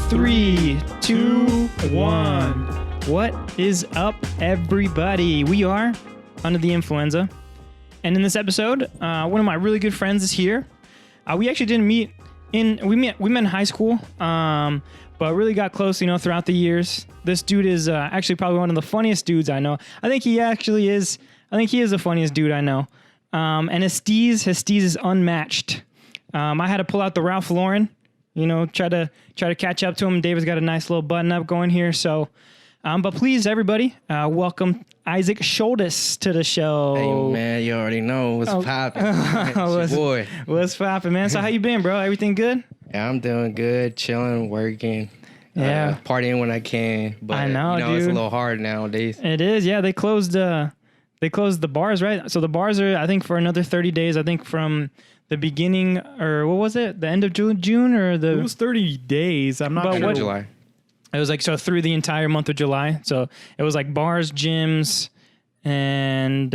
3, 2, 1. What is up, everybody? We are under the Influenza. And in this episode, one of my really good friends is here. We actually didn't meet we met in high school, but really got close, throughout the years. This dude is actually probably one of the funniest dudes I know. I think he is the funniest dude I know. And his steez is unmatched. I had to pull out the Ralph Lauren, try to catch up to him. David's got a nice little button up going here. So, but please, everybody, welcome Isaac Shouldis to the show. Hey man, you already know what's popping. It's your boy. What's popping, man? So how you been, bro? Everything good? Yeah, I'm doing good, chilling, working. Yeah, partying when I can. But I know, dude. It's a little hard nowadays. It is. Yeah, they closed the bars, right? So the bars are, I think, for another 30 days. I think from the beginning, or what was it? The end of June or the? It was 30 days. I'm not sure. July. It was so through the entire month of July. So it was bars, gyms, and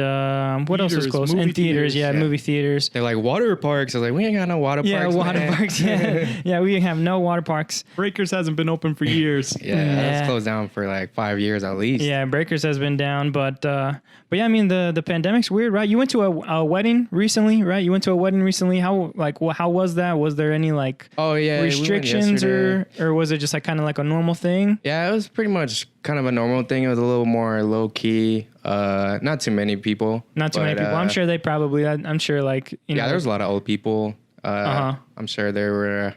what else was closed? And theaters, yeah, movie theaters. They're like water parks. I was like, we ain't got no water parks. Yeah, water parks. Yeah, we have no water parks. Breakers hasn't been open for years. Yeah, it's closed down for 5 years at least. Yeah, Breakers has been down, but yeah, I mean the pandemic's weird, right? You went to a wedding recently, right? How how was that? Was there any restrictions or was it just kind of a normal thing? Yeah, it was pretty much kind of a normal thing. It was a little more low key. Not too many people. Many people. I'm sure they probably. I'm sure Yeah, there was a lot of old people. I'm sure they were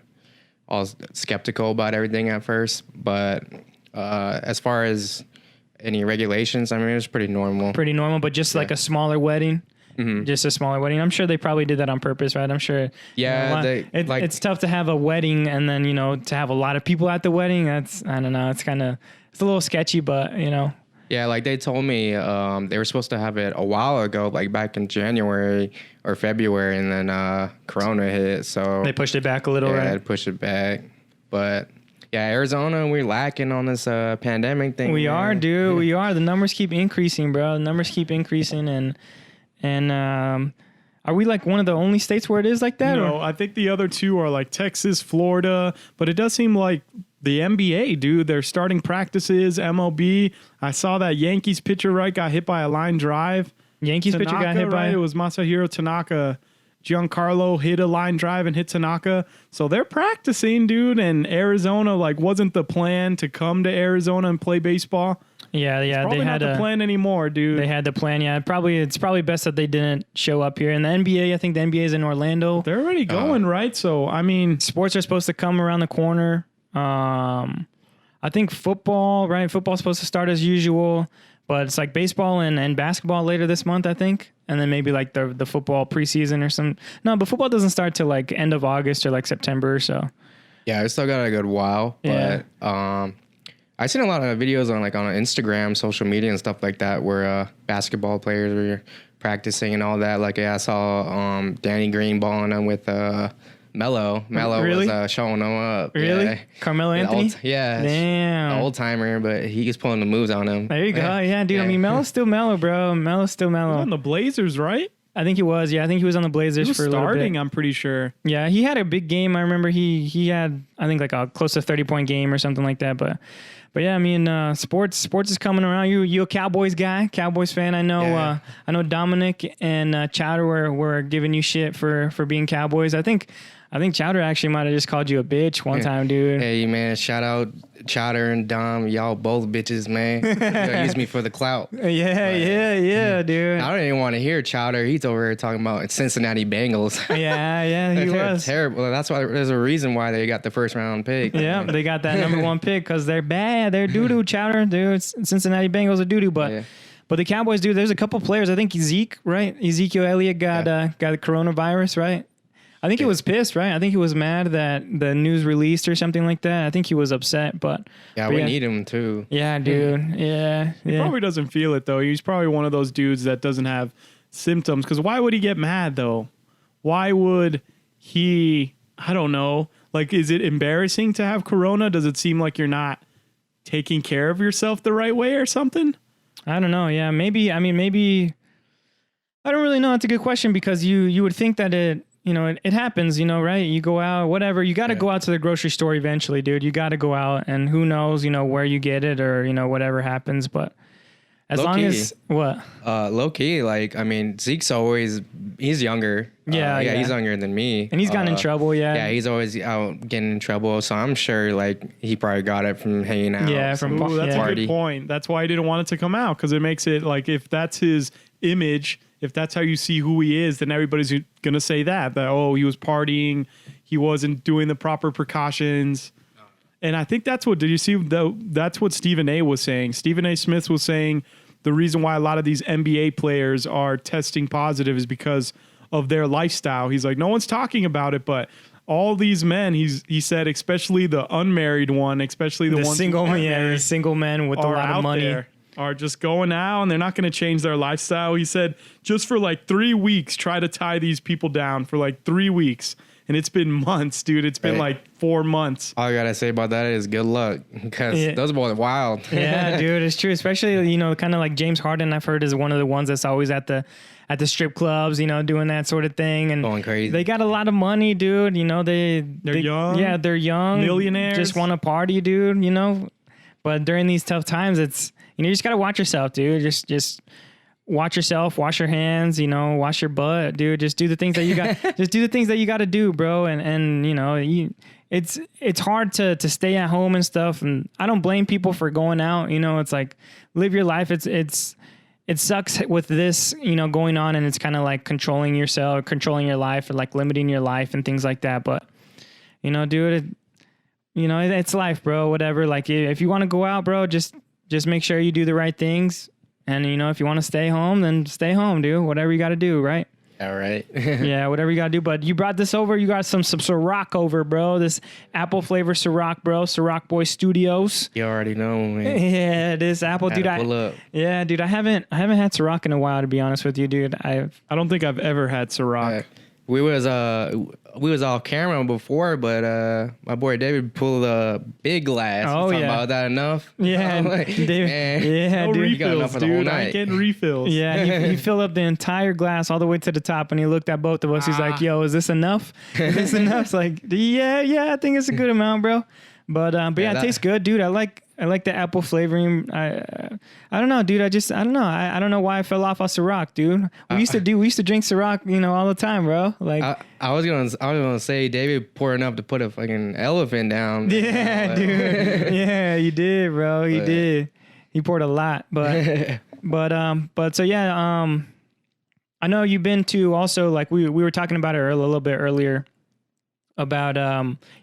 all skeptical about everything at first, but as far as any regulations, I mean, it was pretty normal. Pretty normal, but just a smaller wedding. Mm-hmm. Just a smaller wedding. I'm sure they probably did that on purpose, right? I'm sure. Yeah, it's tough to have a wedding and then to have a lot of people at the wedding. I don't know. It's a little sketchy, but Yeah, they told me they were supposed to have it a while ago, back in January or February, and then Corona hit, so they pushed it back a little, right? Yeah, they pushed it back, but. Yeah, Arizona, we're lacking on this pandemic thing. We are, dude. We are. The numbers keep increasing, bro. The numbers keep increasing, and are we one of the only states where it is like that? No, I think the other two are Texas, Florida, but it does seem like the NBA, dude. They're starting practices, MLB. I saw that Yankees pitcher, right, got hit by a line drive. Pitcher got hit by? It was Masahiro Tanaka. Giancarlo hit a line drive and hit Tanaka. So they're practicing, dude. And Arizona, wasn't the plan to come to Arizona and play baseball. Yeah. It's probably not the plan anymore, dude. They had the plan, yeah. It's probably best that they didn't show up here. And the NBA, I think the NBA is in Orlando. They're already going, right? So, I mean... Sports are supposed to come around the corner. I think football, right? Football's supposed to start as usual. But it's baseball and basketball later this month, I think. And then maybe the football preseason or some. No, but football doesn't start till end of August or September or so. Yeah, it's still got a good while. Yeah. But I've seen a lot of videos on Instagram, social media and stuff like that where basketball players were practicing and all that. I saw Danny Green balling them with Melo. Melo really? Was showing them up. Really? Yeah. Carmelo Anthony? Yeah. Damn. An old timer, but he was pulling the moves on him. There you go. Yeah, dude. Yeah. I mean, Melo's still Melo, bro. Melo's still Melo. On the Blazers, right? I think he was. Yeah, I think he was on the Blazers for a little bit. Starting, I'm pretty sure. Yeah, he had a big game. I remember he had, I think, a close to 30-point game or something like that. But yeah, I mean, sports is coming around. You a Cowboys guy, Cowboys fan? I know. Yeah. I know Dominic and Chowder were giving you shit for being Cowboys. I think Chowder actually might have just called you a bitch one time, dude. Hey, man, shout out Chowder and Dom. Y'all both bitches, man. Y'all use me for the clout. Yeah, dude. I don't even want to hear Chowder. He's over here talking about Cincinnati Bengals. Yeah, he was. Terrible. That's why there's a reason why they got the first round pick. Yeah, they got that number one pick because they're bad. They're doo-doo, Chowder, dude. Cincinnati Bengals are doo-doo, but... Yeah. But the Cowboys, dude, there's a couple players. I think Ezekiel Elliott got the coronavirus, right? I think he was pissed, right? I think he was mad that the news released or something like that. I think he was upset, but... Yeah, we need him too. Yeah, dude. Yeah. He probably doesn't feel it, though. He's probably one of those dudes that doesn't have symptoms. Because why would he get mad, though? Why would he... I don't know. Is it embarrassing to have corona? Does it seem like you're not taking care of yourself the right way or something? I don't know. Yeah, maybe... I don't really know. It's a good question because you would think that it... it happens, right? You go out, whatever. You got to go out to the grocery store eventually, dude. You got to go out, and who knows, where you get it or, whatever happens. But as long as what? Low key, like, I mean, Zeke's he's younger. Yeah. He's younger than me. And he's gotten in trouble, Yeah, he's always out getting in trouble. So I'm sure, like, he probably got it from hanging out. Yeah, That's a good point. That's why I didn't want it to come out, because it makes it like, if that's his image, if that's how you see who he is, then everybody's going to say that, he was partying, he wasn't doing the proper precautions. And I think that's what, did you see, that's what Stephen A was saying. Stephen A Smith was saying the reason why a lot of these NBA players are testing positive is because of their lifestyle. He's like, no one's talking about it, but all these men, he said, especially the unmarried one, especially the ones single men with a lot of money. Are just going out and they're not going to change their lifestyle. He said, just for like 3 weeks, try to tie these people down for like 3 weeks. And it's been months, dude. It's been like 4 months. All I got to say about that is good luck, because those boys are wild. Yeah, dude, it's true. Especially, kind of like James Harden, I've heard, is one of the ones that's always at the strip clubs, doing that sort of thing. And going crazy. They got a lot of money, dude. They're young. Yeah, they're young. Millionaires. Just want to party, dude, But during these tough times, it's, you just got to watch yourself, dude. Just watch yourself, wash your hands, wash your butt, dude. Just do the things that you got. Just do the things that you got to do, bro. And it's hard to stay at home and stuff. And I don't blame people for going out. It's like, live your life. It sucks with this, going on, and it's kind of like controlling yourself, controlling your life, or like limiting your life and things like that. But dude, it's life, bro. Whatever. Like, if you want to go out, bro, just make sure you do the right things. And, if you want to stay home, then stay home, dude. Whatever you got to do, right? All right. Yeah, whatever you got to do. But you brought this over. You got some Ciroc over, bro. This apple flavor Ciroc, bro. Ciroc Boy Studios. You already know, man. Yeah, this apple, dude. Pull up. Yeah, dude. I haven't had Ciroc in a while, to be honest with you, dude. I don't think I've ever had Ciroc. We was off camera before, but my boy David pulled a big glass. Oh, yeah. About that enough? Yeah, David. Yeah, No dude. You got enough refills, for the whole dude. I night. ain't getting refills. Yeah, he filled up the entire glass all the way to the top, and he looked at both of us. He's like, "Yo, is this enough? Is this enough?" It's like, yeah, I think it's a good amount, bro. But yeah, it tastes good, dude. I like the apple flavoring. I don't know, dude. I don't know. I don't know why I fell off on Ciroc, dude. We used to drink Ciroc, all the time, bro. Like, I was gonna say David poured enough to put a fucking elephant down. yeah, dude. Yeah, you did, bro. You did. He poured a lot, but so yeah. I know you've been to also, like, we were talking about it a little bit earlier, about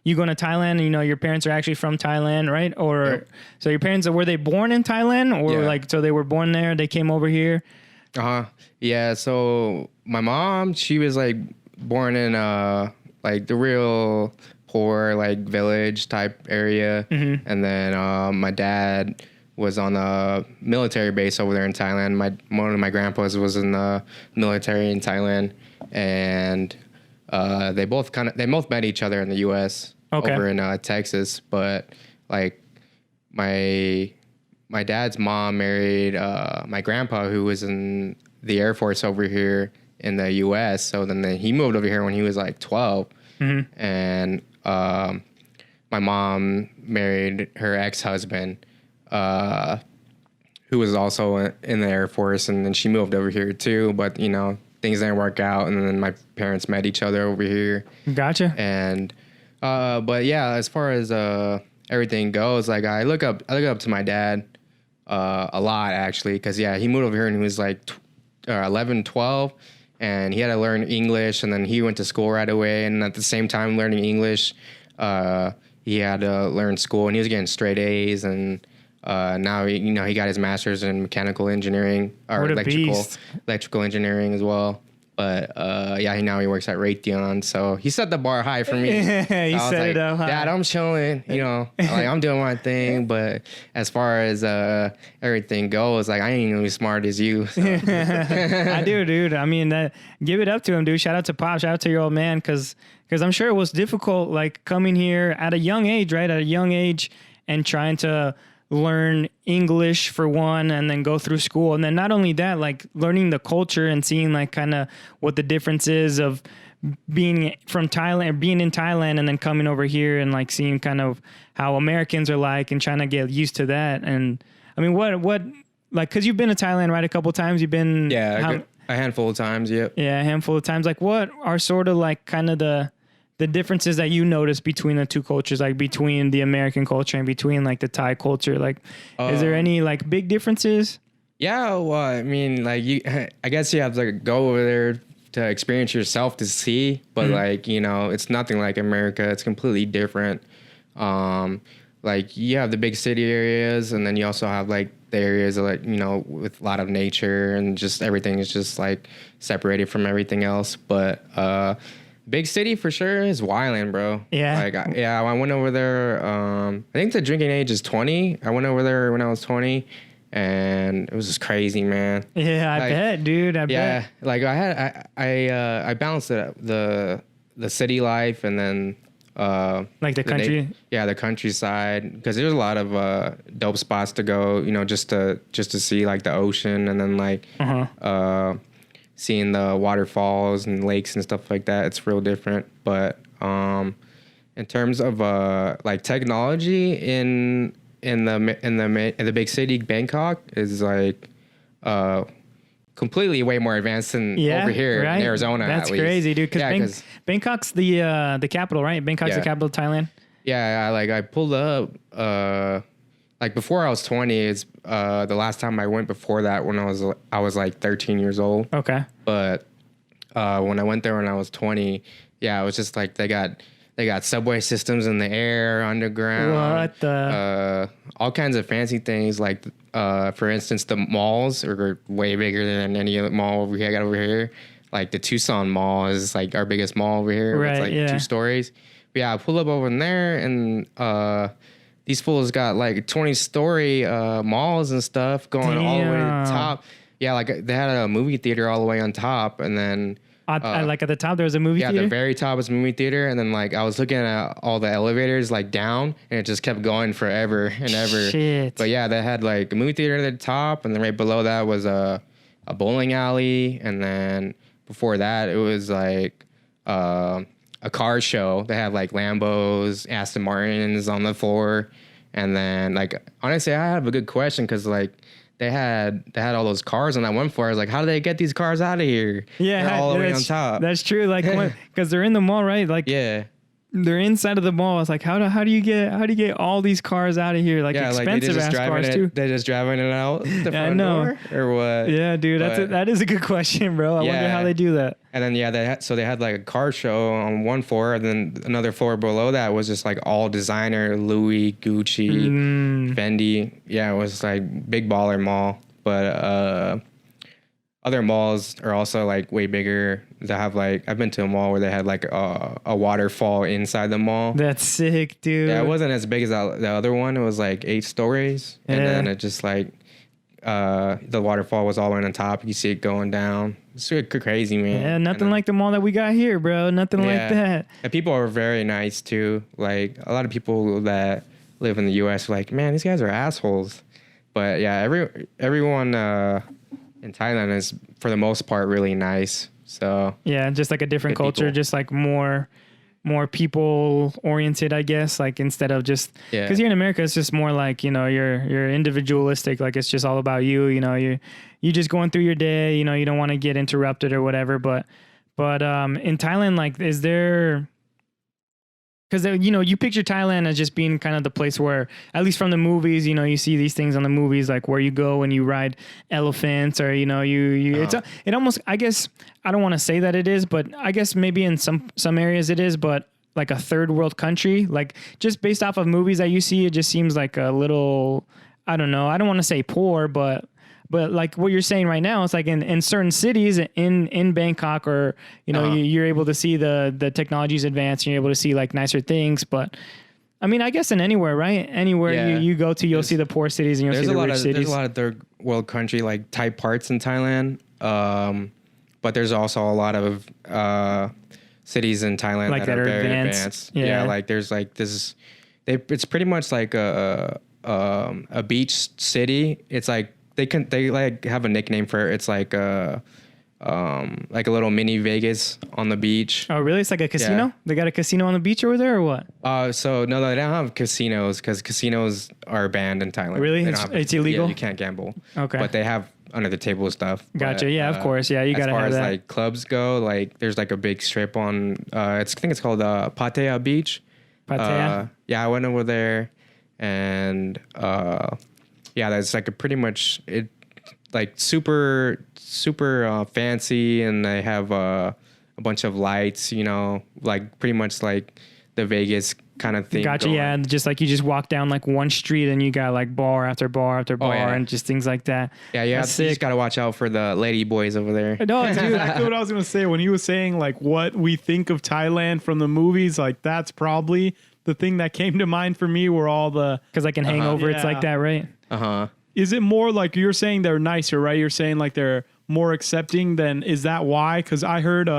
you going to Thailand, and your parents are actually from Thailand, right? Or Yep. So your parents, were they born in Thailand, or like, so they were born there, they came over here? Yeah, so my mom, she was like born in like the real poor, like, village type area. Mm-hmm. And then my dad was on a military base over there in Thailand. One of my grandpas was in the military in Thailand, and they both met each other in the U.S. Over in Texas. But like my dad's mom married my grandpa, who was in the Air Force over here in the U.S. So then he moved over here when he was like 12, Mm-hmm. and my mom married her ex-husband, who was also in the Air Force, and then she moved over here too. But things didn't work out, and then my parents met each other over here. Gotcha. And but yeah, as far as everything goes, like, I look up to my dad a lot, actually, because he moved over here and he was like 11, 12, and he had to learn English, and then he went to school right away, and at the same time learning English, he had to learn school, and he was getting straight A's, and now he got his master's in mechanical engineering, or electrical engineering as well. But now he works at Raytheon, so he set the bar high for me. Yeah, he set it up high. Dad, I'm chilling, like, I'm doing my thing, but as far as everything goes, like, I ain't even as smart as you. So. I do, dude. I mean, give it up to him, dude. Shout out to Pop. Shout out to your old man, because I'm sure it was difficult, like, coming here at a young age, right? At a young age, and trying to learn English for one, and then go through school. And then not only that, like, learning the culture and seeing, like, kind of what the difference is of being from Thailand, being in Thailand, and then coming over here and like seeing kind of how Americans are like, and trying to get used to that. And I mean, what like, because you've been to Thailand, right? A couple of times. You've been A handful of times. Yep. Yeah, a handful of times. Like, what are sort of like kind of the differences that you notice between the two cultures, like between the American culture and between like the Thai culture? Like, is there any like big differences? Yeah, well, I mean, like I guess you have to go over there to experience yourself to see, but like, you know, it's nothing like America. It's completely different. Like you have the big city areas, and then you also have like the areas of, like, you know, with a lot of nature, and just everything is just like separated from everything else. But big city for sure is wildin', bro. Yeah. Like, I went over there. I think the drinking age is 20. I went over there when I was 20. And it was just crazy, man. Yeah, I bet, dude. I bet. Yeah, like I balanced the city life, and then like the country. The countryside, because there's a lot of dope spots to go. You know, just to see like the ocean, and then like seeing the waterfalls and lakes and stuff like that. It's real different. But in terms of like technology in the big city, Bangkok is like completely way more advanced than over here in Arizona. That's at least. Crazy, dude. Because Bangkok's the capital, right? Bangkok's the capital of Thailand. Yeah, I pulled up like before I was 20. It's the last time I went before that when I was like 13 years old. Okay. But when I went there when I was 20, yeah, it was just like they got subway systems in the air, underground. What the? All kinds of fancy things. Like, for instance, the malls are way bigger than any other mall I got over here. Like the Tucson Mall is like our biggest mall over here. Right, it's like 2 stories. But yeah, I pull up over in there, and these fools got like 20-story malls and stuff going all the way to the top. Yeah, like they had a movie theater all the way on top, and then like at the top there was a movie theater? Yeah, the very top was a movie theater, and then like I was looking at all the elevators like down, and it just kept going forever and ever. Shit. But yeah, they had like a movie theater at the top, and then right below that was a bowling alley, and then before that it was like a car show. They had like Lambos, Aston Martins on the floor, and then like honestly, I have a good question, because like they had all those cars on that one floor. I was like, how do they get these cars out of here? Yeah, they're all the way on top. That's true. Like, because they're in the mall, right? Like, yeah, they're inside of the mall. It's like, how do you get all these cars out of here? Like, expensive ass cars too. They're just driving it out the front door, or what? Yeah, dude, that is a good question, bro. I wonder how they do that. And then they had like a car show on one floor, and then another floor below that was just like all designer, Louis, Gucci, Fendi. Yeah, it was like big baller mall. But other malls are also like way bigger. They have like, I've been to a mall where they had like a waterfall inside the mall. That's sick, dude. Yeah, it wasn't as big as the other one. It was like 8 stories, and then it just like the waterfall was all the way on top. You see it going down. It's crazy, man. Yeah, nothing like the mall that we got here, bro. Nothing like that. And people are very nice too. Like a lot of people that live in the U.S. are like, man, these guys are assholes. But yeah, everyone in Thailand is for the most part really nice. So yeah, just like a different culture, people. just like more people oriented, I guess. Like instead of just because here in America, it's just more like, you know, you're individualistic. Like it's just all about you. You know, you just going through your day. You know, you don't want to get interrupted or whatever. But in Thailand, like, is there? Because, you know, you picture Thailand as just being kind of the place where, at least from the movies, you know, you see these things on the movies, like where you go and you ride elephants, or, you know, it almost, I guess, I don't want to say that it is, but I guess maybe in some areas it is, but like a third world country, like just based off of movies that you see, it just seems like a little, I don't know, I don't want to say poor, but like what you're saying right now, it's like in certain cities in Bangkok, or, you know, you're able to see the technology's advanced, and you're able to see like nicer things. But I mean, I guess in anywhere, right? Anywhere you go to, you'll see the poor cities, and you'll see the rich cities. There's a lot of third world country like type parts in Thailand. But there's also a lot of cities in Thailand like that are very advanced. Yeah, like there's like this. It's pretty much like a beach city. It's like they like have a nickname for it. It's like like a little mini Vegas on the beach. Oh, really? It's like a casino? Yeah. They got a casino on the beach over there or what? So no, they don't have casinos because casinos are banned in Thailand. Really? They don't have- It's illegal? Yeah, you can't gamble. Okay. But they have under the table stuff. Gotcha. But, Yeah, of course. Yeah, you as gotta far have as that. like clubs go, like there's like a big strip on. I think it's called Pattaya Beach. Pattaya? Yeah, I went over there, and yeah, that's like a pretty much it, like super fancy, and they have a bunch of lights. You know, like pretty much like the Vegas kind of thing. Gotcha. going. Yeah, and just like you just walk down like one street and you got like bar after bar after bar yeah. and just things like that. Yeah, That's you sick. just gotta watch out for the lady boys over there. No, That's dude. exactly what I was gonna say when he was saying like what we think of Thailand from the movies. Like that's probably the thing that came to mind for me. Were all the Because like in Hangover, it's Yeah. like that, right? Is it more like you're saying they're nicer, right? You're saying like they're more accepting than is that why? Because I heard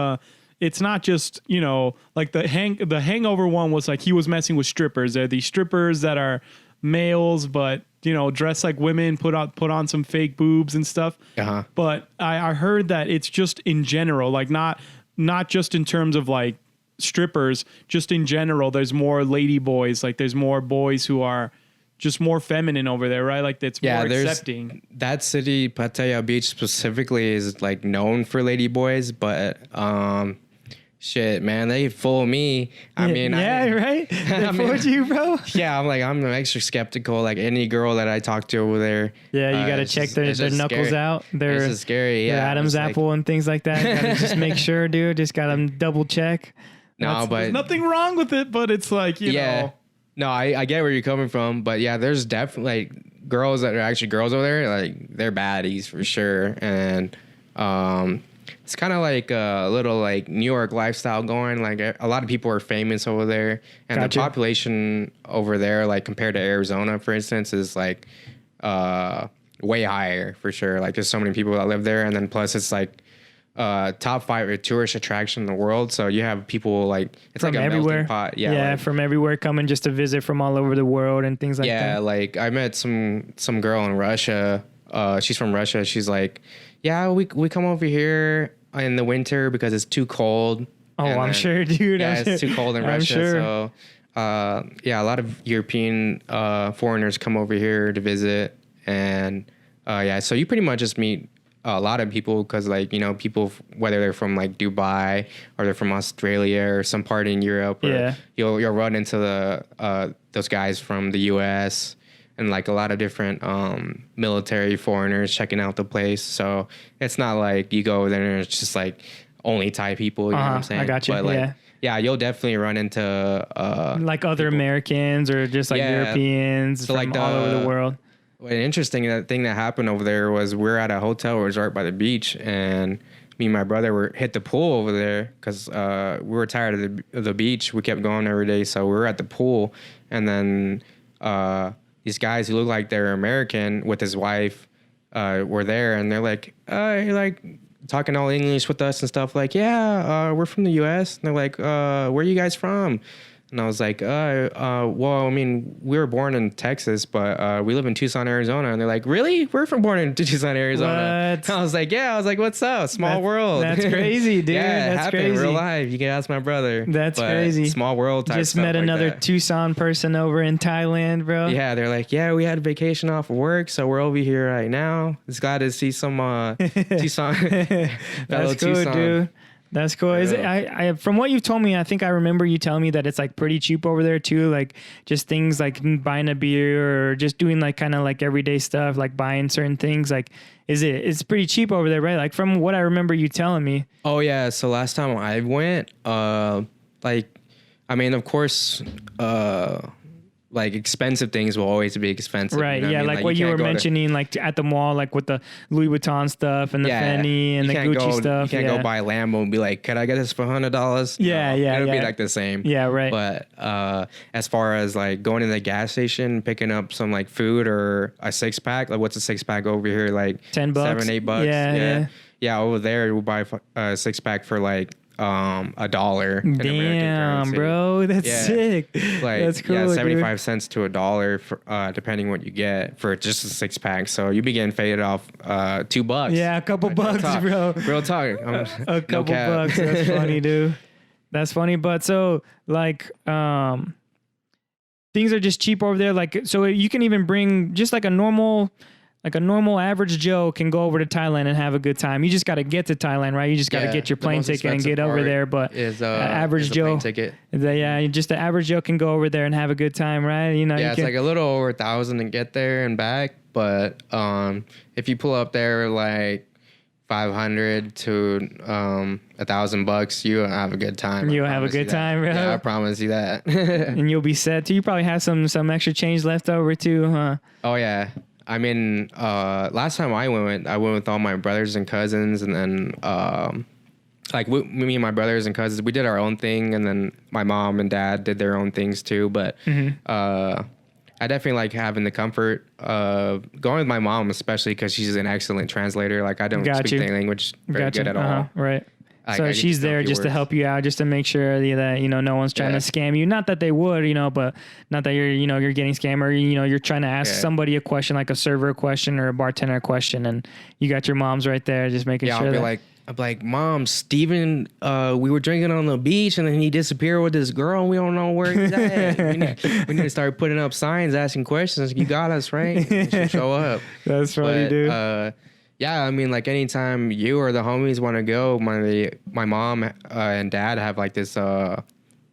it's not just, you know, like the Hangover one was like he was messing with strippers. They're these strippers that are males, but you know, dress like women, put on some fake boobs and stuff. But I heard that it's just in general, like not just in terms of like strippers, just in general. There's more lady boys, like there's more boys who are just more feminine over there, right? Like that's more accepting. That city, Pattaya Beach specifically, is like known for lady boys, but shit, man, they fool me. I mean, yeah, right? They fooled you, bro? Yeah, I'm extra skeptical. Like any girl that I talk to over there. Yeah, you got to it's check just- their it's just knuckles scary. out. It's Their just scary. their Yeah, Adam's it's like- apple and things like that. Gotta just make sure, dude. Just got to double check. No, but There's nothing wrong with it, but it's like, you know. No, I get where you're coming from, but yeah, there's definitely like girls that are actually girls over there, like they're baddies for sure, and it's kind of like a little like New York lifestyle going. Like a lot of people are famous over there, and Gotcha. the population over there, like compared to Arizona, for instance, is like way higher for sure. Like there's so many people that live there, and then plus it's like top 5 tourist attraction in the world. So you have people like it's From like a everywhere. melting pot. Yeah, like, from everywhere coming just to visit from all over the world and things like yeah, that. like I met some girl in Russia. She's from Russia. She's like, yeah, we come over here in the winter because it's too cold. Oh, And I'm then- sure, dude. Yeah, I'm it's sure. too cold in I'm Russia. sure. So yeah, a lot of European foreigners come over here to visit, and yeah, so you pretty much just meet a lot of people because, like, you know, people whether they're from like Dubai or they're from Australia or some part in Europe, or Yeah. you'll run into those guys from the U.S. and like a lot of different military foreigners checking out the place. So it's not like you go over there and it's just like only Thai people. You know what I'm saying? I got you. But like, yeah, you'll definitely run into like other Americans or just like Yeah. Europeans So, from like, all over the world. An interesting thing that happened over there was we're at a hotel resort by the beach, and me and my brother hit the pool over there because we were tired of the beach. We kept going every day, so we were at the pool, and then these guys who look like they're American with his wife were there, and they're like, you're like talking all English with us and stuff. Like, yeah, we're from the U.S. And they're like, where are you guys from? And I was like, well, I mean, we were born in Texas, but we live in Tucson, Arizona. And they're like, really? We're born in Tucson, Arizona. What? I was like, yeah. I was like, what's up? Small world. That's crazy, dude. Yeah, it That's happened crazy. in real life. You can ask my brother. That's But crazy. Small world type Just stuff met like another that. Tucson person over in Thailand, bro. Yeah, they're like, yeah, we had a vacation off of work, so we're over here right now. It's glad to see some Tucson. fellow That's cool, Tucson. dude. That's cool. Is it, Yeah. I from what you've told me, I think I remember you telling me that it's like pretty cheap over there too. Like just things like buying a beer or just doing like kind of like everyday stuff, like buying certain things. Like, it's pretty cheap over there, right? Like from what I remember you telling me. Oh yeah, so last time I went, like, I mean, of course, like expensive things will always be expensive. Right. you know Yeah. I mean? Like what you can't were go to- mentioning, like at the mall, like with the Louis Vuitton stuff and the Fendi and you the can't Gucci go, stuff. You can't yeah. go buy a Lambo and be like, could I get this for $100? Yeah, yeah, It'll yeah. be like the same. Yeah, right. But as far as like going to the gas station, picking up some like food or a 6-pack, like what's a 6-pack over here? Like $10. $7, $8. Yeah, yeah. Yeah, over there we'll buy a 6-pack for like a dollar. In American Damn, currency. bro, that's Yeah. sick. Like That's cool. yeah, dude. 75 cents to a dollar for depending what you get for just a 6-pack. So you be getting faded off $2. Yeah, a couple bucks, bro. Real talk. A couple bucks. That's funny, dude. That's funny. But so like things are just cheap over there. Like so you can even bring just like a normal average Joe can go over to Thailand and have a good time. You just got to get to Thailand, right? You just got to get your plane ticket and get over there. But average Joe, ticket. Just the average Joe can go over there and have a good time, right? You know, Yeah, you it's can, like a little over 1,000 to get there and back. But if you pull up there like 500 to $1,000, you have a good time. You'll have a good time, bro. Yeah, I promise you that. and you'll be set too. You probably have some extra change left over too, huh? Oh yeah. I mean, last time I went with all my brothers and cousins, and then like me and my brothers and cousins, we did our own thing, and then my mom and dad did their own things too. But I definitely like having the comfort of going with my mom, especially because she's an excellent translator. Like I don't speak the language very good at all. Right. Like, so she's there just to help you out, just to make sure that no one's trying to scam you. Not that they would, but not that you're getting scammed, or you're trying to ask somebody a question, like a server a question or a bartender a question, and you got your moms right there just making sure. I'll be like, Mom, Steven, we were drinking on the beach and then he disappeared with this girl and we don't know where he's at. we need to start putting up signs, asking questions. You got us, right? You should show up. That's funny, dude. Yeah, I mean, like anytime you or the homies want to go, my mom and dad have like this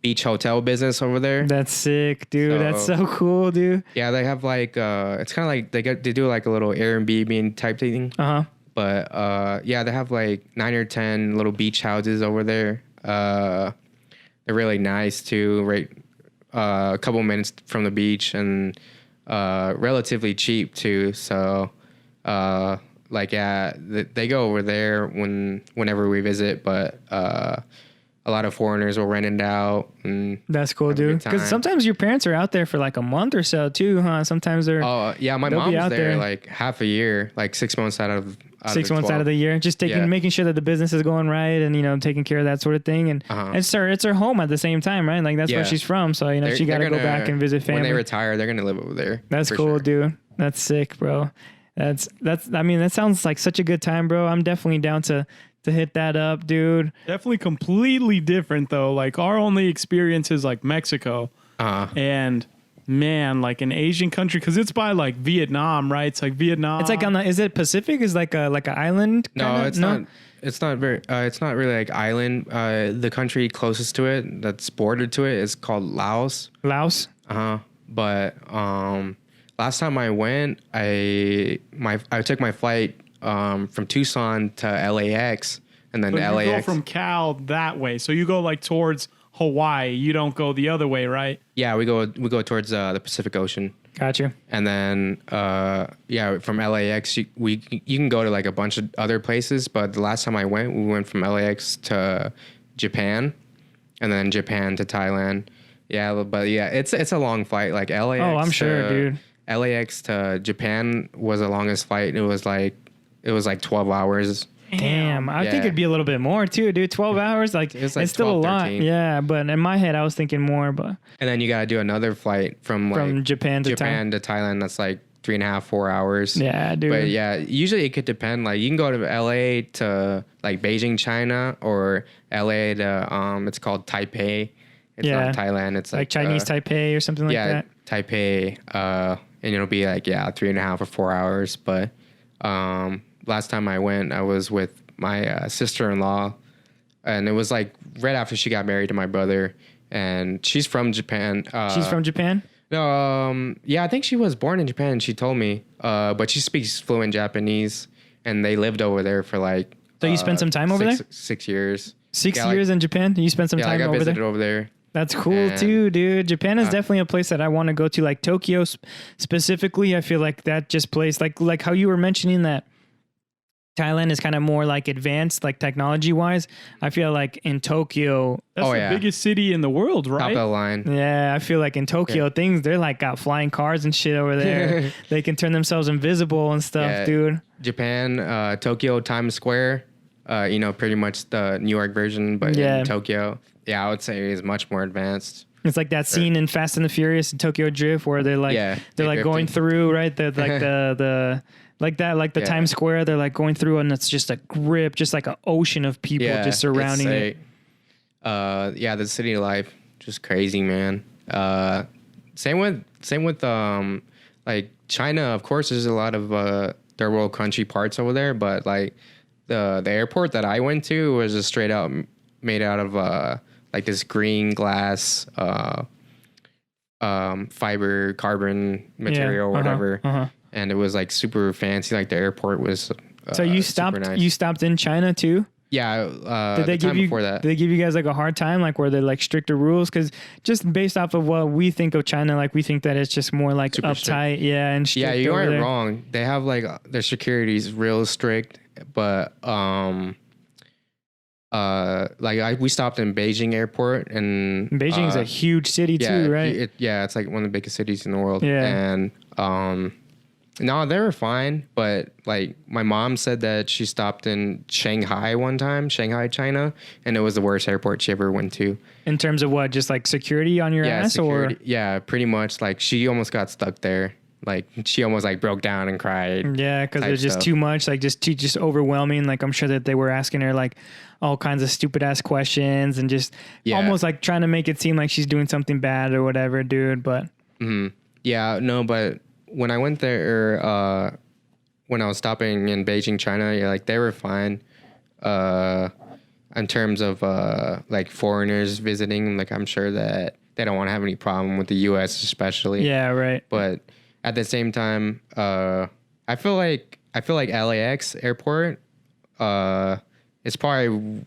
beach hotel business over there. That's sick, dude. That's so cool, dude. Yeah, they have like it's kind of like they do like a little Airbnb type thing. But yeah, they have like 9 or 10 little beach houses over there. They're really nice too, right? A couple minutes from the beach and relatively cheap too. So like yeah, they go over there whenever we visit, but a lot of foreigners will rent it out. And that's cool, dude. Because sometimes your parents are out there for like a month or so too, huh? Sometimes they're. Oh yeah, my mom's there like half a year, like 6 months out of 6 months out of the year, just making sure that the business is going right, and taking care of that sort of thing. And it's her home at the same time, right? Like that's where she's from, so she got to go back and visit family. When they retire, they're gonna live over there. That's cool, dude. That's sick, bro. That's. I mean, that sounds like such a good time, bro. I'm definitely down to hit that up, dude. Definitely completely different though. Like our only experience is like Mexico, and man, like an Asian country, because it's by like Vietnam, right? It's like Vietnam. It's like on the. Is it Pacific? Is like an island? No, it's not. It's not very. It's not really like island. The country closest to it, that's bordered to it, is called Laos. Laos. But last time I went, I took my flight from Tucson to LAX, and then LAX. You go from Cal that way, so you go like towards Hawaii. You don't go the other way, right? Yeah, we go towards the Pacific Ocean. Gotcha. And then from LAX you can go to like a bunch of other places, but the last time I went, we went from LAX to Japan, and then Japan to Thailand. Yeah, but yeah, it's a long flight. Like LAX. Oh, I'm sure, dude. LAX to Japan was the longest flight. It was like 12 hours. Damn, I think it'd be a little bit more too, dude. 12 hours, like it's still 12, a lot. 13. Yeah, but in my head, I was thinking more. But and then you gotta do another flight from Japan to Thailand. That's like 3.5, 4 hours. Yeah, dude. But yeah, usually it could depend. Like you can go to LA to like Beijing, China, or LA to it's called Taipei. It's not Thailand. It's like Chinese Taipei or something like that. Yeah, Taipei. And it'll be like 3.5 or 4 hours. But last time I went, I was with my sister-in-law, and it was like right after she got married to my brother, and she's from Japan. She's from Japan? No, yeah, I think she was born in Japan, she told me, but she speaks fluent Japanese, and they lived over there for like... So you spent some time over there? 6 years. 6 years in Japan? You spent some time over there? Yeah, I visited over there. That's cool too, dude. Japan is definitely a place that I want to go to. Like Tokyo specifically, I feel like that just place, like how you were mentioning that Thailand is kind of more like advanced, like technology wise. I feel like in Tokyo, that's the biggest city in the world, right? Top of the line. Yeah, I feel like in Tokyo, they're like got flying cars and shit over there. They can turn themselves invisible and stuff, dude. Japan, Tokyo, Times Square. pretty much the New York version, but Yeah. in Tokyo, yeah, I would say is much more advanced. It's like that scene in Fast and the Furious and Tokyo Drift where they're like Yeah, they're like going drifting. through, right? The like the like that, like the Yeah. Times Square, they're like going through and it's just a grip, just like an ocean of people just surrounding it. Yeah, the city life, just crazy, man. Same with like China, of course, there's a lot of third world country parts over there, but like the airport that I went to was just straight out made out of like this green glass fiber carbon material or whatever. And it was like super fancy. Like the airport was So you super stopped nice. you stopped in China too? Yeah, Did they the time give you before that. did they give you guys like a hard time, like were there like stricter rules? Because just based off of what we think of China, like we think that it's just more like Super uptight, strict. yeah, and strict Yeah, you over aren't there. wrong. They have like their security is real strict, but we stopped in Beijing airport, and Beijing's a huge city too, right? It's like one of the biggest cities in the world. Yeah. And no, they were fine, but like my mom said that she stopped in Shanghai one time, Shanghai, China, and it was the worst airport she ever went to. In terms of what, just like security on your ass, security. or Yeah, pretty much. Like she almost got stuck there. Like she almost like broke down and cried. yeah, because type it's just stuff. too much, like just overwhelming. Like I'm sure that they were asking her like all kinds of stupid ass questions and just Yeah. almost like trying to make it seem like she's doing something bad or whatever, dude. But Yeah, no, but when I went there, when I was stopping in Beijing, China, yeah, like they were fine. In terms of like foreigners visiting, like I'm sure that they don't want to have any problem with the U.S. especially. yeah, right. But at the same time, I feel like LAX airport is probably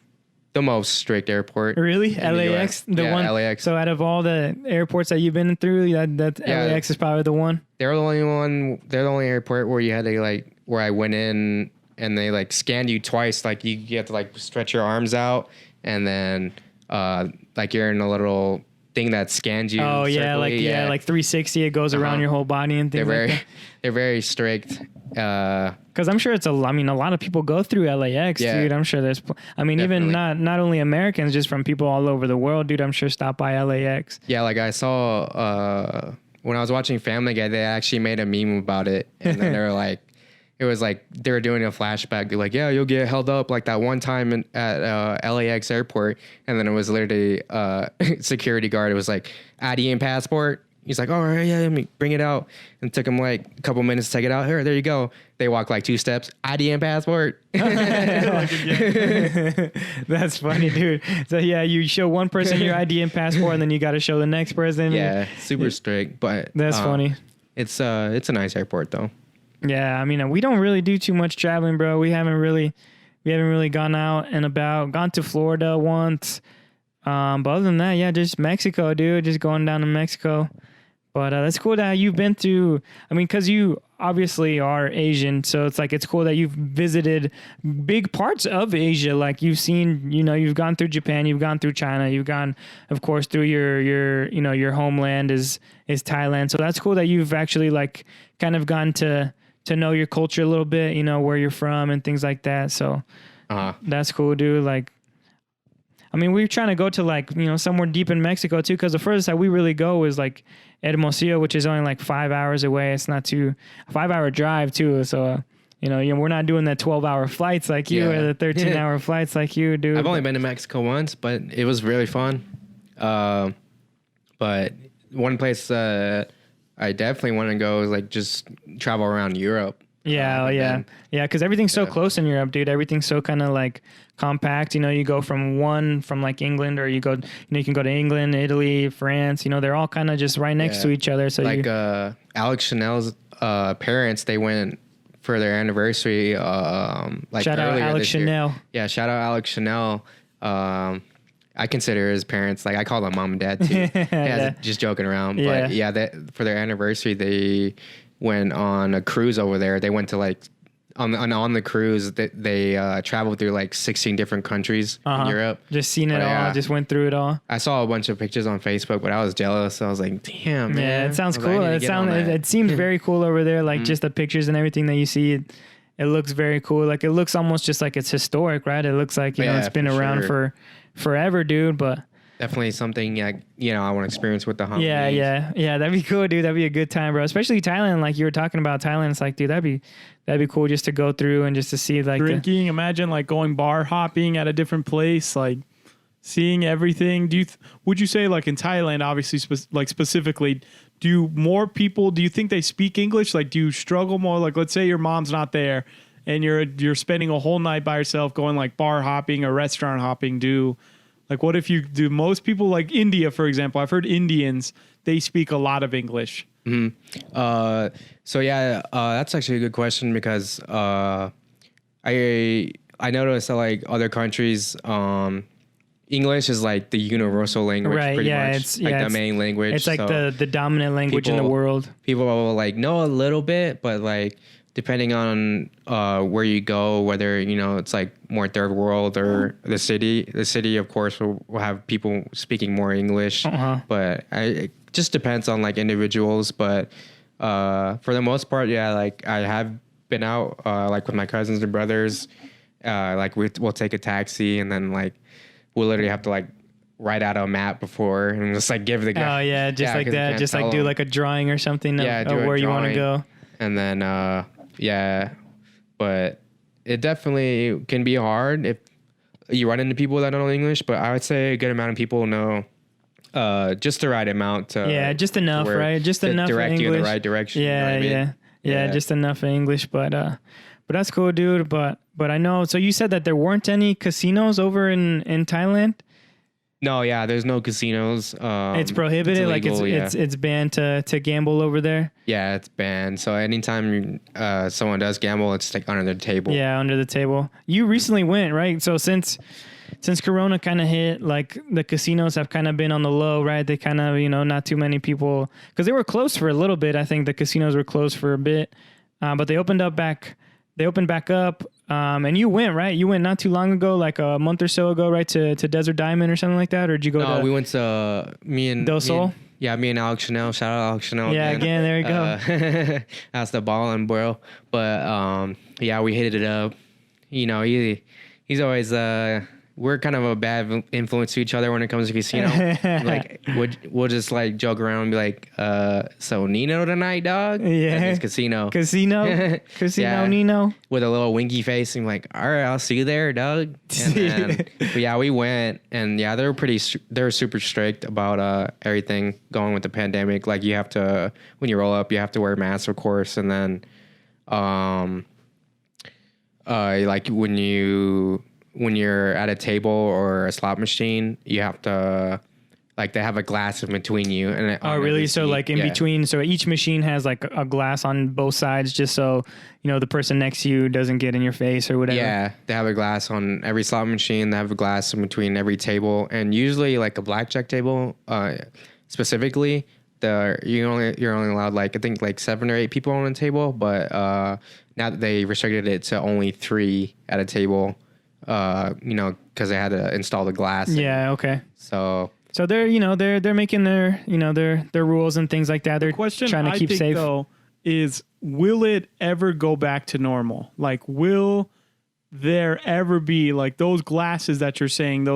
the most strict airport. Really? in the LAX? US. Yeah, one? LAX. So out of all the airports that you've been through, that Yeah. LAX is probably the one? They're the only one. They're the only airport where you had to like where I went in and they like scanned you twice. Like you have to like stretch your arms out and then like you're in a little thing that scans you. Oh, yeah, like circly. like 360, it goes around your whole body and things They're like very that. they're very strict. Because I'm sure a lot of people go through LAX, Yeah. dude. I'm sure even Definitely. not only Americans, just from people all over the world, dude. I'm sure stop by LAX. Yeah, like I saw when I was watching Family Guy, they actually made a meme about it, and then they were like, it was like they were doing a flashback. They're like, yeah, you'll get held up like that one time at LAX airport, and then it was literally security guard. It was like ID and passport. He's like, all right, yeah, let me bring it out. And it took him like a couple minutes to take it out. Here, there you go. They walk like 2 steps. ID and passport. That's funny, dude. So yeah, you show one person your ID and passport, and then you got to show the next person. Yeah, super strict, but That's funny. It's a nice airport though. Yeah, I mean, we don't really do too much traveling, bro. We haven't really gone out and about. Gone to Florida once. But other than that, yeah, just Mexico, dude. Just going down to Mexico. But that's cool that you've been through. I mean, because you obviously are Asian, so it's like it's cool that you've visited big parts of Asia. Like you've seen, you've gone through Japan, you've gone through China, you've gone, of course, through your homeland is Thailand. So that's cool that you've actually like kind of gone to know your culture a little bit, where you're from and things like that. So that's cool, dude. Like, I mean, we're trying to go to like, somewhere deep in Mexico too, because the furthest that we really go is like Hermosillo, which is only like 5 hours away. It's not too 5-hour drive too. So, we're not doing the 12-hour flights like you or the 13-hour flights like you, dude. I've only been to Mexico once, but it was really fun. But one place I definitely want to go is like just travel around Europe. Yeah, because everything's so close in Europe, dude. Everything's so kind of like compact. You go from like England, or you go, you can go to England, Italy, France. They're all kind of just right next to each other. So like Alex Chanel's parents, they went for their anniversary. Like shout out earlier Alex this year. Chanel. Yeah, shout out Alex Chanel. I consider his parents, like I call them mom and dad too. Yeah, just joking around. Yeah. But yeah, for their anniversary, they went on a cruise over there. They went to like on the cruise. They traveled through like 16 different countries in Europe. Just seen it But, all. yeah. Just went through it all. I saw a bunch of pictures on Facebook, but I was jealous. So I was like, damn, man. Yeah, it sounds I was like, cool. I need to get on that. It seems very cool over there. Like just the pictures and everything that you see. It looks very cool. Like it looks almost just like it's historic, right? It looks like, you know, it's been around for forever, dude, but definitely something I want to experience with the homies. Yeah. That'd be cool, dude. That'd be a good time, bro. Especially Thailand, like you were talking about Thailand. It's like, dude, that'd be cool just to go through and just to see like drinking. Imagine like going bar hopping at a different place, like seeing everything. Would you say like in Thailand, obviously, specifically, do you think they speak English? Like, do you struggle more? Like, let's say your mom's not there and you're spending a whole night by yourself going like bar hopping or restaurant hopping. Like, what if you do? Most people, like India, for example, I've heard Indians, they speak a lot of English. Mm-hmm. That's actually a good question because I noticed that like other countries, English is like the universal language, right? Pretty Yeah, much. it's like the main language. It's like the dominant language in the world. People will like know a little bit, but like depending on where you go, whether it's like more third world or the city of course will have people speaking more English. But it just depends on like individuals. But for the most part, like I have been out like with my cousins and brothers. Like we'll take a taxi and then like we'll literally have to like write out a map before and just like give the guy. Oh yeah, like that. Just like do like a drawing or something of where you want to go. And then but it definitely can be hard if you run into people that don't know English. But I would say a good amount of people know just the right amount to just enough, right? Just enough direct English. you in the right direction. Yeah, just enough English. But that's cool, dude. But I know. So you said that there weren't any casinos over in Thailand. No, there's no casinos. It's prohibited. It's illegal, it's banned to gamble over there. Yeah, it's banned. So anytime someone does gamble, it's like under the table. Yeah, under the table. You recently went, right? So since Corona kind of hit, like the casinos have kind of been on the low, right? They kind of, not too many people, because they were closed for a little bit. I think the casinos were closed for a bit, but they opened back up. And you went, right? You went not too long ago, like a month or so ago, right? To Desert Diamond or something like that? Or did you go No, we went to me and Alex Chanel. Shout out Alex Chanel. Yeah, again, there you go. That's the ballin', bro. But we hit it up. He's always we're kind of a bad influence to each other when it comes to casino. Like we'll just like joke around and be like, so Nino tonight, dog? Yeah. It's casino. Casino Nino. With a little winky face and like, all right, I'll see you there, dog. And then, but we went and they're super strict about everything going with the pandemic. Like you have to, when you roll up, you have to wear a mask, of course. And then like when you're at a table or a slot machine, you have to, like, they have a glass in between you. And really? So like in between, so each machine has like a glass on both sides, just so, the person next to you doesn't get in your face or whatever. Yeah. They have a glass on every slot machine. They have a glass in between every table. And usually like a blackjack table, specifically, you're only allowed like, I think like 7 or 8 people on a table, but now that they restricted it to only 3 at a table, because they had to install the glass. Yeah. Okay. So they're they're making their their rules and things like that. They're trying to keep safe. Though, is will it ever go back to normal? Like, will there ever be like those glasses that you're saying,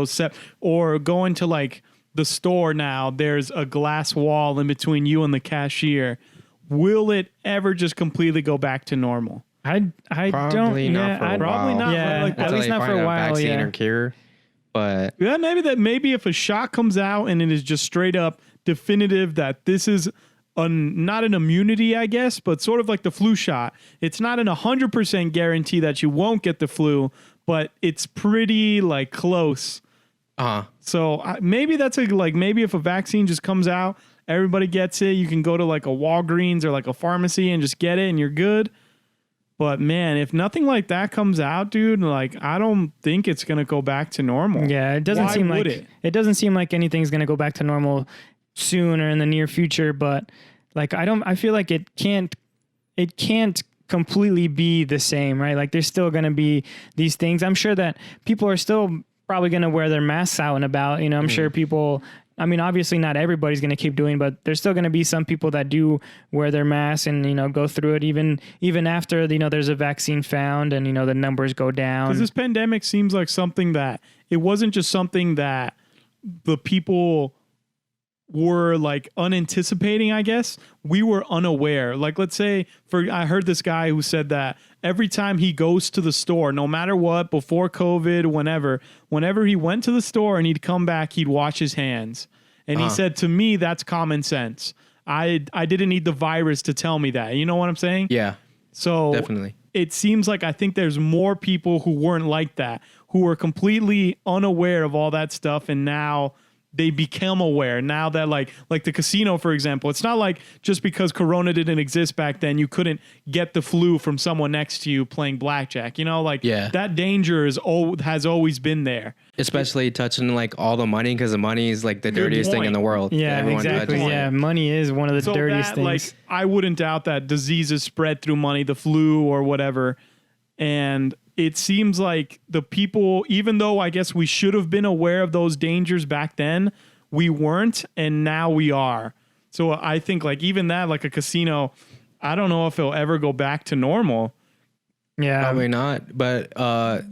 or going to like the store now? There's a glass wall in between you and the cashier. Will it ever just completely go back to normal? I probably don't. Not for a probably while. not. Yeah, like, at least not for a while. Vaccine or cure, but maybe if a shot comes out and it is just straight up definitive that this is not an immunity, I guess, but sort of like the flu shot. It's not an 100% guarantee that you won't get the flu, but it's pretty like close. So maybe that's maybe if a vaccine just comes out, everybody gets it. You can go to like a Walgreens or like a pharmacy and just get it, and you're good. But man, if nothing like that comes out, dude, like I don't think it's gonna go back to normal. Yeah, it doesn't seem like anything's gonna go back to normal soon or in the near future. But like I feel like it can't completely be the same, right? Like there's still gonna be these things. I'm sure that people are still probably gonna wear their masks out and about. I'm sure people I mean, obviously not everybody's going to keep doing, but there's still going to be some people that do wear their masks and, go through it even after, there's a vaccine found and, the numbers go down. Because this pandemic seems like something that it wasn't just something that the people were like unanticipating, I guess. We were unaware. Like, let's say I heard this guy who said that every time he goes to the store, no matter what, before COVID, whenever he went to the store and he'd come back, he'd wash his hands. And he said, to me, that's common sense. I didn't need the virus to tell me that. You know what I'm saying? Yeah. So definitely. It seems like I think there's more people who weren't like that, who were completely unaware of all that stuff, and now they become aware. Now that like the casino, for example, it's not like just because Corona didn't exist back then, you couldn't get the flu from someone next to you playing blackjack. That danger has always been there. Especially touching like all the money, because the money is like the dirtiest thing in the world. Yeah, exactly. Yeah, money is one of the dirtiest things. Like, I wouldn't doubt that diseases spread through money, the flu or whatever. And it seems like the people, even though I guess we should have been aware of those dangers back then, we weren't, and now we are. So I think like even that, like a casino, I don't know if it'll ever go back to normal. Yeah, probably not. But on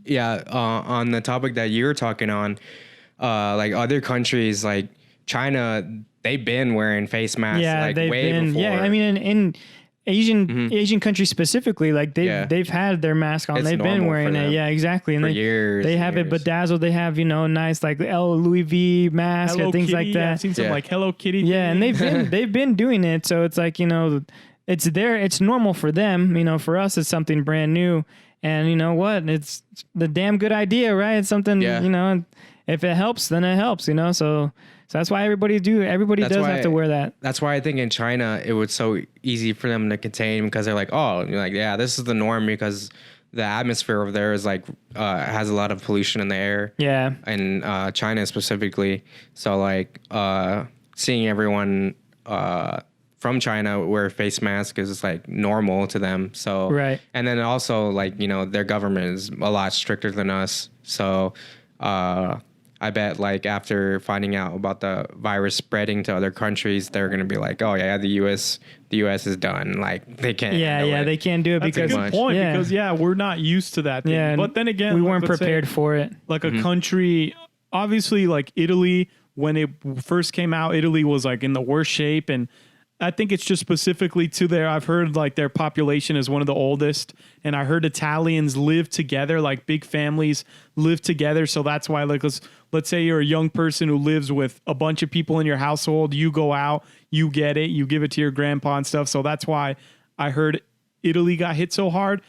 the topic that you're talking on, like other countries like China, they've been wearing face masks before. Yeah, I mean in Asian countries specifically, like they've had their mask on. It's they've been wearing it. Yeah, exactly. And they have it bedazzled. They have, nice like Louis V mask Hello and things Kitty, like that. I've seen some like Hello Kitty. Yeah, and they've been doing it. So it's like, it's there. It's normal for them. For us, it's something brand new. And you know what? It's the damn good idea, right? It's something, if it helps, then it helps, So that's why everybody does have to wear that. That's why I think in China it was so easy for them to contain, because they're like, this is the norm, because the atmosphere over there is like has a lot of pollution in the air. Yeah. And China specifically. So like seeing everyone from China wear face masks is like normal to them. So right. And then also like, their government is a lot stricter than us. So I bet like after finding out about the virus spreading to other countries, they're going to be like, oh yeah, the US is done. Like they can't. Yeah, they can't do it. That's because a good point, because we're not used to that thing. Yeah, but then again, we weren't prepared for it. Like a country, obviously like Italy, when it first came out, Italy was like in the worst shape. And I think it's just specifically to I've heard like their population is one of the oldest, and I heard Italians live together, like big families live together. So that's why, like, let's say you're a young person who lives with a bunch of people in your household, you go out, you get it, you give it to your grandpa and stuff. So that's why I heard Italy got hit so hard.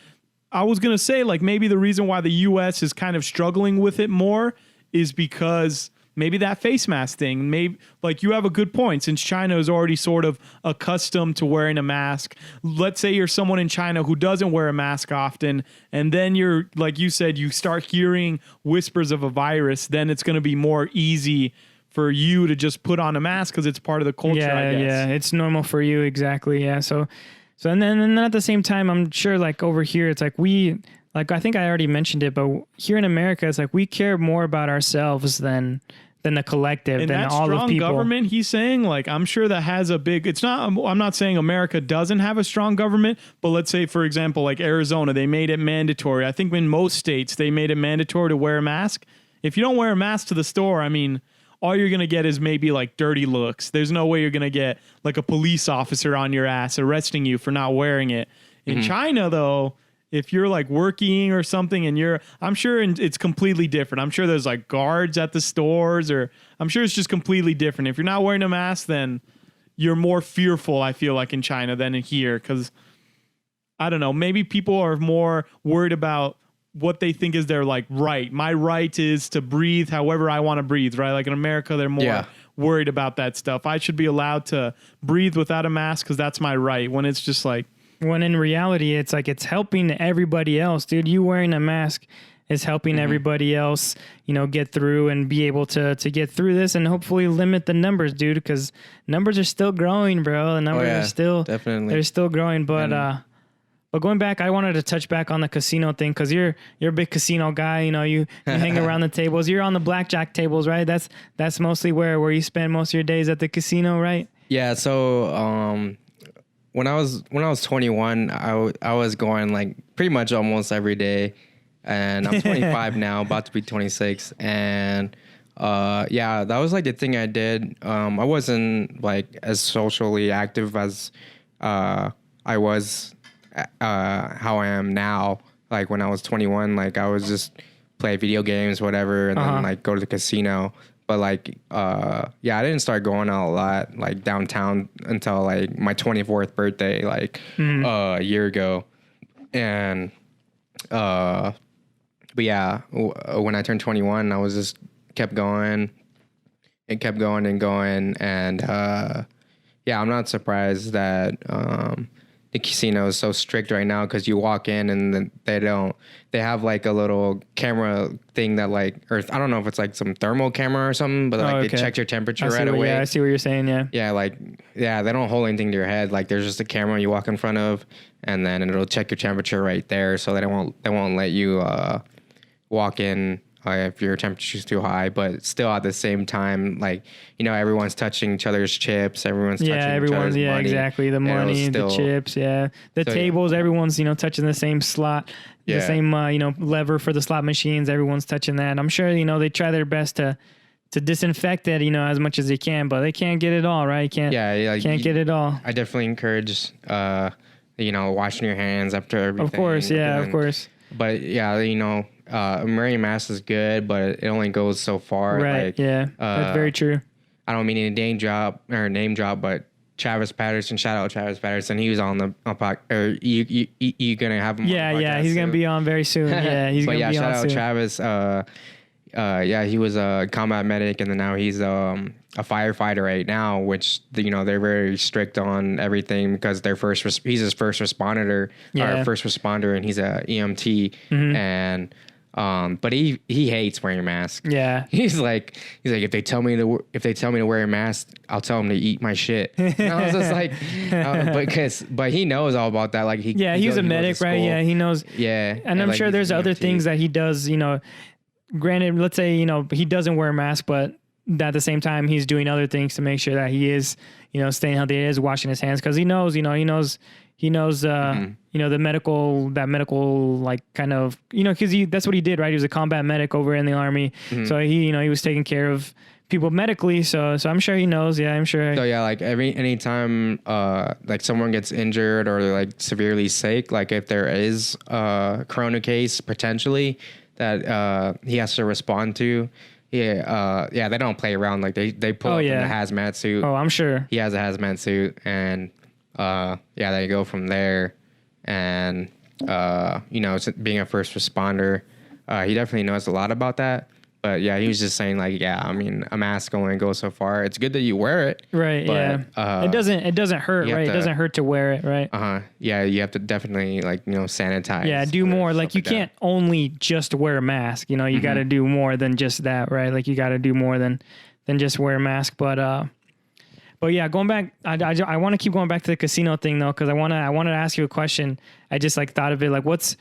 I was going to say like maybe the reason why the US is kind of struggling with it more is because maybe that face mask thing, maybe like you have a good point, since China is already sort of accustomed to wearing a mask. Let's say you're someone in China who doesn't wear a mask often, and then you're, like you said, you start hearing whispers of a virus, then it's going to be more easy for you to just put on a mask because it's part of the culture, I guess. Yeah, it's normal for you, exactly, yeah. So and then at the same time, I'm sure like over here, it's like I think I already mentioned it, but here in America, it's like we care more about ourselves than the collective, and than that all the strong people. Government, he's saying, like, I'm sure that has a big, I'm not saying America doesn't have a strong government, but let's say, for example, like Arizona, they made it mandatory. I think in most states, they made it mandatory to wear a mask. If you don't wear a mask to the store, I mean, all you're going to get is maybe like dirty looks. There's no way you're going to get like a police officer on your ass arresting you for not wearing it. In China, though, if you're like working or something and I'm sure it's completely different. I'm sure there's like guards at the stores, or I'm sure it's just completely different. If you're not wearing a mask, then you're more fearful, I feel like, in China than in here. Because I don't know, maybe people are more worried about what they think is their like right. My right is to breathe however I want to breathe, right? Like in America, they're more worried about that stuff. I should be allowed to breathe without a mask because that's my right. When it's just like, when in reality, it's like it's helping everybody else, dude. You wearing a mask is helping everybody else, get through and be able to get through this and hopefully limit the numbers, dude, because numbers are still growing, bro. The numbers are still, definitely. they're still growing. But But going back, I wanted to touch back on the casino thing because you're a big casino guy. You know, you hang around the tables. You're on the blackjack tables, right? That's mostly where you spend most of your days at the casino, right? Yeah. So when I was 21, I was going like pretty much almost every day, and I'm 25 now, about to be 26, and yeah, that was like the thing I did. I wasn't like as socially active as I was how I am now. Like when I was 21, like I was just play video games, whatever, and then like go to the casino. But like, yeah, I didn't start going out a lot like downtown until like my 24th birthday, like a year ago. And, but yeah, when I turned 21, I was just kept going and kept going and going. And, yeah, I'm not surprised that, the casino is so strict right now because you walk in and then they have like a little camera thing that like, or I don't know if it's like some thermal camera or something, but like they check your temperature right away. Yeah, I see what you're saying. Yeah. Yeah. Like, yeah, they don't hold anything to your head. Like there's just a camera you walk in front of and then it'll check your temperature right there. So they won't let you, walk in if your temperature's too high, but still at the same time, like, you know, everyone's touching each other's chips. Everyone's touching each other's money. Exactly. The money, the chips. Yeah. The tables, everyone's, you know, touching the same slot, the same, you know, lever for the slot machines. Everyone's touching that. I'm sure, you know, they try their best to disinfect it, you know, as much as they can, but they can't get it all, right? Can't get it all. I definitely encourage, you know, washing your hands after everything. Of course. Yeah. Of course. But yeah, you know, wearing a mask is good, but it only goes so far. Right. Like, yeah. That's very true. I don't mean to name drop, but Travis Patterson, shout out Travis Patterson. He was on the or you gonna have him? Yeah, on the he's gonna be on very soon. Yeah, he's gonna be on soon. Shout out Travis. Yeah, he was a combat medic, and then now he's a firefighter right now, which you know they're very strict on everything because he's his first responder, and he's a EMT, and but he hates wearing a mask. Yeah, he's like if they tell me to wear a mask, I'll tell them to eat my shit. And I was just like, but he knows all about that. Like he's a medic, right? Yeah, he knows. Yeah, and I'm sure there's other things that he does. You know, granted, let's say you know he doesn't wear a mask, but at the same time he's doing other things to make sure that he is, you know, staying healthy. He is washing his hands because he knows, you know, you know, the medical like kind of, you know, because that's what he did, right? He was a combat medic over in the army, so he, you know, he was taking care of people medically. So I'm sure he knows. Yeah, I'm sure. So yeah, like anytime like someone gets injured or they're like severely sick, like if there is a corona case potentially that he has to respond to. Yeah, they don't play around. Like they pull up in the hazmat suit. Oh, I'm sure. He has a hazmat suit, and they go from there. And you know, being a first responder, he definitely knows a lot about that. But yeah, he was just saying like, yeah, I mean, a mask only goes so far. It's good that you wear it, right? But, yeah, it doesn't hurt, right? It doesn't hurt to wear it, right? Yeah, you have to definitely like, you know, sanitize. Yeah, do more. Like you can't only just wear a mask. You know, you got to do more than just that, right? Like you got to do more than just wear a mask. But yeah, going back, I want to keep going back to the casino thing though, because I wanted to ask you a question. I just like thought of it, like what's.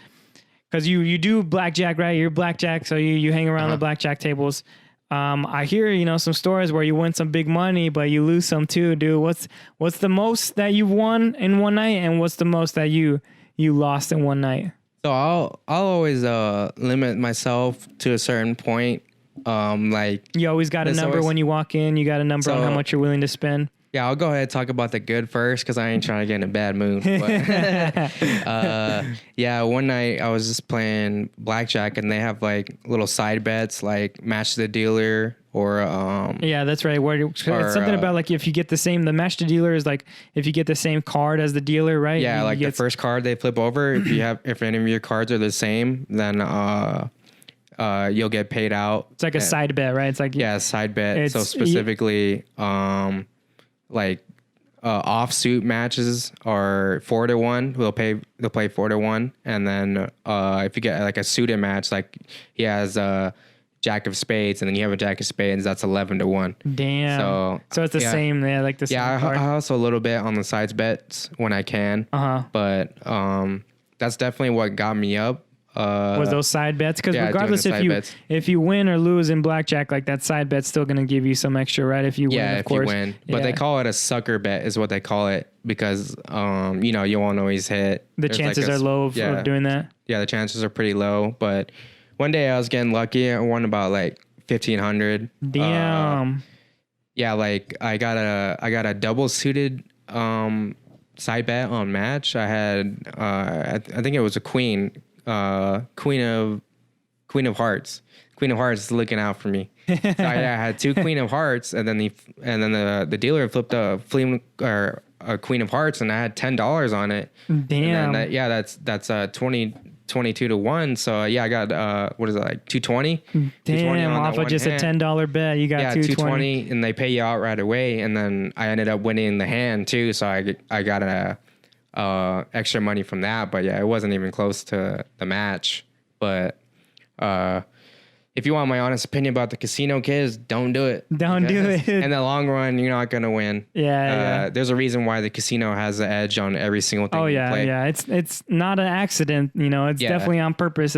Because you do blackjack, right? You're blackjack, so you hang around the blackjack tables. I hear, you know, some stories where you win some big money, but you lose some too, dude. What's the most that you've won in one night, and what's the most that you lost in one night? So I'll always limit myself to a certain point. Like you always got a number when you walk in. You got a number on how much you're willing to spend. Yeah, I'll go ahead and talk about the good first because I ain't trying to get in a bad mood. But, yeah, one night I was just playing blackjack and they have like little side bets like match the dealer or yeah, that's right. It's something about like if you get the match the dealer is like if you get the same card as the dealer, right? Yeah, like the first card they flip over. if any of your cards are the same, then you'll get paid out. It's like a side bet, right? It's like side bet. So specifically, like offsuit matches are 4-1. They'll play 4-1, and then if you get like a suited match, like he has a jack of spades, and then you have a jack of spades, that's 11-1. Damn. So it's the same. Yeah, like the same. Yeah, I also a little bit on the sides bets when I can. But that's definitely what got me up. Was those side bets? Because yeah, regardless doing the side bets. if you win or lose in blackjack, like that side bet's still gonna give you some extra, right? If you win, Yeah, of if course. you win. But they call it a sucker bet is what they call it because, you know, you won't always hit. The There's chances like are low of doing that. Yeah, the chances are pretty low. But one day I was getting lucky. I won about like 1,500. Damn. Yeah, like I got a double suited side bet on match. I had I think it was a queen of hearts. Queen of Hearts is looking out for me. So I had 2 Queen of Hearts, and then the dealer flipped a Queen of Hearts, and I had $10 on it. Damn. And then that's 22 to 1. So yeah, I got what is it, like 220? Damn, off of just a $10 bet, you got 220. And they pay you out right away. And then I ended up winning the hand too, so I got extra money from that. But yeah, it wasn't even close to the match. But if you want my honest opinion about the casino, kids, don't do it. Don't do it. In the long run, you're not gonna win. Yeah. There's a reason why the casino has the edge on every single thing. You play. Yeah. It's not an accident. You know, it's definitely on purpose.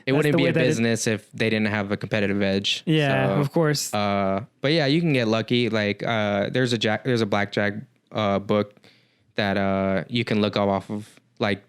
It wouldn't be a business if they didn't have a competitive edge. Yeah, so, of course. But yeah, you can get lucky. Like there's a blackjack book that you can look off of, like,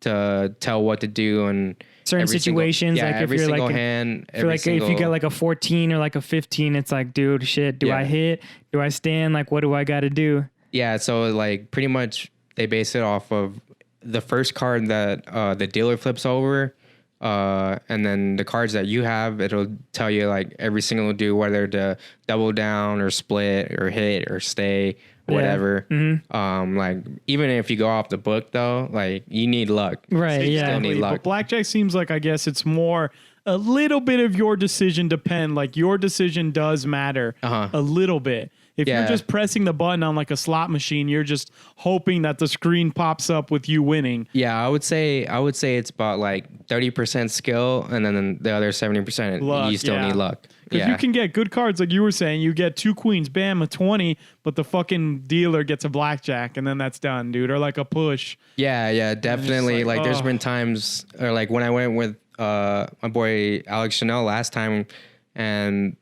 to tell what to do and certain situations. Like every if you're single like hand. if you get like a 14 or like a 15, it's like, dude, shit. Do I hit? Do I stand? Like, what do I got to do? Yeah. So like pretty much they base it off of the first card that the dealer flips over. And then the cards that you have, it'll tell you like every single do, whether to double down or split or hit or stay, whatever. Like even if you go off the book though, like you need luck. Right. So you still need luck. But blackjack seems like, I guess it's more a little bit of your decision depend. Like your decision does matter a little bit. If you're just pressing the button on like a slot machine, you're just hoping that the screen pops up with you winning. Yeah, I would say it's about like 30% skill, and then the other 70% luck, you still need luck. Because you can get good cards, like you were saying. You get 2 queens, bam, a 20, but the fucking dealer gets a blackjack, and then that's done, dude. Or like a push. Yeah, definitely. Like there's been times, or like when I went with my boy Alex Chanel last time, and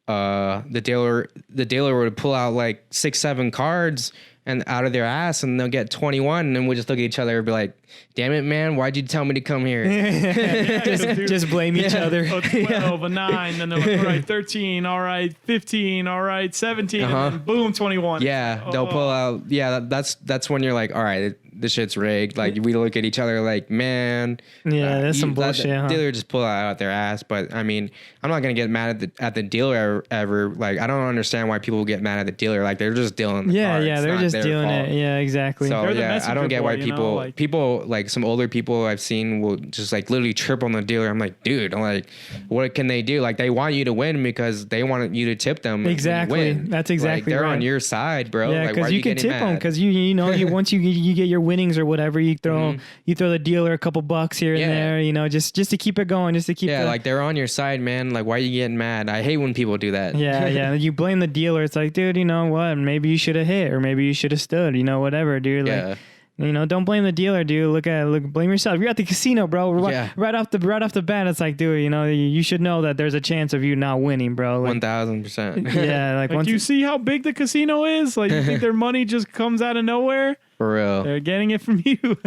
the dealer would pull out like 6-7 cards and out of their ass, and they'll get 21, and then we'll just look at each other and be like, damn it, man, why'd you tell me to come here? just blame each other. A 12, a 9, then they're like, all right, 13, all right, 15, all right, 17, and then boom, 21. Yeah, they'll pull out. Yeah, that's when you're like, all right, this shit's rigged. Like we look at each other like, man, that's some bullshit. The dealer just pull it out their ass. But I mean, I'm not gonna get mad at the dealer ever. Like I don't understand why people get mad at the dealer. Like they're just dealing. The cards. They're just dealing fault. it. Yeah, exactly. So They're the I don't get why messenger boy, people like some older people I've seen will just like literally trip on the dealer. I'm like, dude, I'm like, what can they do? Like they want you to win because they want you to tip them. Exactly. Win. That's exactly like, they're right. on your side, bro. Yeah, because like, you can tip them because you know once you get your winnings or whatever, you throw the dealer a couple bucks here and there, you know, just to keep it going, just to keep. Yeah, like they're on your side, man. Like why are you getting mad? I hate when people do that. Yeah. You blame the dealer. It's like, dude, you know what? Maybe you should have hit, or maybe you should have stood. You know, whatever, dude. Like, you know, don't blame the dealer, dude. Blame yourself. You're at the casino, bro. Right off the bat, it's like, dude, you know, you should know that there's a chance of you not winning, bro. Like, 1,000%. Yeah, like do you see how big the casino is? Like, you think their money just comes out of nowhere? For real. They're getting it from you.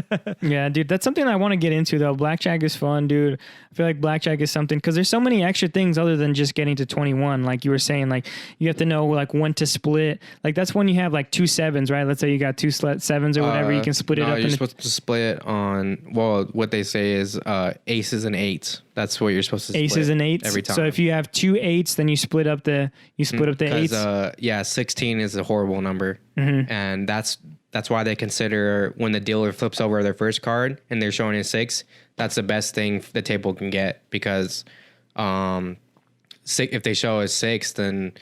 Yeah, dude, that's something I want to get into, though. Blackjack is fun, dude. I feel like blackjack is something, because there's so many extra things other than just getting to 21. Like you were saying, like you have to know like when to split. Like that's when you have like 2 sevens, right? Let's say you got 2 sevens or whatever. You can split it up. You're supposed to split it on, well, what they say is aces and eights. That's what you're supposed to split. Aces and eights every time. So if you have 2 8s, then you split up the eights. 16 is a horrible number, and that's why they consider when the dealer flips over their first card and they're showing a 6. That's the best thing the table can get, because if they show a 6, then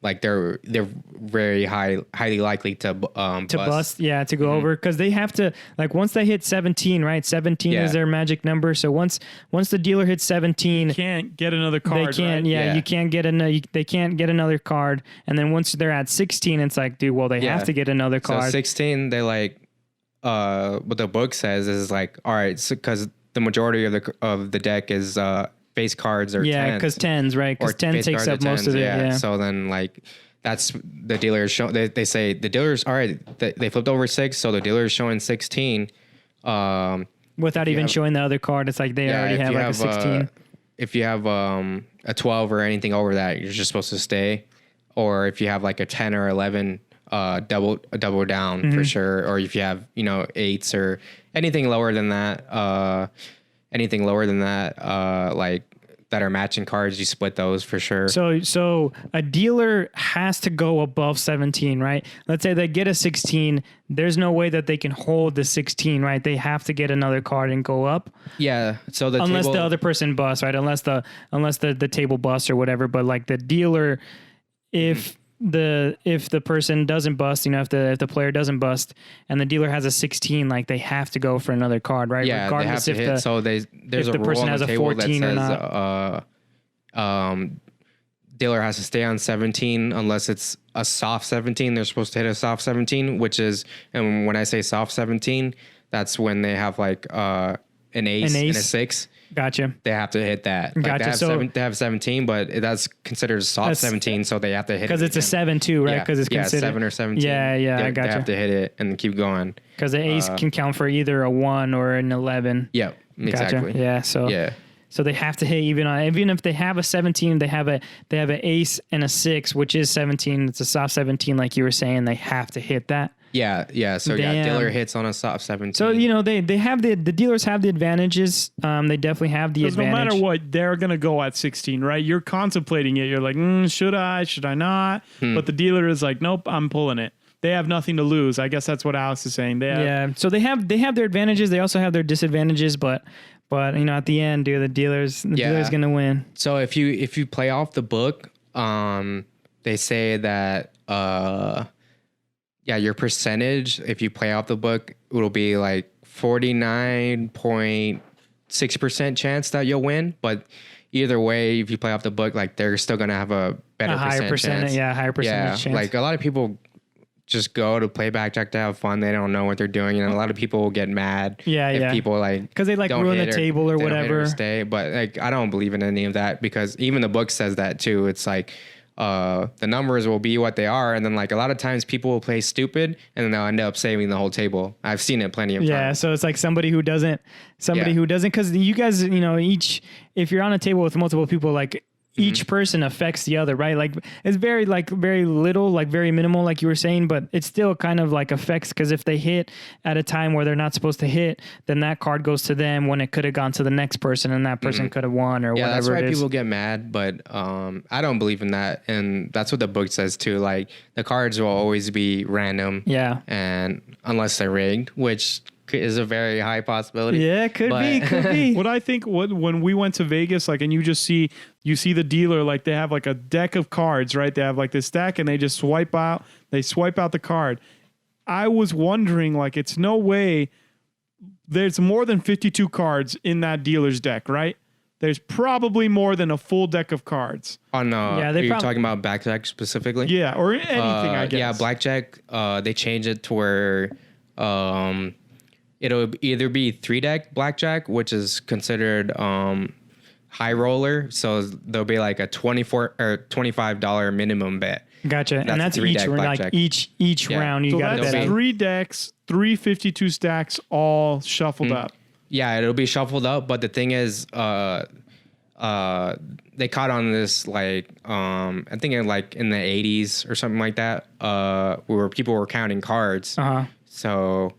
like they're very highly likely to bust. Yeah, to go over, because they have to, like, once they hit 17, right? 17 is their magic number. So once the dealer hits 17, you can't get another card. They can't. Right? Yeah, you can't get they can't get another card. And then once they're at 16, it's like, dude, well, they have to get another card. So 16, they like what the book says is like, all right, so because the majority of the deck is face cards or Yeah, tens. because tens, right? Because Or 10 face takes cards or up most tens, of it. Yeah. So then like that's the dealer show. They say the dealer's all right. They flipped over 6, so the dealer is showing 16. Without even showing the other card, it's like they already if have you like a 16. If you have a 12 or anything over that, you're just supposed to stay. Or if you have like a 10 or 11, double down Mm-hmm. for sure. Or if you have 8s or anything lower than that, like that are matching cards, you split those for sure. So a dealer has to go above 17, right? Let's say they get a 16. There's no way that they can hold the 16, right? They have to get another card and go up. Yeah. So Unless table, the other person busts, right? Unless the table busts or whatever. But like the dealer, if the person doesn't bust, if the player doesn't bust and the dealer has a 16, like they have to go for another card, right? Yeah, Regardless they have to hit. So there's if a the rule person on has the a table that 14 or says dealer has to stay on 17 unless it's a soft 17. They're supposed to hit a soft 17, which is, and when I say soft 17, that's when they have like an ace and a 6. Gotcha. They have to hit that. Like Gotcha. they have 17, but that's considered a soft 17, so they have to hit it. Because it's a 7 too, right? Because it's considered 7 or 17. Yeah, They I gotcha. have to hit it and keep going. Because the ace can count for either a 1 or an 11. Yeah, exactly. Gotcha. Yeah, so they have to hit even if they have a 17, they have an ace and a 6, which is 17. It's a soft 17, like you were saying. They have to hit that. Yeah. So dealer hits on a soft 17. So they have the dealers have the advantages. They definitely have the advantage. No matter what, they're gonna go at 16, right? You're contemplating it. You're like, should I not? But the dealer is like, nope, I'm pulling it. They have nothing to lose. I guess that's what Alex is saying. So they have their advantages. They also have their disadvantages, but at the end, dude, the dealer's gonna win. So if you play off the book, they say that your percentage, if you play off the book, it'll be like 49.6% chance that you'll win. But either way, if you play off the book, like they're still gonna have a better higher percentage. chance. Yeah, higher percentage chance. Like a lot of people just go to play blackjack to have fun. They don't know what they're doing, and a lot of people will get mad. If people because they don't ruin hit the table or they don't hit whatever. or stay, but like I don't believe in any of that because even the book says that too. It's like the numbers will be what they are, and then like a lot of times people will play stupid and then they'll end up saving the whole table. I've seen it plenty of times. Yeah, so it's like somebody who doesn't, because you guys, if you're on a table with multiple people, like each person affects the other, right? Like it's very little, like very minimal, like you were saying, but it still kind of like affects because if they hit at a time where they're not supposed to hit, then that card goes to them when it could have gone to the next person and that person could have won or whatever. Yeah, that's why it is. people get mad, but I don't believe in that, and that's what the book says too. Like the cards will always be random, and unless they're rigged, which is a very high possibility. Yeah, could be. What I think, when we went to Vegas, like, and you see the dealer, like they have like a deck of cards, right? They have like this deck and they just swipe out the card. I was wondering, like, it's no way there's more than 52 cards in that dealer's deck, right? There's probably more than a full deck of cards. Are you talking about Blackjack specifically? Yeah, or anything, I guess. Yeah, Blackjack, they change it to where it'll either be 3-deck Blackjack, which is considered high roller. So there'll be like a $24 or $25 minimum bet. Gotcha. And that's each round you got to bet. 3 decks, 352 stacks, all shuffled up. Yeah, it'll be shuffled up. But the thing is, they caught on this like I think like in the 80s or something like that, where people were counting cards. So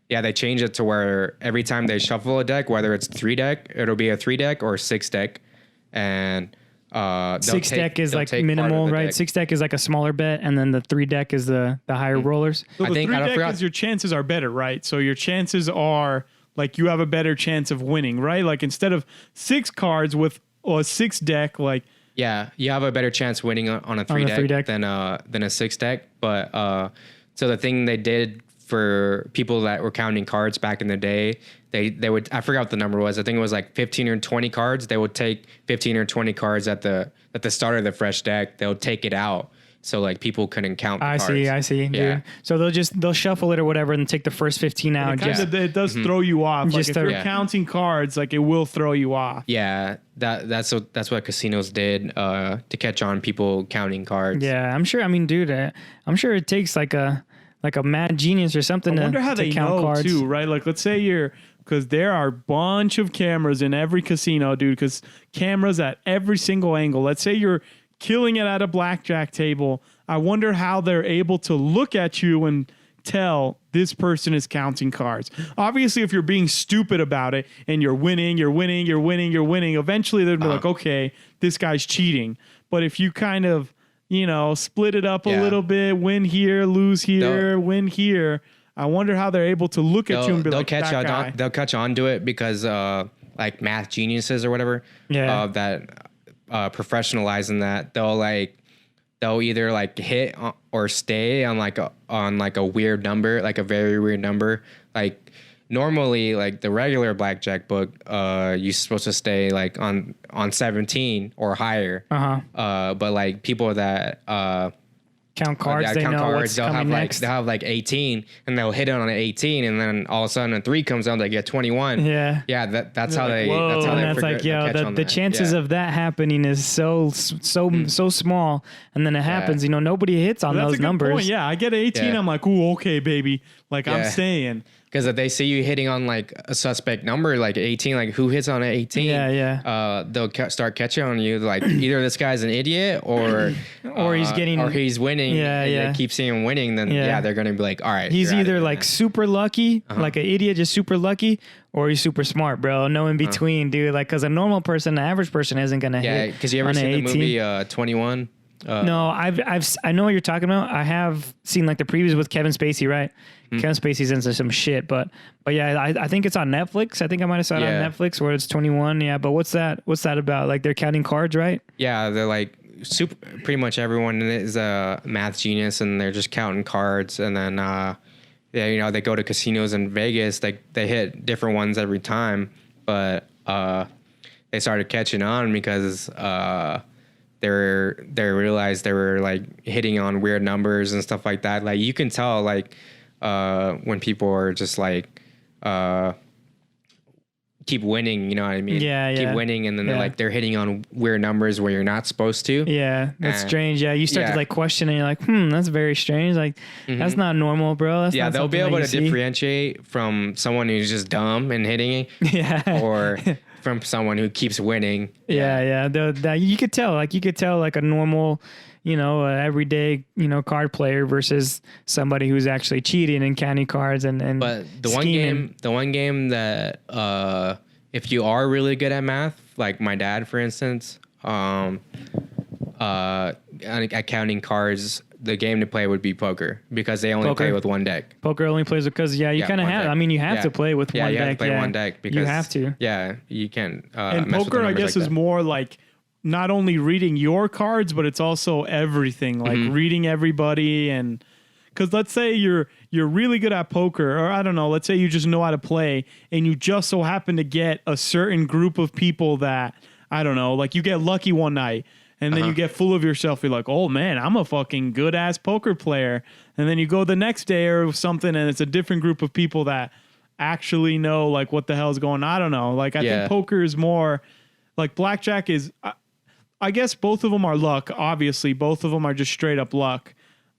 they change it to where every time they shuffle a deck, whether it's 3-deck, it'll be a 3-deck or 6-deck, and 6-deck is like minimal, right? 6-deck is like a smaller bet, and then the 3-deck is the higher rollers. So the 3-deck is your chances are better, right? So your chances are like you have a better chance of winning, right? Like instead of 6 cards with a 6-deck, like you have a better chance winning on a 3-deck than a 6-deck. But so the thing they did for people that were counting cards back in the day, they would, I forgot what the number was. I think it was like 15 or 20 cards. They would take 15 or 20 cards at the start of the fresh deck. They'll take it out. so like people couldn't count the I cards. see, Yeah. dude. So they'll shuffle it or whatever and take the first 15 out. It, Just, it does throw you off. Like Just if you're yeah. counting cards, like it will throw you off. Yeah, that's what casinos did to catch on people counting cards. yeah, I'm sure. I mean, dude, I'm sure it takes like a mad genius or something I wonder to, how to they count know cards. too, right? Like, let's say because there are a bunch of cameras in every casino, dude. Because cameras at every single angle. Let's say you're killing it at a blackjack table. I wonder how they're able to look at you and tell this person is counting cards. Obviously, if you're being stupid about it and you're winning, eventually they'll be like, okay, this guy's cheating. But if you kind of, split it up a little bit, win here, lose here, win here, I wonder how they're able to look at you and be like, that guy. They'll catch on to it because like math geniuses or whatever, that professionalizing that, they'll either like hit or stay on like a weird number, like a very weird number. Like normally, like the regular blackjack book, you're supposed to stay like on 17 or higher. But like people that Count cards, they know what's they'll coming have next. they'll have like 18 and they'll hit it on an 18 and then all of a sudden a 3 comes out, they get 21. Yeah. That's how they whoa. that's how And they that's like, catch the on that. chances Yeah. of that happening is so small, and then it happens. Nobody hits on That's a those good numbers. point. Yeah, I get 18. Yeah. I'm like, ooh, okay, baby. Like I'm Yeah. staying. Because if they see you hitting on like a suspect number, like 18, like who hits on an 18? Yeah. They'll start catching on you. Like either this guy's an idiot or he's winning. Yeah, and yeah. They keep seeing him winning. Then they're gonna be like, all right. He's you're outta either here like then. super lucky, like an idiot, just super lucky, or he's super smart, bro. No in between, dude. Like, because a normal person, an average person, isn't gonna hit. Because you ever on an seen the 18. movie 21? No, I know what you're talking about. I have seen like the previews with Kevin Spacey, right? Kevin Spacey's into some shit, but yeah, I think it's on Netflix. I think I might have saw it on Netflix where it's 21. Yeah, but what's that about? Like they're counting cards, right? Yeah, they're like pretty much everyone is a math genius and they're just counting cards and then they go to casinos in Vegas, like they hit different ones every time, but they started catching on because they realized they were like hitting on weird numbers and stuff like that. Like you can tell like when people are just like keep winning, you know what I mean? Keep winning, and then they're hitting on weird numbers where you're not supposed to. Yeah, that's strange. Yeah, you start to like question, and you're like, that's very strange. Like, that's not normal, bro. That's not they'll be something able that to you see. differentiate from someone who's just dumb and hitting it, or from someone who keeps winning. Yeah. You could tell like a normal, everyday, card player versus somebody who's actually cheating and counting cards and But the scheming. one game that if you are really good at math, like my dad, for instance, at counting cards, the game to play would be poker because they only play with one deck. Poker only plays because you kind of one have. deck. I mean, you have to play with one deck. Yeah, you have to play one deck because you have to. Yeah, you can't. And mess with the poker, I numbers guess, like is that. more like not only reading your cards, but it's also everything, like reading everybody. And because let's say you're really good at poker, or I don't know, let's say you just know how to play, and you just so happen to get a certain group of people that I don't know, like you get lucky one night. And then you get full of yourself. You're like, oh, man, I'm a fucking good-ass poker player. And then you go the next day or something, and it's a different group of people that actually know, like, what the hell's going on. I don't know. Like, I think poker is more... Like, blackjack is... I guess both of them are luck, obviously. Both of them are just straight-up luck.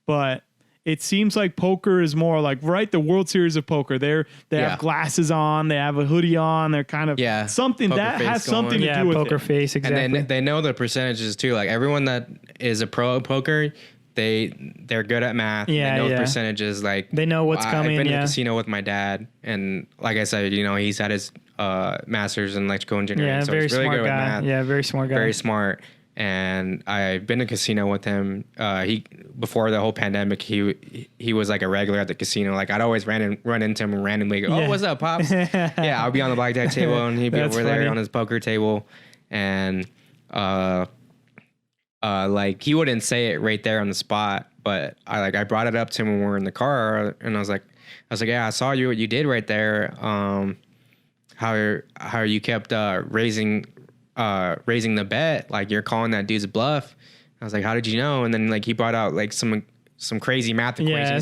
But it seems like poker is more like, right, the World Series of Poker. They have glasses on. They have a hoodie on. They're kind of... something Poker that face has something going. to do with poker it. face, exactly. And then they know the percentages too. Like everyone that is a pro at poker, they're good at math. Yeah, they know yeah. the percentages. Like They know what's coming, I've been to yeah. the casino with my dad, and like I said, he's had his master's in electrical engineering. Yeah, so very he's really smart good with guy. math. Yeah, very smart guy. Very smart. And I've been to casino with him. He before the whole pandemic, he was like a regular at the casino. Like I'd always run into him and randomly go, "Oh, what's up, pops?" Yeah, I'll be on the blackjack table and he'd be That's over funny. there on his poker table, and like he wouldn't say it right there on the spot, but I brought it up to him when we were in the car, and I was like, yeah, I saw what you did right there. How you kept raising the bet, like you're calling that dude's bluff. I was like, how did you know? And then like he brought out like some crazy math equation.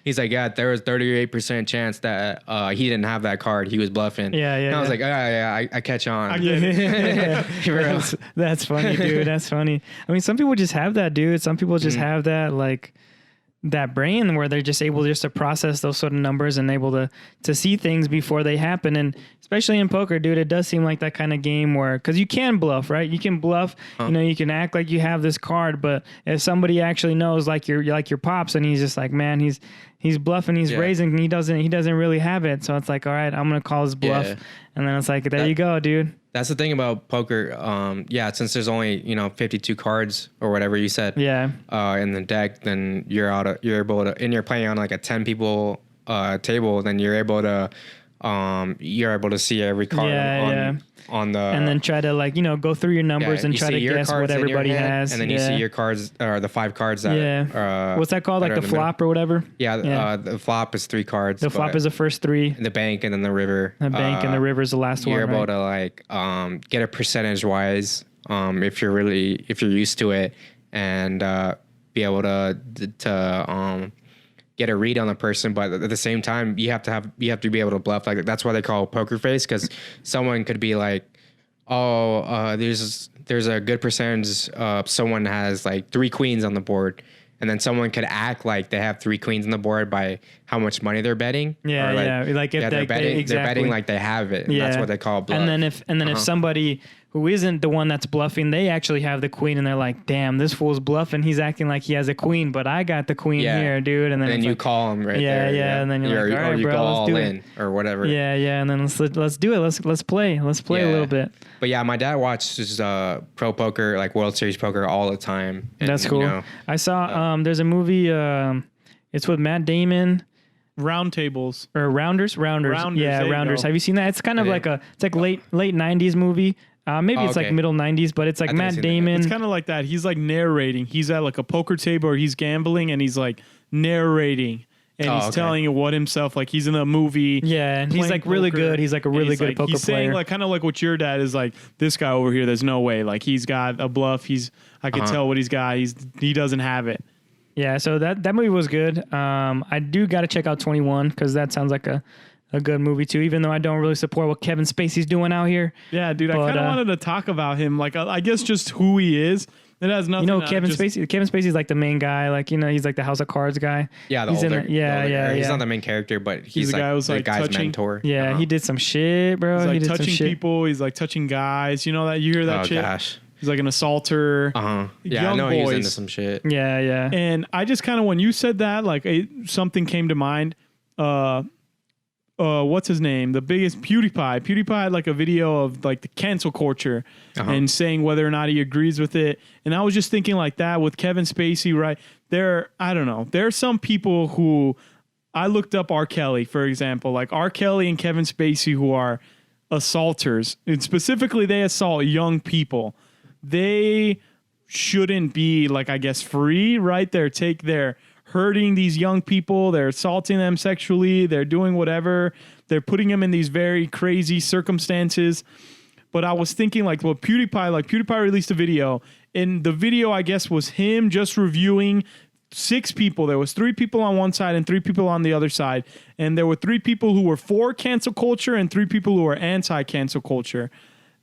He's like, there was 38% chance that he didn't have that card. He was bluffing. And I was like, I catch on. I get it. That's funny, dude. That's funny. I mean, some people just have that, dude. Some people just have that, like, that brain where they're just able just to process those sort of numbers and able to see things before they happen. And especially in poker, dude, it does seem like that kind of game where, because you can bluff, right? You can bluff, you know, you can act like you have this card, but if somebody actually knows, like your pops, and he's just like, man, he's bluffing, he's raising, and he doesn't really have it. So it's like, all right, I'm gonna call his bluff, and then it's like, there you go, dude. That's the thing about poker. Since there's only 52 cards or whatever you said. In the deck, then you're able to, and you're playing on like a 10 people table. Then you're able to see every card on the, and then try to like go through your numbers and try to guess what everybody has, and then you see your cards or the 5 cards that what's that called, like the flop or whatever. The flop is 3 cards. The flop is the first 3. The bank and then the river. The bank and the river is the last one. You're able to like get a percentage wise if you're used to it, and be able to get a read on the person, but at the same time, you have to be able to bluff. Like that's why they call it poker face, because someone could be like, there's a good percentage someone has like 3 queens on the board, and then someone could act like they have 3 queens on the board by how much money they're betting. Like if they're betting like they have it. And that's what they call bluff. And then if somebody who isn't the one that's bluffing, they actually have the queen, and they're like, damn, this fool's bluffing. He's acting like he has a queen, but I got the queen here, dude. And then you call him right there. And then you're like, all right, bro, let's do it. Or whatever. And then let's do it. Let's play a little bit. But yeah, my dad watches pro poker, like World Series poker, all the time. And, that's cool. I saw there's a movie. It's with Matt Damon. Roundtables or Rounders. Rounders. Have you seen that? It's kind of like it's like late 90s movie. Maybe it's like middle 90s, but it's like Matt Damon. It's kind of like that. He's like narrating. He's at like a poker table or he's gambling, and he's like narrating. And he's telling you what himself, like he's in a movie. Yeah, and he's like really good. He's like a really good poker player. He's saying like kind of like what your dad is like, this guy over here, there's no way. Like he's got a bluff. I can tell what he's got. He doesn't have it. Yeah, so that movie was good. I do got to check out 21 because that sounds like a good movie too, even though I don't really support what Kevin Spacey's doing out here. Yeah, dude, I kind of wanted to talk about him. Like, I guess just who he is. It has nothing. Kevin Spacey's like the main guy. Like, he's like the House of Cards guy. Yeah, the older. He's not the main character, but he's the guy who's like guy's mentor. Yeah, he did some shit, bro. He's like touching people. He's like touching guys. You know that? You hear that shit? Oh, gosh. He's like an assaulter. Yeah, I know he's into some shit. Yeah. And I just kind of, when you said that, like something came to mind. What's his name? The biggest PewDiePie. PewDiePie had like a video of like the cancel culture and saying whether or not he agrees with it. And I was just thinking like that with Kevin Spacey, right? I don't know. There are some people who I looked up R. Kelly, for example, like R. Kelly and Kevin Spacey, who are assaulters, and specifically they assault young people. They shouldn't be like, I guess, free, right? They're hurting these young people. They're assaulting them sexually. They're doing whatever. They're putting them in these very crazy circumstances. But I was thinking like, well, PewDiePie released a video, and the video, I guess, was him just reviewing 6 people. There was 3 people on one side and 3 people on the other side. And there were 3 people who were for cancel culture and 3 people who were anti-cancel culture.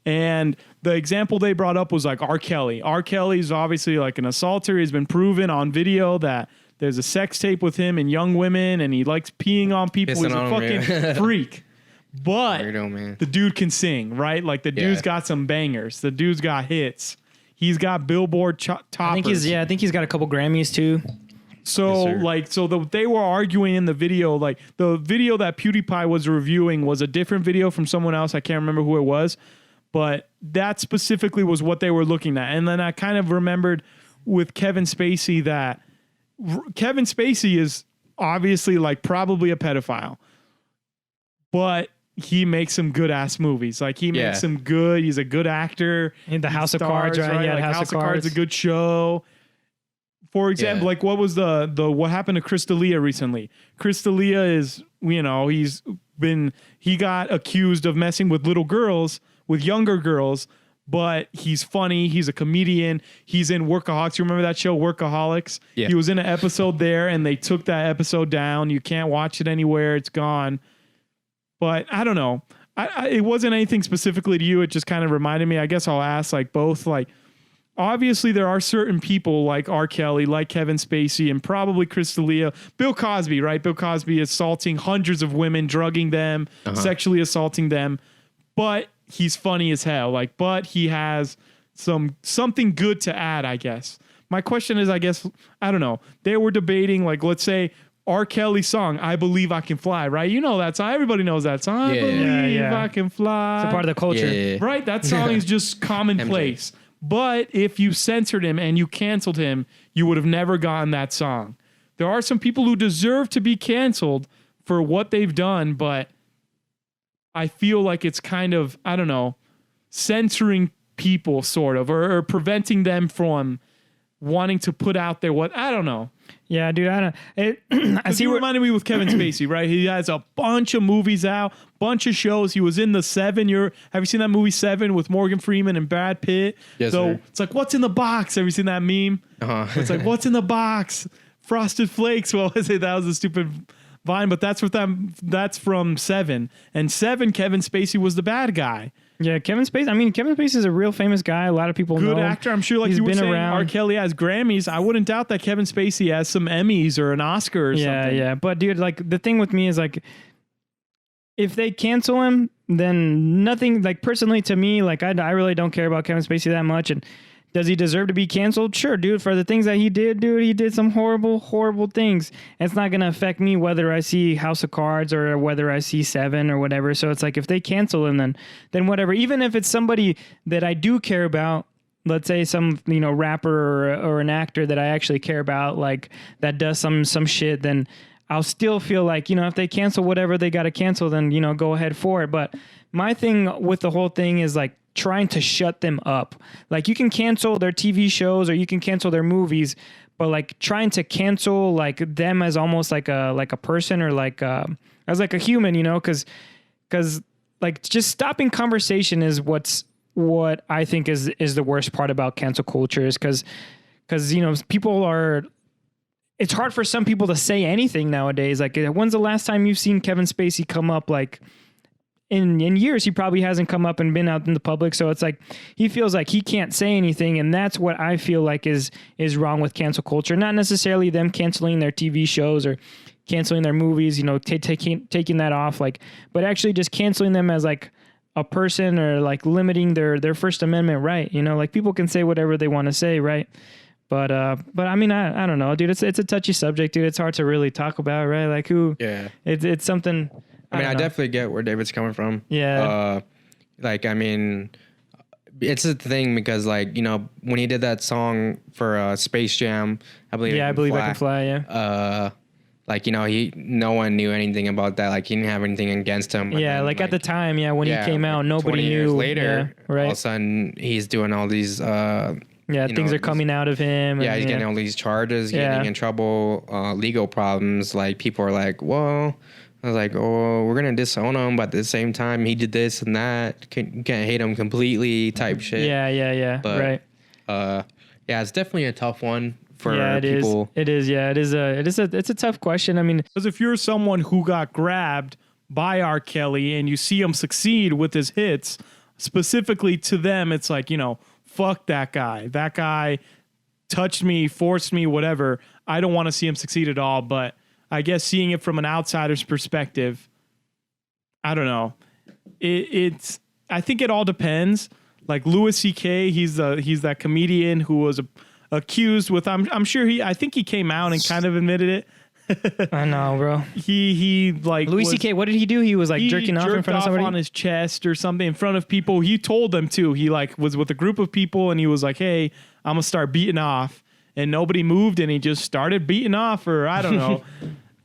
And the example they brought up was like R. Kelly. R. Kelly is obviously like an assaulter. He's been proven on video that there's a sex tape with him and young women, and he likes peeing on people. He's a fucking freak. But the dude can sing, right? Like the dude's got some bangers. The dude's got hits. He's got Billboard toppers. I think he's got a couple Grammys too. So they were arguing in the video, like the video that PewDiePie was reviewing was a different video from someone else. I can't remember who it was. But that specifically was what they were looking at. And then I kind of remembered with Kevin Spacey that Kevin Spacey is obviously like probably a pedophile. But he makes some good ass movies. Like he makes some good, he's a good actor. In the House of Cards, right? Yeah, like House of Cards is a good show. For example, like what was what happened to Chris D'Elia recently? Chris D'Elia is, he got accused of messing with little girls, with younger girls, but he's funny. He's a comedian. He's in Workaholics. You remember that show, Workaholics? Yeah. He was in an episode there, and they took that episode down. You can't watch it anywhere. It's gone. But I don't know. It wasn't anything specifically to you. It just kind of reminded me. I guess I'll ask like both. Like, obviously, there are certain people like R. Kelly, like Kevin Spacey, and probably Chris D'Elia, Bill Cosby, right? Bill Cosby assaulting hundreds of women, drugging them, sexually assaulting them. But he's funny as hell. Like, but he has something good to add, I guess. My question is, I guess, I don't know. They were debating, like, let's say R. Kelly's song, I Believe I Can Fly, right? You know that song. Everybody knows that song. I believe I can fly. It's a part of the culture. Yeah. Right? That song is just commonplace. But if you censored him and you canceled him, you would have never gotten that song. There are some people who deserve to be canceled for what they've done, but I feel like it's kind of, I don't know, censoring people sort of, or preventing them from wanting to put out there what, I don't know. Yeah, dude, I see. You reminded me with Kevin Spacey, right? He has a bunch of movies out, bunch of shows. He was in the Seven. Have you seen that movie Seven with Morgan Freeman and Brad Pitt? Yes, so sir. it's like, what's in the box? Have you seen that meme? It's like, what's in the box? Frosted Flakes. Well, I say that was a stupid Vine, but that's from Seven. And Seven, Kevin Spacey was the bad guy. Yeah, Kevin Spacey. I mean, Kevin Spacey is a real famous guy. A lot of people know. Good actor. I'm sure, like He's you were been saying, around. R. Kelly has Grammys. I wouldn't doubt that Kevin Spacey has some Emmys or an Oscar or something. Yeah. But dude, like the thing with me is like, if they cancel him, then nothing. Like personally, to me, like I really don't care about Kevin Spacey that much. And does he deserve to be canceled? Sure, dude. For the things that he did, dude, he did some horrible, horrible things. It's not gonna affect me whether I see House of Cards or whether I see Seven or whatever. So it's like if they cancel him, then whatever. Even if it's somebody that I do care about, let's say some rapper or an actor that I actually care about, like that does some shit, then I'll still feel like if they cancel whatever they got to cancel, then go ahead for it. But my thing with the whole thing is like trying to shut them up. Like you can cancel their TV shows or you can cancel their movies, but like trying to cancel like them as almost like a person or like as like a human, because like just stopping conversation is what I think is the worst part about cancel culture is because people are. It's hard for some people to say anything nowadays. Like, when's the last time you've seen Kevin Spacey come up? Like, in years, he probably hasn't come up and been out in the public. So it's like he feels like he can't say anything, and that's what I feel like is wrong with cancel culture. Not necessarily them canceling their TV shows or canceling their movies. Taking that off, like, but actually just canceling them as like a person or like limiting their First Amendment right. Like people can say whatever they want to say, right? But I mean, I don't know, dude. It's a touchy subject, dude. It's hard to really talk about, right? Like who? Yeah. It's something. I mean, I definitely get where David's coming from. Yeah. Like, I mean, it's a thing because, like, when he did that song for Space Jam, I believe. Yeah, I believe I can fly. Yeah. Like, no one knew anything about that. Like, he didn't have anything against him. Yeah, then, at the time, when he came out, nobody 20 knew. Years later, right? all of a sudden, he's doing all these. Things are coming out of him. Yeah, he's getting all these charges, getting in trouble, legal problems. Like, people are like, well, I was like, oh, we're going to disown him, but at the same time, he did this and that. You can't hate him completely type shit. Yeah. But, right. Yeah, it's definitely a tough one for people. It is. Yeah, it's a tough question. I mean, because if you're someone who got grabbed by R. Kelly and you see him succeed with his hits, specifically to them, it's like, fuck that guy. That guy touched me, forced me, whatever. I don't want to see him succeed at all. But I guess seeing it from an outsider's perspective, I don't know. I think it all depends. Like Louis C.K., he's that comedian who was accused with. I'm sure I think he came out and kind of admitted it. I know, bro. He like Louis C.K. What did he do? He was like jerking off in front of somebody on his chest or something in front of people. He told them to. He like was with a group of people and he was like, "Hey, I'm gonna start beating off," and nobody moved and he just started beating off, or I don't know.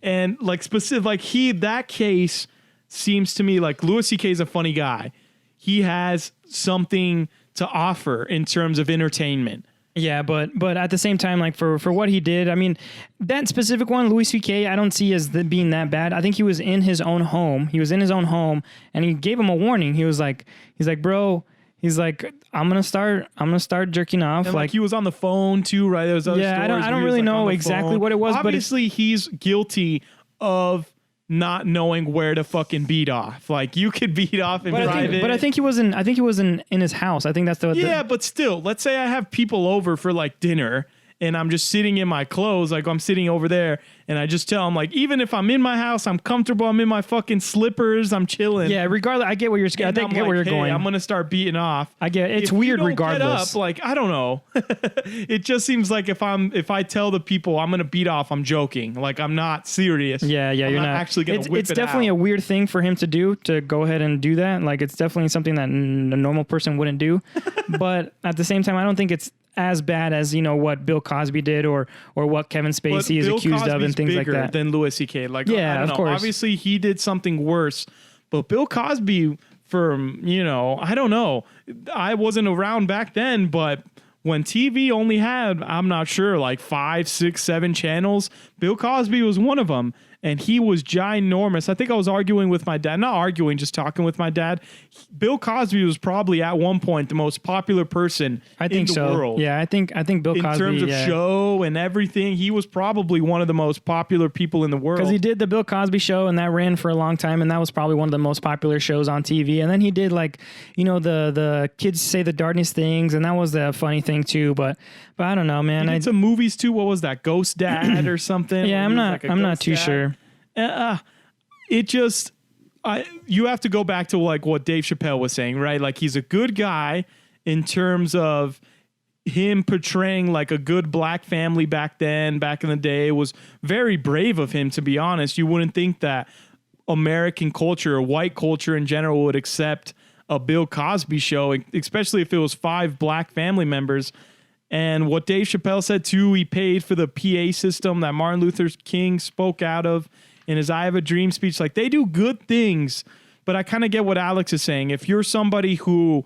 And like specific, like that case seems to me like Louis C.K. is a funny guy. He has something to offer in terms of entertainment. Yeah, but at the same time, like for what he did, I mean, that specific one, Louis C.K., I don't see as being that bad. I think he was in his own home. And he gave him a warning. He's like, bro, He's like, I'm gonna start jerking off. And like he was on the phone too, right? There was other yeah, I stories don't where he really was, like, know on the exactly phone. what it was, but obviously he's guilty of not knowing where to fucking beat off. Like you could beat off in private. I think he was in his house. I think that's the but still, let's say I have people over for like dinner and I'm just sitting in my clothes, like I'm sitting over there, and I just tell them, like, even if I'm in my house, I'm comfortable, I'm in my fucking slippers, I'm chilling. Yeah, regardless, I get where you're. I think I get where you're going. I'm gonna start beating off. I get it's if weird you don't regardless. Get up, like I don't know. It just seems like if I tell the people I'm gonna beat off, I'm joking. Like I'm not serious. Yeah, you're not actually gonna whip It's definitely out. a weird thing for him to do, to go ahead and do that. Like it's definitely something that a normal person wouldn't do. But at the same time, I don't think it's as bad as what Bill Cosby did or what Kevin Spacey is accused of and things like that. Than Louis C.K. Like yeah, I don't of know. course. Obviously, he did something worse, but Bill Cosby, I don't know. I wasn't around back then, but when TV only had, I'm not sure, like 5, 6, 7 channels, Bill Cosby was one of them. And he was ginormous. I think I was arguing with my dad. Not arguing, just talking with my dad. Bill Cosby was probably at one point the most popular person in the world. Yeah, I think Bill Cosby. In terms of show and everything, he was probably one of the most popular people in the world. Because he did the Bill Cosby show, and that ran for a long time, and that was probably one of the most popular shows on TV. And then he did the kids say the darkest things, and that was the funny thing too. But I don't know, man. He did some movies too. What was that? Ghost Dad or something? Yeah, I'm not too sure. It just, you have to go back to like what Dave Chappelle was saying, right? Like he's a good guy in terms of him portraying like a good black family back then, back in the day. It was very brave of him, to be honest. You wouldn't think that American culture or white culture in general would accept a Bill Cosby show, especially if it was 5 black family members. And what Dave Chappelle said too, he paid for the PA system that Martin Luther King spoke out of in his I Have a Dream speech. Like they do good things, but I kind of get what Alex is saying. If you're somebody who,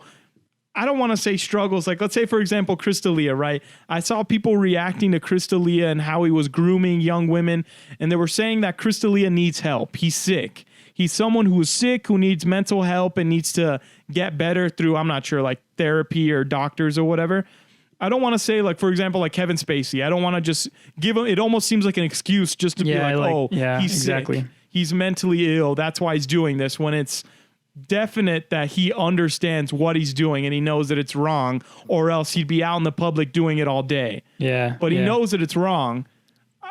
I don't want to say struggles, like let's say for example, Crystalia, right? I saw people reacting to Crystalia and how he was grooming young women, and they were saying that Crystalia needs help. He's sick. He's someone who is sick, who needs mental help and needs to get better through, I'm not sure, like therapy or doctors or whatever. I don't want to say, like, for example, like Kevin Spacey. I don't want to just give him, it almost seems like an excuse just to be like, he's exactly sick. He's mentally ill. That's why he's doing this, when it's definite that he understands what he's doing and he knows that it's wrong, or else he'd be out in the public doing it all day. Yeah. But he knows that it's wrong.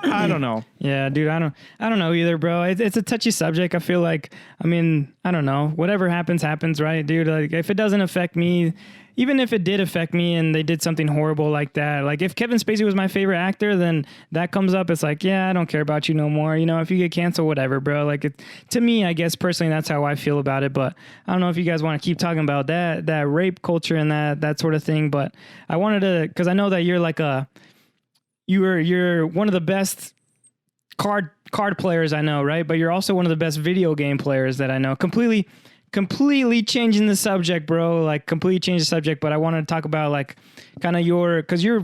I don't know. Yeah, dude, I don't know either, bro. It's a touchy subject. I feel like, I don't know. Whatever happens, right, dude? Like, if it doesn't affect me, even if it did affect me and they did something horrible like that, like if Kevin Spacey was my favorite actor, then that comes up. It's like, yeah, I don't care about you no more. If you get canceled, whatever, bro. Like, to me, I guess personally, that's how I feel about it. But I don't know if you guys want to keep talking about that rape culture and that sort of thing. But I wanted to, because I know that you're like you're one of the best card players I know, right? But you're also one of the best video game players that I know. Completely changing the subject, bro. Like, completely change the subject. But I wanted to talk about like kind of because you're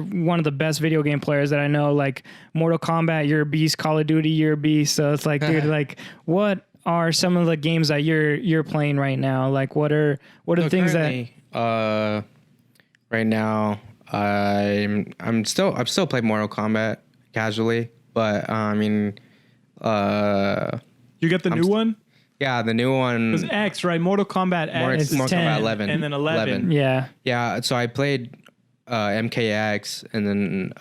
one of the best video game players that I know. Like Mortal Kombat, you're a beast. Call of Duty, you're a beast. So it's like, dude, like, what are some of the games that you're playing right now? Like, what are the things that? Right now, I'm still playing Mortal Kombat casually, but you got the new one? Yeah, the new one. It was X, right? Mortal Kombat X. Mortal Kombat 11. And then 11. Yeah. Yeah, so I played MKX, and then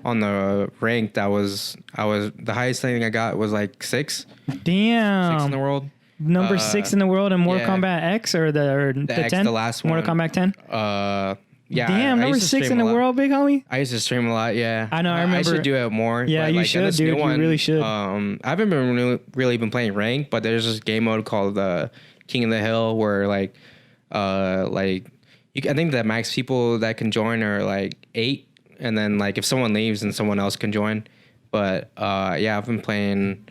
on the rank, the highest thing I got was like 6. Damn. 6 in the world. Number 6 in the world in Mortal Kombat X or the X, 10? the last one. Mortal Kombat 10? Yeah. Damn, number 6 in the world, big homie? I used to stream a lot, yeah. I know, I remember. I should do it more. Yeah, you should, dude. You really should. I haven't been really been playing rank, but there's this game mode called King of the Hill where I think the max people that can join are like 8, and then like if someone leaves, then someone else can join. But I've been playing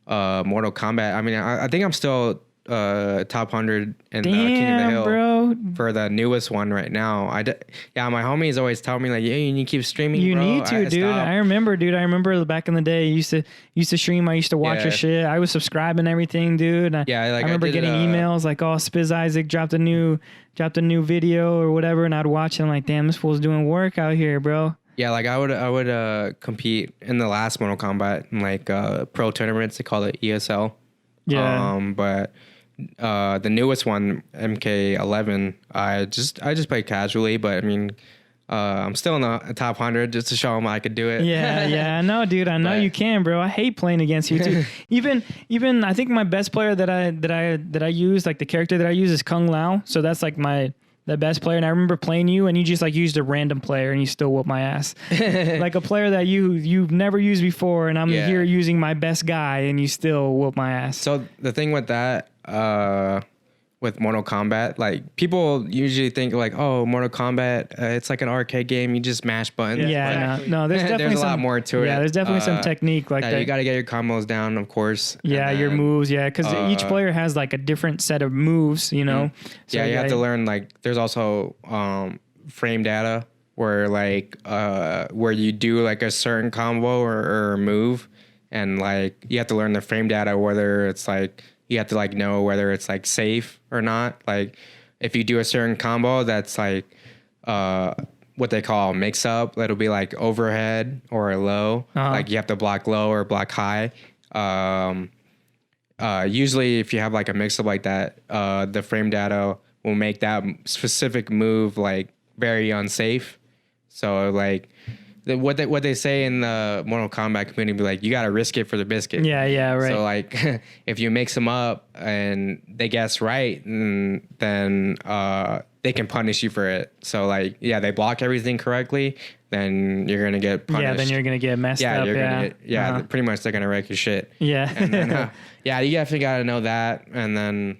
Mortal Kombat. I think I'm still top 100 in the King of the Hill, bro. for the newest one right now. Yeah, my homies always tell me like, yeah, you need to keep streaming. You bro. need to, dude. Stop. I remember back in the day, you used to stream. I used to watch your shit. I was subscribing and everything, dude. I remember getting emails like, oh, Spiz Isaac dropped a new video or whatever, and I'd watch it. I'm like, damn, this fool's doing work out here, bro. Yeah, like I would compete in the last Mortal Kombat in like pro tournaments. They call it ESL. Yeah. But the newest one, MK11, I just play casually, but I mean, I'm still in the top 100 just to show them I could do it. Yeah, I know, dude. I know you can, bro. I hate playing against you too. even I think my best player that I use, like the character that I use, is Kung Lao. So that's like the best player. And I remember playing you, and you just like used a random player, and you still whoop my ass. Like a player that you've never used before, and I'm here using my best guy, and you still whoop my ass. So the thing with that, with Mortal Kombat, like people usually think like, oh, Mortal Kombat, it's like an arcade game. You just mash buttons. Yeah, no, there's definitely a lot more to it. Yeah, there's definitely some technique like that. You got to get your combos down, of course. Yeah, your moves. Yeah, because each player has like a different set of moves. You know. So, you have to learn. Like, there's also frame data where like where you do like a certain combo or move, and like you have to learn the frame data, whether it's like. You have to like know whether it's like safe or not. Like if you do a certain combo that's like what they call mix up, it'll be like overhead or low. Like you have to block low or block high. Usually if you have like a mix up like that, the frame data will make that specific move like very unsafe. So like what they say in the Mortal Kombat community be like, you got to risk it for the biscuit. Yeah, right. So like if you mix them up and they guess right, then they can punish you for it. So like, yeah, they block everything correctly, then you're going to get punished. Yeah, then you're going to get messed up. Pretty much they're going to wreck your shit. Yeah. And then, you definitely got to know that. And then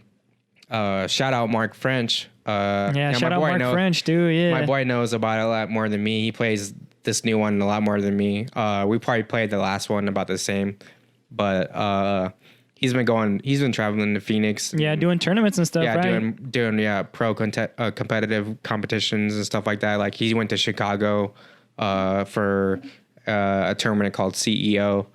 shout out Mark French. Shout out Mark French, dude. Yeah. My boy knows about it a lot more than me. He plays this new one a lot more than me. We probably played the last one about the same, but he's been traveling to Phoenix. Yeah, doing tournaments and stuff, right? doing pro competitive competitions and stuff like that. Like he went to Chicago for a tournament called CEO.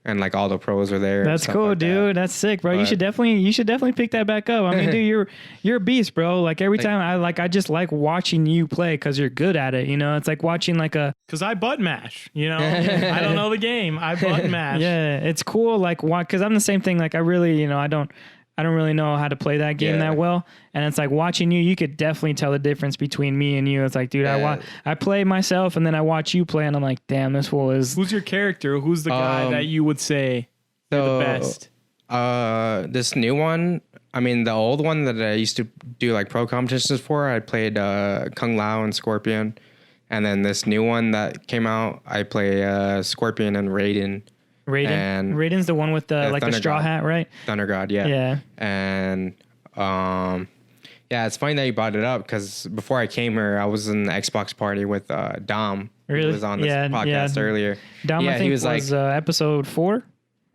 And like all the pros are there. That's cool, like dude. That's sick, bro. But you should definitely pick that back up. I mean, dude, you're a beast, bro. Like every time I just like watching you play because you're good at it. You know, it's like watching like because I button mash. You know, I don't know the game. I button mash. Yeah, it's cool. Like because I'm the same thing. Like I really, I don't really know how to play that game that well. And it's like watching you could definitely tell the difference between me and you. It's like, dude, I play myself and then I watch you play and I'm like, damn, this fool is. Who's your character? Who's the guy that you would say you're the best? This new one, I mean, the old one that I used to do like pro competitions for, I played Kung Lao and Scorpion. And then this new one that came out, I play Scorpion and Raiden. Raiden's the one with the the straw hat, right? Thunder God, yeah. Yeah. And it's funny that you brought it up because before I came here, I was in the Xbox party with Dom. Really? Who was on this podcast earlier. Dom, I think, he was like episode 4.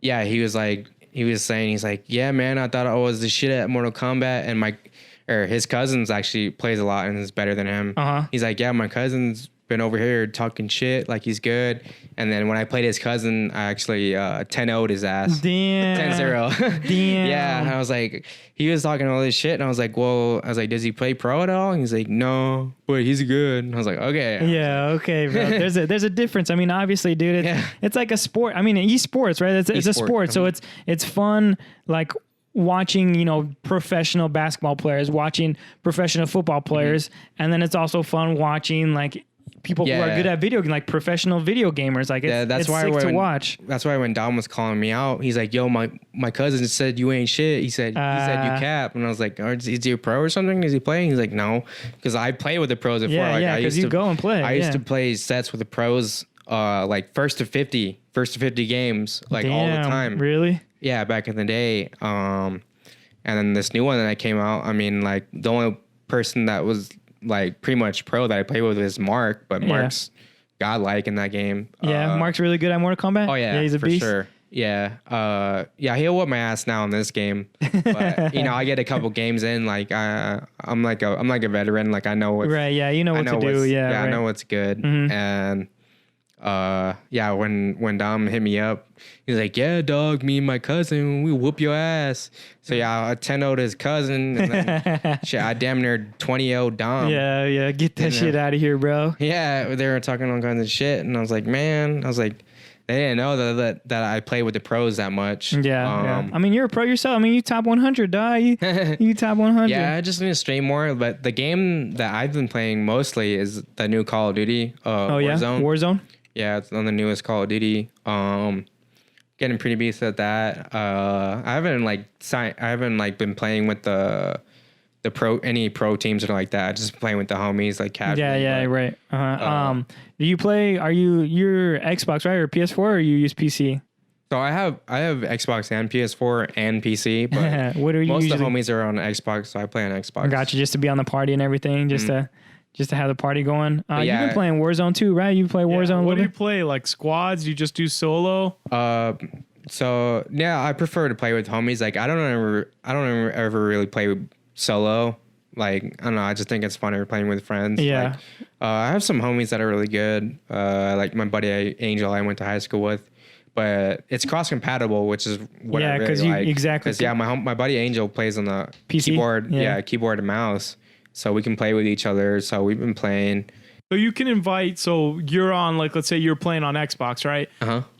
Yeah, he was saying, he's like, yeah, man, I thought I was the shit at Mortal Kombat, and his cousins actually plays a lot and is better than him. He's like, yeah, my cousin's been over here talking shit like he's good. And then when I played his cousin, I actually 10-0'd his ass. Damn. 10-0. Damn. Yeah. And I was like, he was talking all this shit. And I was like, does he play pro at all? And he's like, no, but he's good. And I was like, okay. Yeah, okay, bro. There's a difference. I mean, obviously, dude, it's like a sport. I mean, esports, right? It's a sport. So it's fun, like watching, professional basketball players, watching professional football players. And then it's also fun watching like people who are good at video games, like professional video gamers. Like it's sick to watch. That's why when Dom was calling me out, he's like, yo, my cousin said you ain't shit. He said you cap. And I was like, is he a pro or something? Is he playing? He's like, no, because I play with the pros before. Yeah, because you go and play. I used to play sets with the pros like first to 50 games, like all the time. Really? Yeah, back in the day. And then this new one that came out, I mean, like the only person that was like pretty much pro that I play with is Mark, but Mark's godlike in that game. Yeah, Mark's really good at Mortal Kombat. Oh yeah, he's a beast. Sure. Yeah. He'll whip my ass now in this game. But I get a couple games in, like I'm like a veteran. Like I know what Right. Yeah. You know what to do. Yeah. Yeah, right. I know what's good. And when Dom hit me up, he's like, yeah, dog, me and my cousin, we whoop your ass. So I 10-0'd his cousin, and then shit, I damn near 20-0 Dom. Yeah. Get that shit out of here, bro. Yeah, they were talking all kinds of shit, and I was like, they didn't know that I play with the pros that much. Yeah. I mean, you're a pro yourself. I mean, you top 100, dog. You top 100. Yeah, I just need to stream more. But the game that I've been playing mostly is the new Call of Duty. Warzone. Yeah, it's on the newest Call of Duty. Getting pretty decent at that. I haven't been playing with the any pro teams or like that. Just playing with the homies like casually. Yeah, right. Do you play? Are you're Xbox, right, or PS4, or you use PC? So I have Xbox and PS4 and PC, but what are you most usually? of the homies are on Xbox, so I play on Xbox. Gotcha, just to be on the party and everything, just to have the party going. You've been playing Warzone too, right? You play Warzone. What do you play? Like squads? You just do solo? So yeah, I prefer to play with homies. Like I don't ever really play solo. Like I don't know, I just think it's funner playing with friends. Yeah. Like, I have some homies that are really good. Like my buddy Angel, I went to high school with. But it's cross compatible, which is what I really like. Exactly. Because my buddy Angel plays on the PC? keyboard. Yeah, keyboard and mouse. So we can play with each other. So we've been playing. So you can invite. So you're on, like, let's say you're playing on Xbox, right?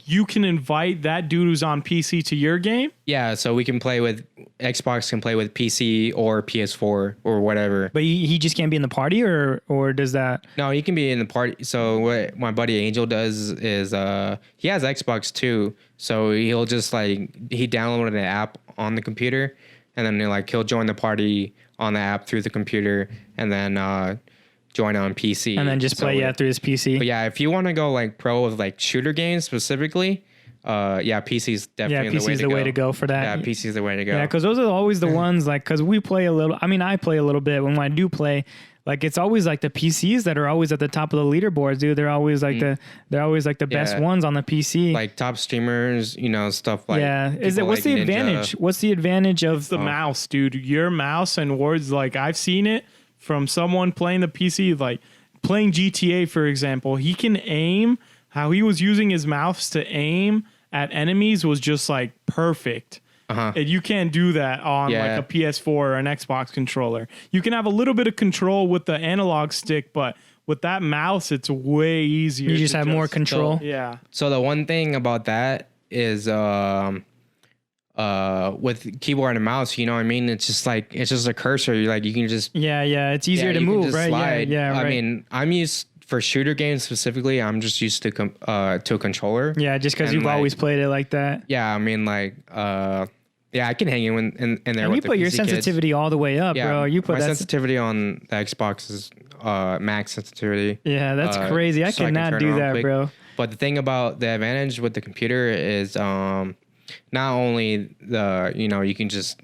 You can invite that dude who's on PC to your game. Yeah, so we can play with Xbox, can play with PC or PS4 or whatever. But he just can't be in the party, or does that? No, he can be in the party. So what my buddy Angel does is he has Xbox too. So he'll just he downloaded an app on the computer, and then he'll join the party on the app through the computer, and then join on PC. And then just play through his PC. But yeah, if you want to go pro with shooter games specifically, PC's definitely the way to go for that. Yeah, PC's the way to go. Yeah, because those are always the ones because we play a little. I mean, I play a little bit when I do play. It's always the PCs that are always at the top of the leaderboards, dude. They're always the best ones on the PC. Like top streamers, stuff like. Yeah, what's the advantage? What's the advantage of the mouse, dude? Your mouse and words, I've seen it from someone playing the PC, playing GTA, for example. He can aim. How he was using his mouse to aim at enemies was just perfect. And you can't do that on a PS4 or an Xbox controller. You can have a little bit of control with the analog stick, but with that mouse, it's way easier. You just have more control. So the one thing about that is with keyboard and mouse, you know what I mean? It's just it's just a cursor. You can just it's easier to move, right? Slide. Yeah. Right. I mean, I'm used for shooter games specifically. I'm just used to a controller. Yeah, just because you've always played it like that. Yeah, I mean, I can hang in there. And with you put your sensitivity all the way up, bro. You put my sensitivity on the Xbox is max sensitivity. Yeah, that's crazy. I cannot do that, bro. But the thing about the advantage with the computer is not only you can just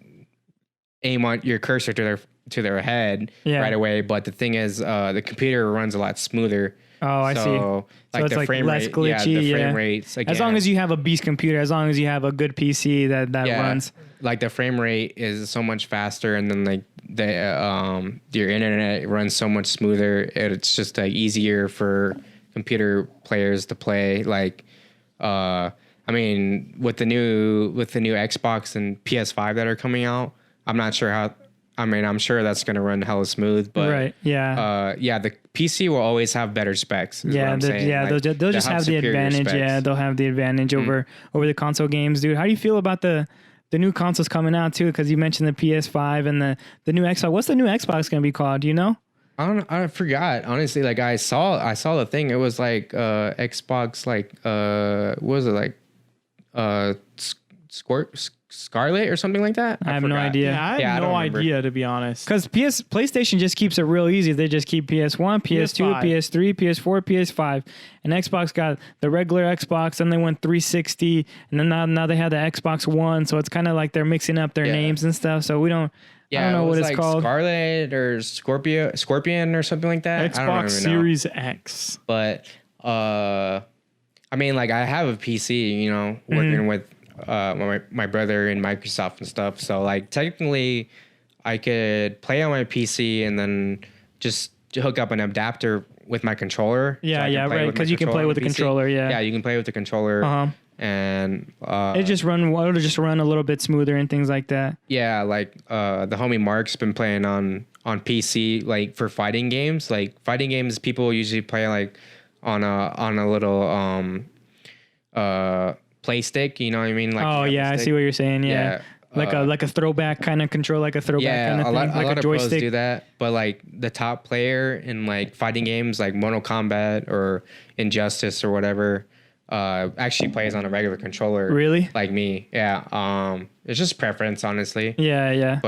aim on your cursor to their head right away, but the thing is the computer runs a lot smoother. Oh, I see. So it's the frame less rate, glitchy. Yeah, the frame rates. Again, as long as you have a beast computer, as long as you have a good PC that runs. The frame rate is so much faster, and then your internet runs so much smoother. It's just easier for computer players to play. I mean, with the new Xbox and PS5 that are coming out, I'm not sure how. I mean, I'm sure that's going to run hella smooth, but right, the PC will always have better specs. They'll just have the advantage. Specs. Yeah, they'll have the advantage over the console games, dude. How do you feel about the new consoles coming out too? Because you mentioned the PS5 and the new Xbox. What's the new Xbox going to be called? Do you know? I forgot, honestly. I saw the thing. It was Xbox, what was it, Scarlet or something like that? I have no idea. Yeah, I have no idea, to be honest. Because PlayStation just keeps it real easy. They just keep PS1, PS2, PS3, PS4, PS5. And Xbox got the regular Xbox, and they went 360, and then now they have the Xbox One. So it's kind of like they're mixing up their names and stuff. So we don't. I don't know what it's called. Scarlet or Scorpion or something like that. Xbox Series X. But I mean, I have a PC, working my brother in Microsoft and stuff. So like technically, I could play on my PC and then just hook up an adapter with my controller. Yeah, so yeah, right. Because you can play with the controller. Yeah. Yeah, you can play with the controller. And it'll just run a little bit smoother and things like that. Yeah, like the homie Mark's been playing on PC like for fighting games. Like fighting games, people usually play like on a little play stick. You know what I mean? Like I see what you're saying. Yeah. Like a throwback kind of control, like a throwback kind of thing, a lot a of joystick. pros do that, but like the top player in like fighting games, like Mortal Kombat or Injustice or whatever, actually plays on a regular controller. Really? Like me, yeah. It's just preference, honestly. Yeah, yeah.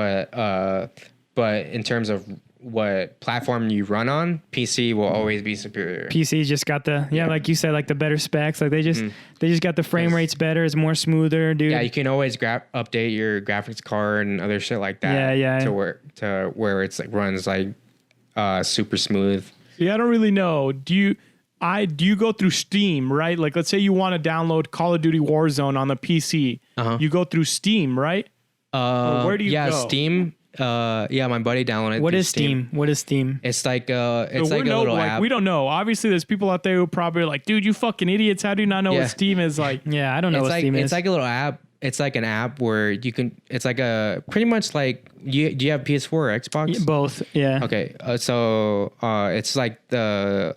But in terms of what platform you run on, PC will always be superior. PC just got like you said, like the better specs. Like they just got the frame rates better. It's more smoother, dude. Yeah, you can always update your graphics card and other shit like that. Yeah, yeah. To where it's like runs like super smooth. Yeah, I don't really know. Do you go through Steam, right? Like let's say you want to download Call of Duty Warzone on the PC. You go through Steam, right? Where do you go? Yeah, Steam. My buddy downloaded. What is Steam? What is Steam? It's like a little app. We don't know. Obviously, there's people out there who probably are like, dude, you fucking idiots. How do you not know what Steam is like? Yeah, I don't know what Steam is. It's like a little app. It's like an app where you can. It's like a pretty much like do you have PS4 or Xbox? Both. Yeah. Okay. So it's like the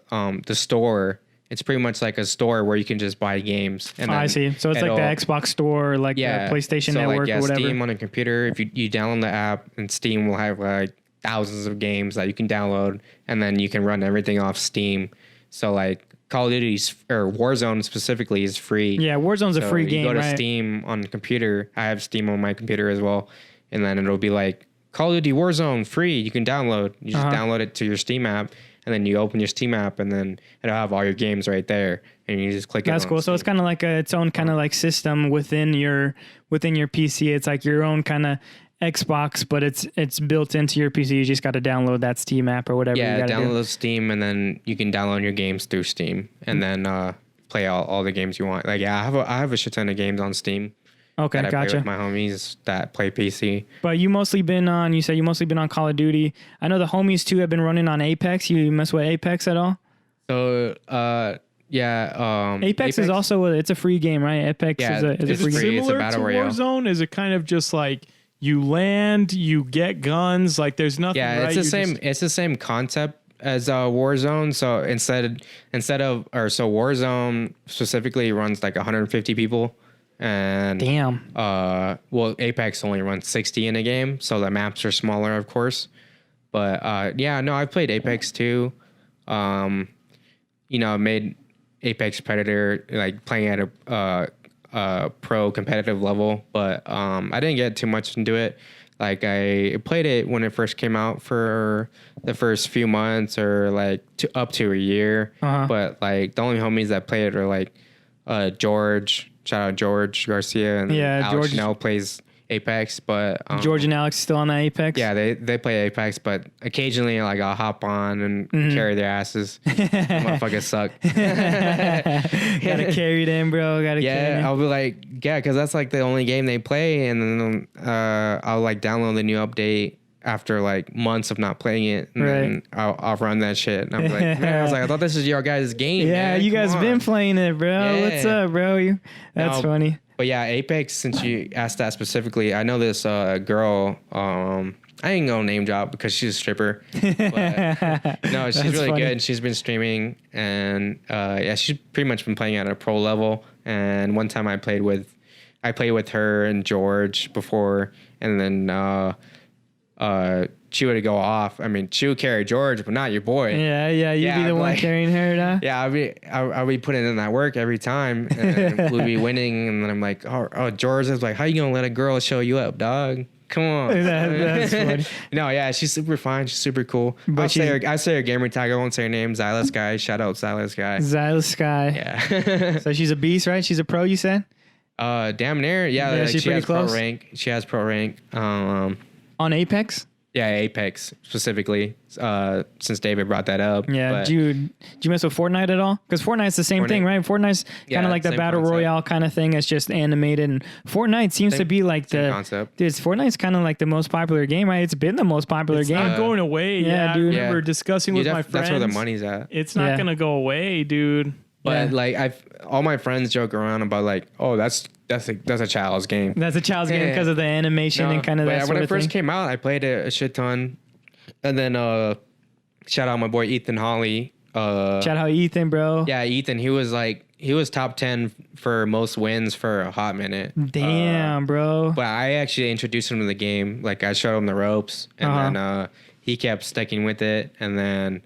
store. It's pretty much like a store where you can just buy games. And I see. So it's like the Xbox store, like the PlayStation Network or whatever. Steam on a computer. If you download the app, and Steam will have like thousands of games that you can download, and then you can run everything off Steam. So like Call of Duty or Warzone specifically is free. Yeah, Warzone's a free game, you go to right? Steam on the computer. I have Steam on my computer as well. And then it'll be like Call of Duty Warzone free. You can download. You just download it to your Steam app. And then you open your Steam app, and then it'll have all your games right there, and you just click it. That's cool. So it's kind of like its own kind of like system within your PC. It's like your own kind of Xbox, but it's built into your PC. You just got to download that Steam app or whatever. Yeah, download Steam, and then you can download your games through Steam, and then play all the games you want. Like I have a shit ton of games on Steam. Okay, that I gotcha. play with my homies that play PC. But you said you mostly been on Call of Duty. I know the homies too have been running on Apex. You mess with Apex at all? So, Apex is also it's a free game, right? Apex is a free game. Similar It's a battle to royale. Warzone? Is it kind of just like you land, you get guns, like there's nothing? Yeah, right? it's the same. It's the same concept as Warzone. So Warzone specifically runs like 150 people. And damn. Apex only runs 60 in a game, so the maps are smaller, of course. But I've played Apex too. Made Apex Predator like playing at a pro competitive level, but I didn't get too much into it. Like I played it when it first came out for the first few months or like up to a year. But like the only homies that play it are like George. Shout out George Garcia and Alex George now plays Apex, but George and Alex still on that Apex. Yeah, they play Apex, but occasionally like I'll hop on and carry their asses. Motherfuckers suck. Gotta carry them, bro. Carry them. I'll be like, because that's like the only game they play, and then I'll like download the new update after like months of not playing it, and then I'll run that shit. And I'm like, man, I thought this is your guys' game. Yeah, man. you guys Come been on. playing it, bro. Yeah. What's up, bro? That's funny. But yeah, Apex, since you asked that specifically, I know this girl, I ain't gonna name drop because she's a stripper. But, no, she's really funny. good. She's been streaming, and she's pretty much been playing at a pro level. And one time I played with her and George before, and then she would go off. I mean, she would carry George, but not your boy. Yeah, you'd be the one carrying her, huh? Yeah, I'll be putting in that work every time, and we'll be winning, and then I'm like, oh, George is like, how you gonna let a girl show you up, dog? Come on. That's funny. No, yeah, she's super fine. She's super cool. But I say her gamer tag. I won't say her name. Xylus Guy. Shout out Xylus Guy. Xylus Guy. Yeah. So she's a beast, right? She's a pro, you said? Damn near. Yeah, like, she's she pretty has close. pro rank. She has pro rank. On Apex? Yeah, Apex specifically, since David brought that up. Yeah, But did you mess with Fortnite at all? Because Fortnite's the same thing, right? Fortnite's kind of like the same battle concept. royale kind of thing. It's just animated, and Fortnite seems to be like same the concept. Dude, Fortnite's kind of like the most popular game, right? It's been the most popular It's game. not going away. yeah, Yeah, dude. I remember discussing with my friends. That's where the money's at. It's not Yeah. gonna go away, dude. But Yeah. like all my friends joke around about like, oh, that's a child's game. That's a child's game Yeah. because of the animation and kind of but that when sort it of first thing. came out, I played it a shit ton, and then shout out my boy Ethan Hawley. Shout out Ethan, bro. Yeah, Ethan. He was top 10 for most wins for a hot minute. Damn, bro. But I actually introduced him to the game. Like I showed him the ropes, and then he kept sticking with it, and then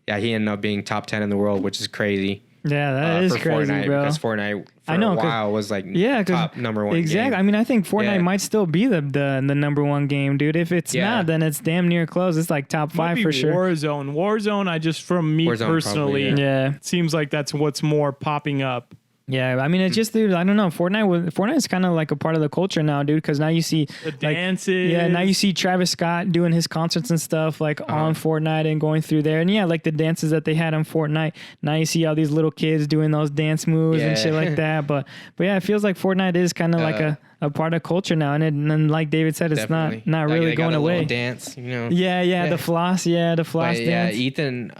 he ended up being top 10 in the world, which is crazy. Yeah, that is for crazy, Fortnite, bro. because Fortnite for I know, a 'cause- while was like Yeah, top number one. Exactly. game. I mean, I think Fortnite Yeah. might still be the number one game, dude. If it's Yeah. not, then it's damn near close. It's like top Might 5 be for sure. Warzone. Warzone. I just from me Warzone personally, probably, Yeah. it seems like that's what's more popping up. Yeah, I mean, it's just, dude, I don't know. Fortnite is kind of like a part of the culture now, dude, because now you see The like, dances. yeah, now you see Travis Scott doing his concerts and stuff like on Fortnite and going through there. And yeah, like the dances that they had on Fortnite. Now you see all these little kids doing those dance moves and Yeah. shit like that. But yeah, it feels like Fortnite is kind of like a part of culture now. And then like David said, it's Definitely. not Like, really they got going a little away. dance, you know. Yeah, the floss But dance. Ethan.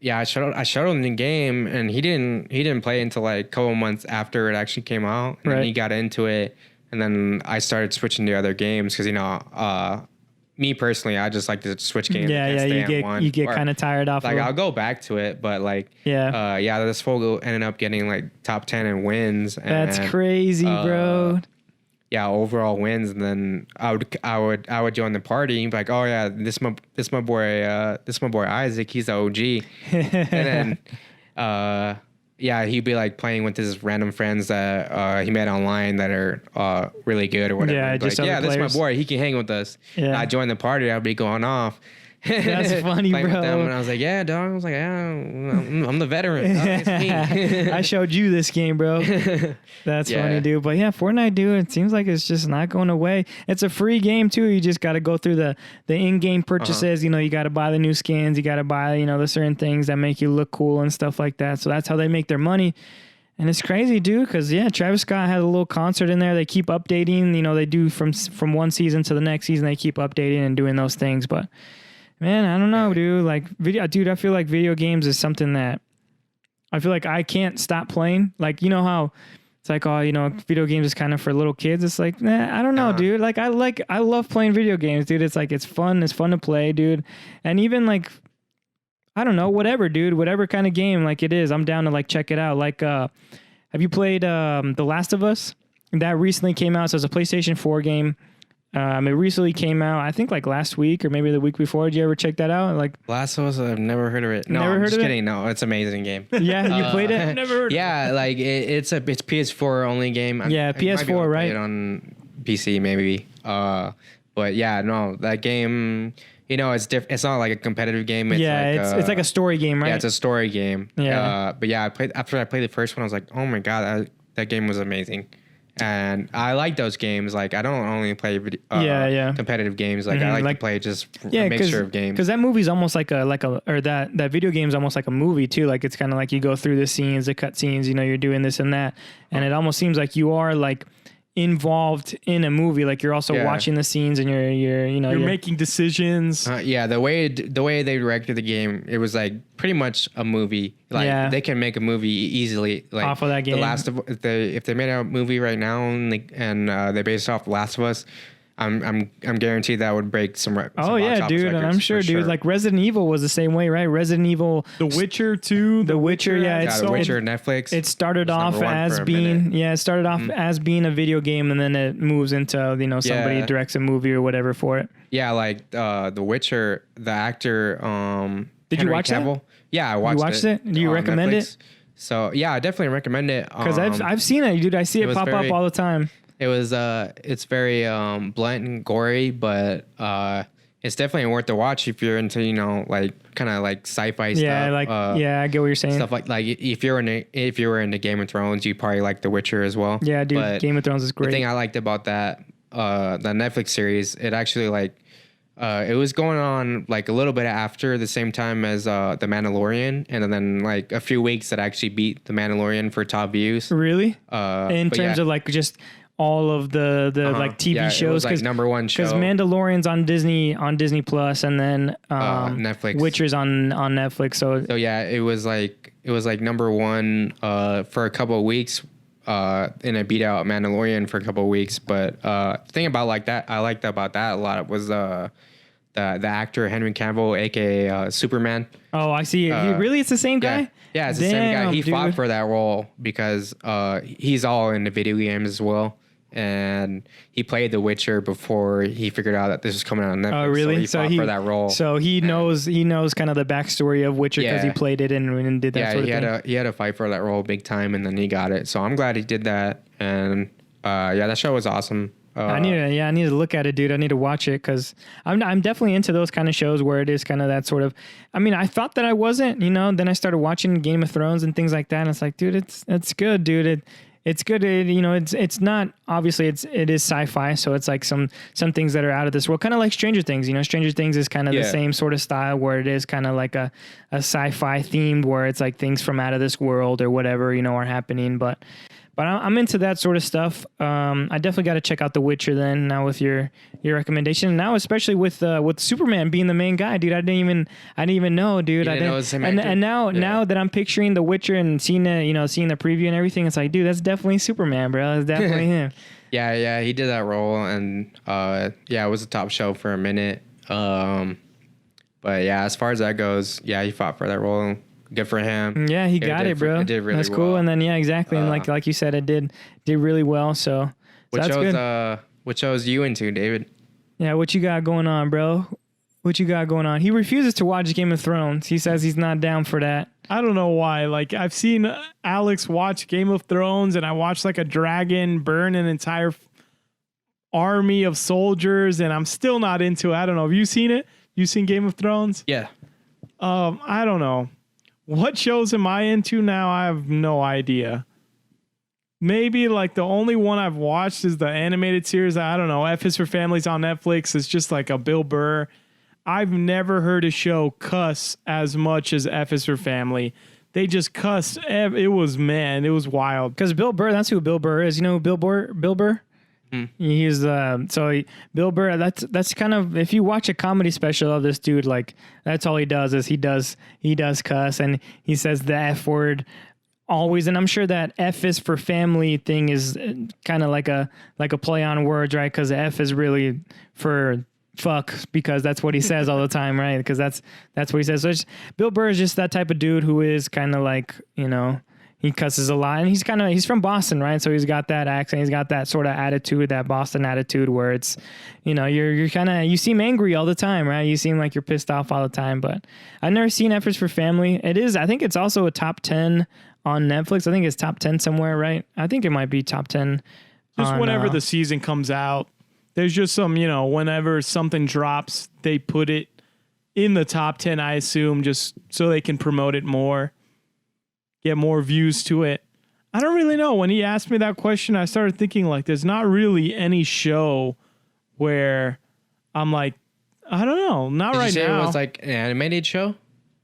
I showed him the game, and he didn't play until like a couple months after it actually came out, and Right. then he got into it, and then I started switching to other games because me personally, I just like to switch games. I can't stay on one. You get Or, kind of tired off like of I'll go back to it, but like Yeah. this fool ended up getting like top 10 in wins. That's and, crazy, bro. Yeah, overall wins, and then I would join the party, be like, oh yeah, this my boy Isaac, he's the OG, and then he'd be like playing with his random friends that he met online that are really good or whatever. Yeah, He'd be just like, other this is my players. boy, he can hang with us. Yeah. And I joined the party, I'd be going off. That's funny, Playing with bro. them, and I was like, yeah, dog. I was like, yeah, I'm the veteran. Dog. It's me. I showed you this game, bro. That's Yeah. funny, dude. But yeah, Fortnite, dude, it seems like it's just not going away. It's a free game too. You just got to go through the in-game purchases. You know, you got to buy the new skins. You got to buy, the certain things that make you look cool and stuff like that. So that's how they make their money. And it's crazy, dude, because Travis Scott had a little concert in there. They keep updating. They do from one season to the next season. They keep updating and doing those things. But man, I don't know, dude. Like I feel like video games is something that I feel like I can't stop playing. Like, you know how it's like, oh, video games is kind of for little kids. It's like, I don't know, dude. Like I love playing video games, dude. It's like, it's fun. It's fun to play, dude. And even like, I don't know, whatever, dude, whatever kind of game like it is, I'm down to like check it out. Like, have you played The Last of Us? That recently came out. So it's a PlayStation 4 game. It recently came out, I think like last week or maybe the week before. Did you ever check that out? Like, Last of Us, I've never heard of it. No, Never I'm heard just of it? kidding. No, it's an amazing game. yeah, you played it? Never heard. Yeah, like it's PS4 only game. Yeah, I might be able to PS4, play right? it on PC maybe. But yeah, no, that game. It's It's not like a competitive game. It's It's like a story game, right? Yeah, it's a story game. Yeah. But yeah, after I played the first one, I was like, oh my god, that game was amazing. And I like those games. Like I don't only play competitive games. Like I like to play just a mixture of games. Because that movie's almost like that video game's almost like a movie too. Like it's kind of like you go through the scenes, the cut scenes. You're doing this and that, and it almost seems like you are like involved in a movie. Like you're also watching the scenes and you're making decisions. The way they directed the game, it was like pretty much a movie. Like they can make a movie easily. Like off of that game. If they made a movie right now and they based it off The Last of Us, I'm guaranteed that would break some. Oh yeah, dude, and I'm sure, dude. Like Resident Evil was the same way, right? Resident Evil, The Witcher 2, The Witcher, The Witcher, Netflix. It started was off number one as for a being minute. it started off as being a video game, and then it moves into somebody directs a movie or whatever for it. Yeah, like The Witcher, the actor. Did you Henry watch that? Cavill. Yeah, I watched it. You watched it? Do you on recommend Netflix. So yeah, I definitely recommend it. Because I've seen it, dude. I see it was pop up very- all the time. It was it's very blunt and gory, but it's definitely worth the watch if you're into like kind of like sci-fi stuff. Yeah, like I get what you're saying. Stuff like if you were into Game of Thrones, you probably like The Witcher as well. Yeah, dude. Game of Thrones is great. The thing I liked about that the Netflix series, it actually like It was going on like a little bit after the same time as The Mandalorian, and then like a few weeks that actually beat The Mandalorian for top views. Really? In But terms yeah. of like just all of the like TV Yeah, it shows, was, like, number one show. Because Mandalorian's on Disney Plus, and then Netflix. Witcher's on Netflix. So yeah, it was like number one for a couple of weeks, and it beat out Mandalorian for a couple of weeks. But the thing about like that, I liked about that a lot was the actor Henry Cavill, aka Superman. Oh, I see. Really, it's the same guy. Yeah, it's the same guy. He Damn, fought dude. for that role because he's all into video games as well. And he played The Witcher before he figured out that this was coming out on Netflix. Oh, really? So he fought for that role. So he knows kind of the backstory of Witcher because he Yeah. played it and did that sort of thing. He had to fight for that role big time, and then he got it. So I'm glad he did that. And that show was awesome. I need to look at it, dude. I need to watch it because I'm definitely into those kind of shows where it is kind of that sort of. I mean, I thought that I wasn't, Then I started watching Game of Thrones and things like that, and it's like, dude, it's good, dude. It's good. It's not obviously it is sci-fi, so it's like some things that are out of this world, kind of like Stranger Things. Stranger Things is kind of the same sort of style where it is kind of like a sci-fi themed where it's like things from out of this world or whatever are happening, but I'm into that sort of stuff. I definitely got to check out The Witcher then. Now with your recommendation, and now especially with Superman being the main guy, dude. I didn't even know, dude. You didn't know it was him and acting? now that I'm picturing The Witcher and seeing the preview and everything, it's like, dude, that's definitely Superman, bro. That's definitely him. Yeah, he did that role, and it was a top show for a minute. But yeah, as far as that goes, he fought for that role. Good for him. Yeah, he got it, bro. It did really That's well. cool. And then exactly, and like you said, it did really well. So What that's shows? good. What shows you into, David? Yeah, what you got going on, bro? What you got going on? He refuses to watch Game of Thrones. He says he's not down for that. I don't know why. Like, I've seen Alex watch Game of Thrones, and I watched like a dragon burn an entire army of soldiers, and I'm still not into it. I don't know. Have you seen it? You seen Game of Thrones? Yeah. I don't know. What shows am I into now? I have no idea. Maybe like the only one I've watched is the animated series. I don't know. F is for Families on Netflix. It's just like a Bill Burr. I've never heard a show cuss as much as F is for Family. They just cussed. It was wild. Because Bill Burr, that's who Bill Burr is. You know who Bill Burr? He's Bill Burr. That's kind of, if you watch a comedy special of this dude, like that's all he does is he does cuss, and he says the F word always. And I'm sure that F is for family thing is kind of like a play on words, right? Because F is really for fuck, because that's what he says all the time, right? Because that's what he says. So Bill Burr is just that type of dude who is kind of like, he cusses a lot, and he's from Boston, right? So he's got that accent, he's got that sort of attitude, that Boston attitude where it's, you're kind of, you seem angry all the time, right? You seem like you're pissed off all the time. But I've never seen Efforts for Family. I think it's also a top 10 on Netflix. I think it's top 10 somewhere, right? I think it might be top 10. Just whenever the season comes out, there's just some, whenever something drops, they put it in the top 10, I assume, just so they can promote it more. Get more views to it. I don't really know. When he asked me that question, I started thinking like there's not really any show where I'm like, I don't know, not Did right you say now. it was like an animated show?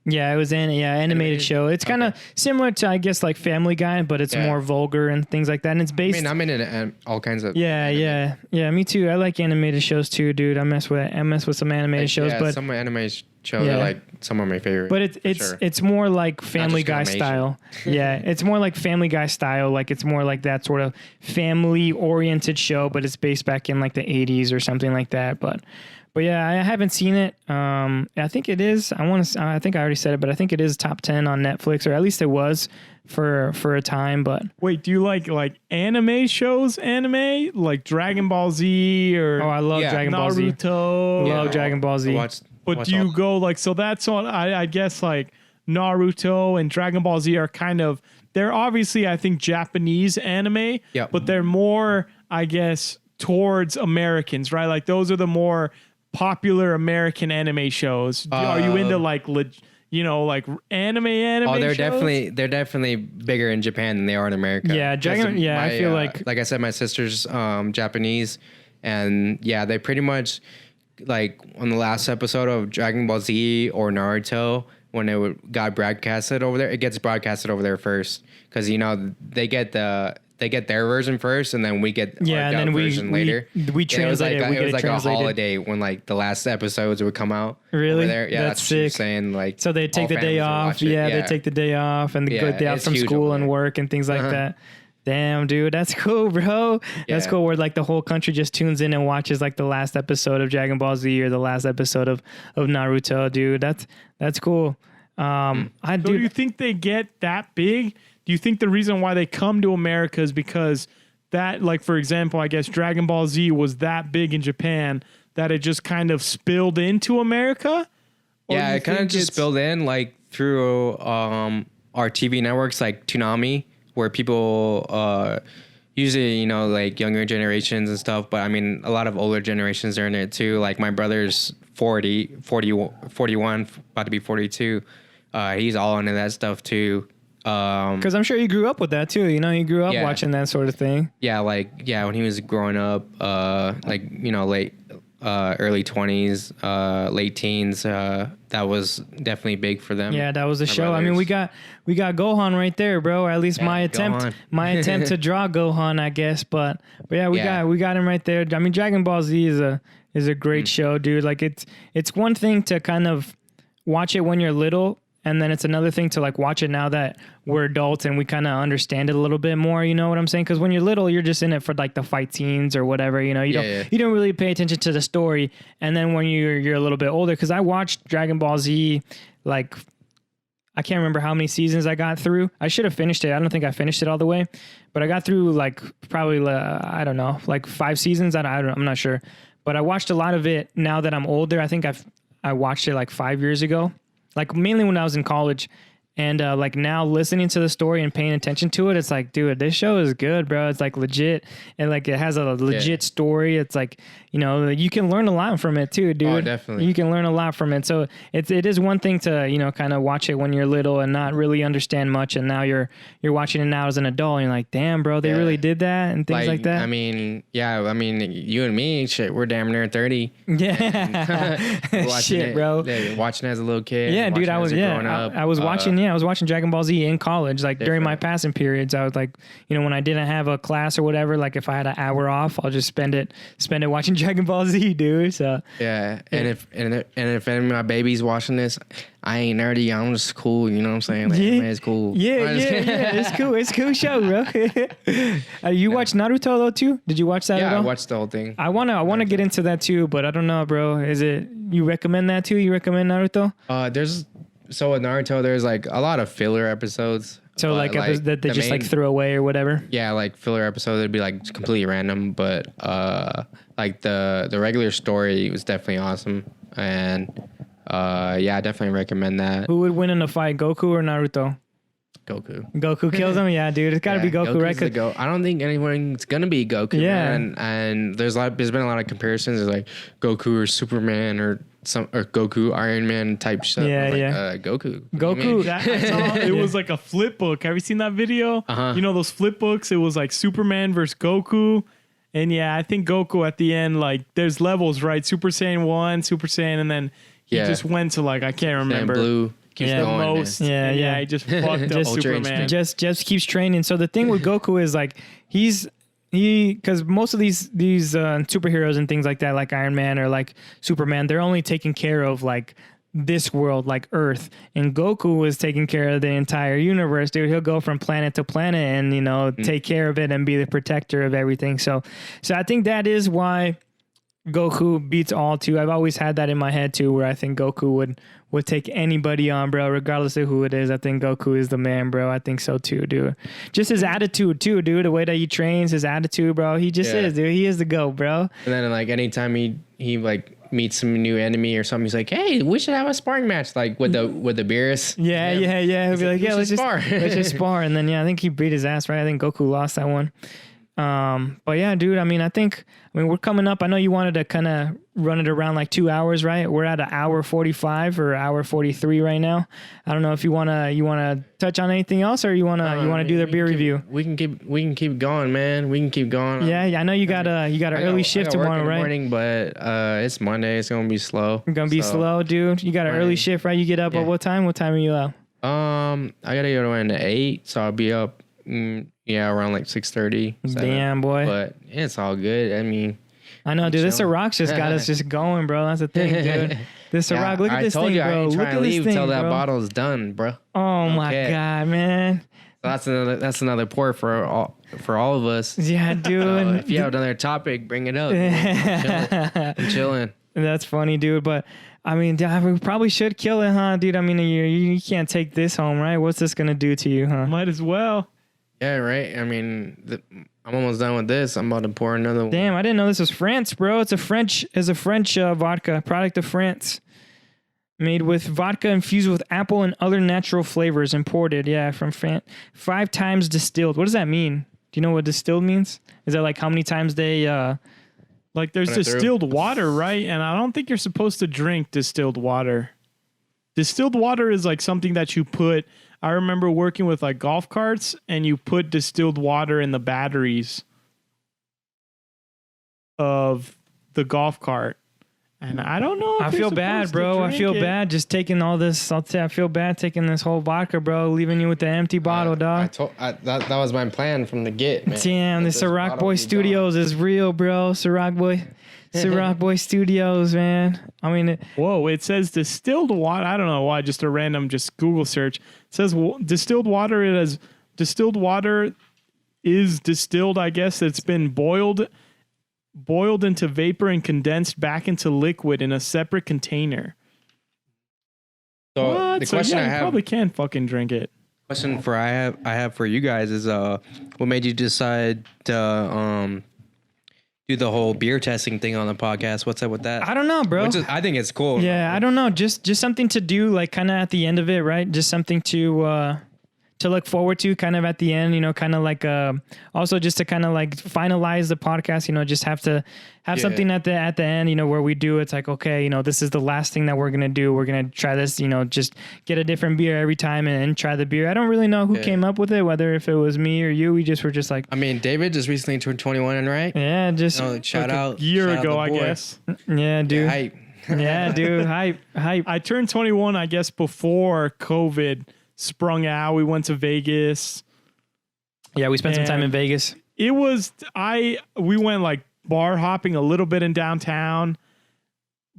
Yeah, it was animated show. It's kind of similar to, I guess, like Family Guy, but it's more vulgar and things like that. And it's based. I'm into all kinds of. Yeah. Me too. I like animated shows too, dude. I mess with some animated shows, but some animated shows are like some of my favorite. But it's more like Family Guy style. Yeah, it's more like Family Guy style. Like it's more like that sort of family oriented show, but it's based back in like the 80s or something like that. But yeah, I haven't seen it. I think it is. I think I already said it, but I think it is top 10 on Netflix, or at least it was for a time. But wait, do you like anime shows? Anime like Dragon Ball Z or I love Dragon Ball Z. Naruto. Love Dragon Ball Z. But do you go like, so that's on, I guess like Naruto and Dragon Ball Z are kind of, they're obviously, I think, Japanese anime, but they're more, I guess, towards Americans, right? Like those are the more popular American anime shows. Are you into like, like anime Oh, they're shows? definitely bigger in Japan than they are in America. Yeah, I feel like I said, my sister's Japanese, and they pretty much like on the last episode of Dragon Ball Z or Naruto, when got broadcasted over there, it gets broadcasted over there first because they get their version first, and then we get our and then version later. We translate it. It was like a holiday when like the last episodes would come out. Really? Over there. Yeah, that's what she was saying. Like, so they take the day off. Yeah, they take the day off and the day off from school and work and things like that. Damn, dude, that's cool, bro. That's cool. Where like the whole country just tunes in and watches like the last episode of Dragon Ball Z or the last episode of Naruto, dude. That's cool. Do you think they get that big? Do you think the reason why they come to America is because that, like, for example, I guess Dragon Ball Z was that big in Japan that it just kind of spilled into America? Yeah, it kind of just spilled in like through our TV networks like Toonami, where people usually, like younger generations and stuff. But I mean, a lot of older generations are in it too. Like my brother's 41, about to be 42. He's all into that stuff too. Because I'm sure you grew up with that too. You grew up watching that sort of thing. Yeah, when he was growing up, late early 20s, late teens, that was definitely big for them. Yeah, that was the show. Brothers. I mean, we got Gohan right there, bro. Or at least my attempt to draw Gohan, I guess. But yeah, we got him right there. I mean, Dragon Ball Z is a great show, dude. Like it's one thing to kind of watch it when you're little. And then it's another thing to like watch it now that we're adults and we kind of understand it a little bit more. You know what I'm saying? Because when you're little, you're just in it for like the fight scenes or whatever. You don't really pay attention to the story. And then when you're a little bit older, because I watched Dragon Ball Z, like I can't remember how many seasons I got through. I should have finished it. I don't think I finished it all the way, but I got through like probably I don't know, like 5 seasons. I'm not sure, but I watched a lot of it now that I'm older. I think I watched it like 5 years ago. Like mainly when I was in college, and like now listening to the story and paying attention to it, it's like, dude, this show is good, bro. It's like legit, and like it has a legit story. It's like, you can learn a lot from it too, dude. Oh, definitely. You can learn a lot from it. So it is one thing to kind of watch it when you're little and not really understand much, and now you're watching it now as an adult, and you're like, damn, bro, they really did that and things like that. I mean, you and me, shit, we're damn near 30. Yeah, shit, bro. Watching as a little kid. Yeah, dude, I was watching. I was watching Dragon Ball Z in college, like during my passing periods. I was like, when I didn't have a class or whatever, like if I had an hour off, I'll just spend it watching Dragon Ball Z, dude. So yeah, and if any of my babies watching this, I ain't nerdy. I'm just cool. You know what I'm saying? Like, man, it's cool. Yeah. It's cool. It's a cool show, bro. You watched Naruto though too? Did you watch that at all? I watched the whole thing. I wanna get into that too, but I don't know, bro. You recommend that too? You recommend Naruto? So with Naruto, there's like a lot of filler episodes. So like that they just like threw away or whatever. Yeah, like filler episodes, it'd be like completely random, but like the regular story was definitely awesome, and I definitely recommend that. Who would win in a fight, Goku or Naruto? Goku kills him. Yeah, dude, it's got to be Goku, right? I don't think anyone's gonna be Goku. Yeah, man. And there's been a lot of comparisons. There's like Goku or Superman or Goku Iron Man type stuff. Yeah, Goku. It was like a flip book. Have you seen that video? Those flip books. It was like Superman versus Goku. And yeah, I think Goku at the end, like there's levels, right? Super Saiyan 1, Super Saiyan, and then he just went to like I can't remember. Blue. He just fucked up Superman. Just keeps training. So the thing with Goku is like because most of these superheroes and things like that, like Iron Man or like Superman, they're only taking care of like this world, like Earth, and Goku was taking care of the entire universe, dude. He'll go from planet to planet and take care of it and be the protector of everything. So I think that is why Goku beats all too. I've always had that in my head too, where I think Goku would take anybody on, bro, regardless of who it is. I think Goku is the man, bro. I think so too, dude. Just his attitude too, dude. The way that he trains, his attitude, bro. He just is, dude. He is the GOAT, bro. And then like anytime he like meets some new enemy or something, he's like, hey, we should have a sparring match, like with the Beerus. Yeah. He'll be like, let's just spar. Let's just spar. And then I think he beat his ass, right? I think Goku lost that one. But yeah, dude, I mean, we're coming up. I know you wanted to kind of run it around like 2 hours, right? We're at an hour 45 or hour 43 right now. I don't know if you wanna touch on anything else, or you wanna do the beer review. We can keep going, man. We can keep going. Yeah, I know you got an early shift tomorrow, right? Morning, but it's Monday. It's gonna be slow. You're gonna be slow, dude. You got an early shift, right? You get up at what time? What time are you up? I gotta go to 8, so I'll be up. Around like 6:30. Damn, boy. But it's all good. I mean, I know, dude. This Iraq's just got us just going, bro. That's the thing, dude. This Iraq, look at this thing, bro. I ain't Look trying at to this leave thing, until that bro. bottle's done, bro. Oh my god, man. So that's another pour for all of us. Yeah, dude. So if you have another topic, bring it up. I'm chilling. That's funny, dude. But I mean, we probably should kill it, huh, dude? I mean, you can't take this home, right? What's this gonna do to you, huh? Might as well. Yeah, right. I mean, I'm almost done with this. I'm about to pour another one. Damn, I didn't know this was France, bro. It's a French vodka, product of France. Made with vodka infused with apple and other natural flavors, imported, from France. 5 times distilled. What does that mean? Do you know what distilled means? Is that like how many times they like there's distilled water, right? And I don't think you're supposed to drink distilled water. Distilled water is like something that you put. I remember working with like golf carts, and you put distilled water in the batteries of the golf cart. And I don't know. I feel bad, bro. I feel bad just taking all this. I feel bad taking this whole vodka, bro, leaving you with the empty bottle, dog. That was my plan from the get, man. Damn, the Ciroc Boy Studios is real, bro. Ciroc Boy Studios, man. I mean, whoa, it says distilled water. I don't know why, just a random Google search. It says distilled water. It has distilled water is distilled, I guess. It's been boiled into vapor and condensed back into liquid in a separate container. So what? The question I have, you probably can fucking drink it. Question I have for you guys is what made you decide to do the whole beer testing thing on the podcast? What's up with that? I don't know, bro. I think it's cool. Yeah, I don't know. Just something to do, like kind of at the end of it, right? Just something to look forward to, kind of at the end, kind of like also just to kind of like finalize the podcast, just have to have something at the end, where we do, it's like, okay, this is the last thing that we're gonna do. We're gonna try this, just get a different beer every time and try the beer. I don't really know who came up with it, whether if it was me or you. We just were just like, I mean, David just recently turned 21, right? Yeah, just shout out a year ago, I guess. Yeah, dude. Yeah, hype. Yeah, dude, hype. I turned 21, I guess, before COVID sprung out. We went to Vegas. Yeah, we spent some time in Vegas. We went like bar hopping a little bit in downtown,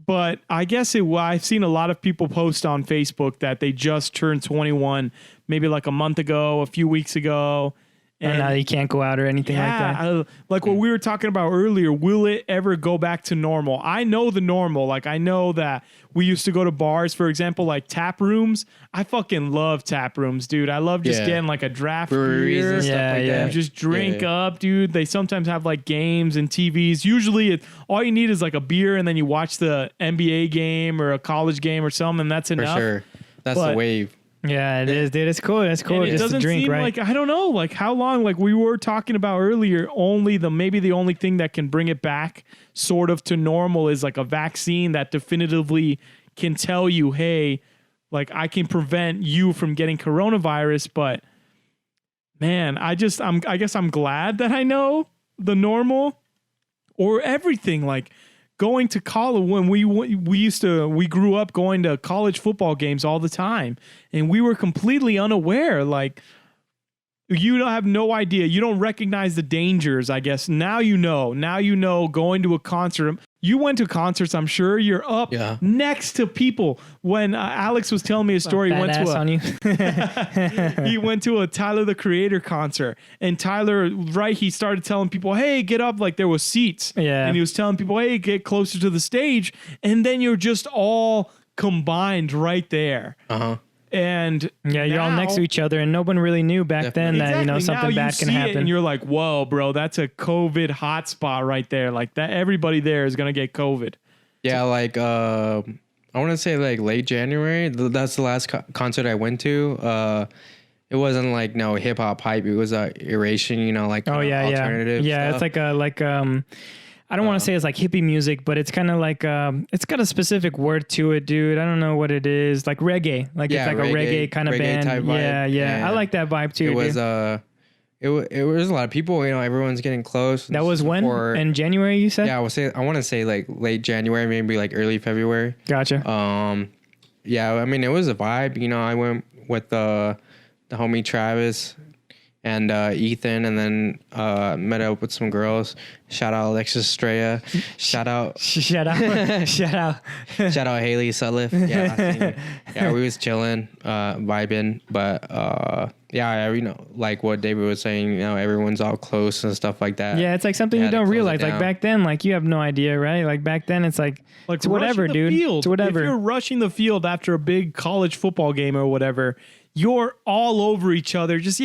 but I guess I've seen a lot of people post on Facebook that they just turned 21 maybe like a month ago, a few weeks ago. And now you can't go out or anything like that. Like what we were talking about earlier, will it ever go back to normal? I know the normal. Like I know that we used to go to bars, for example, like tap rooms. I fucking love tap rooms, dude. I love just getting like a draft breweries beer. And stuff like that. You just drink up, dude. They sometimes have like games and TVs. Usually all you need is like a beer, and then you watch the NBA game or a college game or something, and that's enough. For sure. That's the wave. Yeah, it is, dude. It's cool. It's cool. And it just doesn't to drink, seem right? like, I don't know, like how long, like we were talking about earlier, maybe the only thing that can bring it back sort of to normal is like a vaccine that definitively can tell you, hey, like I can prevent you from getting coronavirus. But man, I guess I'm glad that I know the normal or everything. Like going to college, when we grew up going to college football games all the time, and we were completely unaware. Like you don't have no idea. You don't recognize the dangers, I guess. Now you know going to a concert. You went to concerts, I'm sure. You're up next to people. When Alex was telling me a story, he went to a Tyler the Creator concert, and Tyler, he started telling people, hey, get up, like there was seats. Yeah. And he was telling people, hey, get closer to the stage. And then you're just all combined right there. Uh-huh. And you're all next to each other, and no one really knew back then that something bad can happen. And you're like, whoa, bro, that's a COVID hotspot right there. Like that, everybody there is gonna get COVID. Yeah, like I want to say like late January. That's the last concert I went to. it wasn't like no hip hop hype. It was Eurasian, you know, like alternative. Yeah, stuff. it's like I don't want to say it's like hippie music, but it's kind of like it's got a specific word to it, dude. I don't know what it is. Like reggae, like it's like a reggae kind of band. Type vibe. Yeah. I like that vibe too. It was dude. it was a lot of people. You know, everyone's getting close. That was when in January, you said? Yeah, I want to say like late January, maybe like early February. Gotcha. Yeah, I mean it was a vibe. You know, I went with the homie Travis and Ethan, and then met up with some girls. Shout out Alexis Estrella. Shout out shout out Haley Sutliff. Yeah, we was chilling, vibing, but yeah, you know, like what David was saying, you know, everyone's all close and stuff like that. Yeah, it's like something you don't realize. Like back then, like you have no idea, right? Like back then, it's like it's whatever, dude. It's whatever. If you're rushing the field after a big college football game or whatever, you're all over each other, just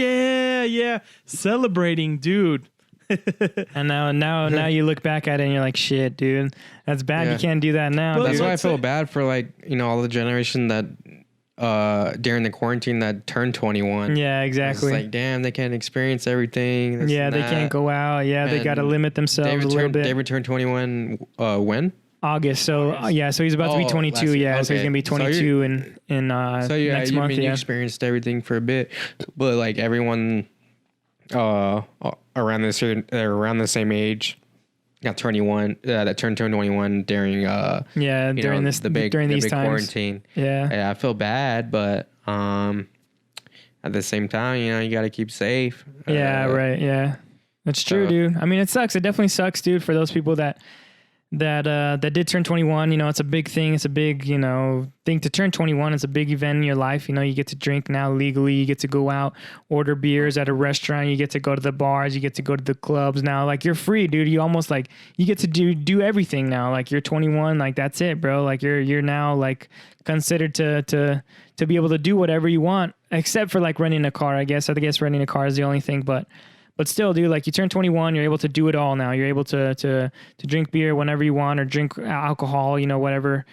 celebrating, dude. And now you look back at it and you're like, shit, dude, that's bad. You can't do that now. That's why I feel bad for, like, you know, all the generation that during the quarantine that turned 21. Yeah, exactly. It's like, damn, they can't experience everything. Yeah, they can't go out. Yeah, they got to limit themselves a little bit. David turned 21 when? August. So so he's about to be 22. Yeah, so he's gonna be 22 in next month. You experienced everything for a bit, but like everyone around the same age got 21. That turned 21 during during these times. Quarantine. Yeah, I feel bad, but at the same time, you know, you got to keep safe. Yeah, right. Yeah, that's true, dude. I mean, it sucks. It definitely sucks, dude, for those people that did turn 21. You know, it's a big thing. It's a big, you know, thing to turn 21. It's a big event in your life. You know, you get to drink now legally. You get to go out, order beers at a restaurant. You get to go to the bars. You get to go to the clubs now. Like, you're free, dude. You almost like, you get to do everything now. Like, you're 21. Like, that's it, bro. Like, you're now like considered to be able to do whatever you want, except for like renting a car, I guess. I guess renting a car is the only thing, But still, dude, like you turn 21, you're able to do it all now. You're able to drink beer whenever you want, or drink alcohol, you know, whatever.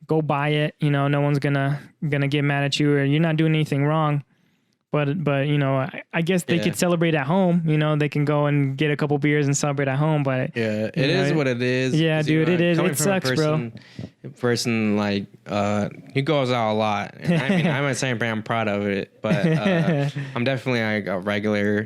Go buy it. You know, no one's gonna get mad at you, or you're not doing anything wrong. But you know, I guess they could celebrate at home. You know, they can go and get a couple beers and celebrate at home. But it is what it is. Yeah, dude, it is. It sucks, bro. Person like he goes out a lot. And I mean, I'm not saying I'm proud of it, but I'm definitely like a regular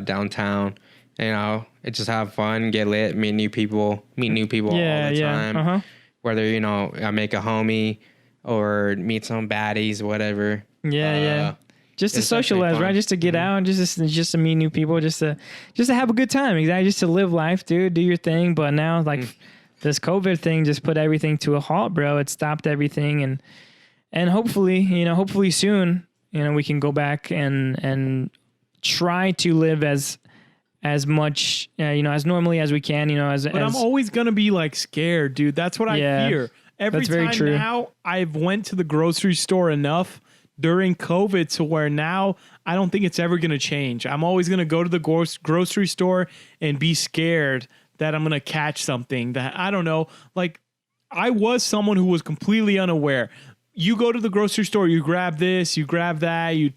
downtown. You know, it just have fun, get lit, meet new people all the time. Uh-huh. Whether, you know, I make a homie or meet some baddies, whatever. Yeah. Just to socialize, right? Just to get out, just to meet new people, just to have a good time, exactly. Just to live life, dude. Do your thing. But now, like this COVID thing, just put everything to a halt, bro. It stopped everything, and hopefully soon, you know, we can go back and try to live as much, you know, as normally as we can, you know. But I'm always gonna be like scared, dude. That's what I fear. Every time now, I've went to the grocery store enough during COVID to where now I don't think it's ever going to change. I'm always going to go to the grocery store and be scared that I'm going to catch something that, I don't know. Like, I was someone who was completely unaware. You go to the grocery store, you grab this, you grab that, you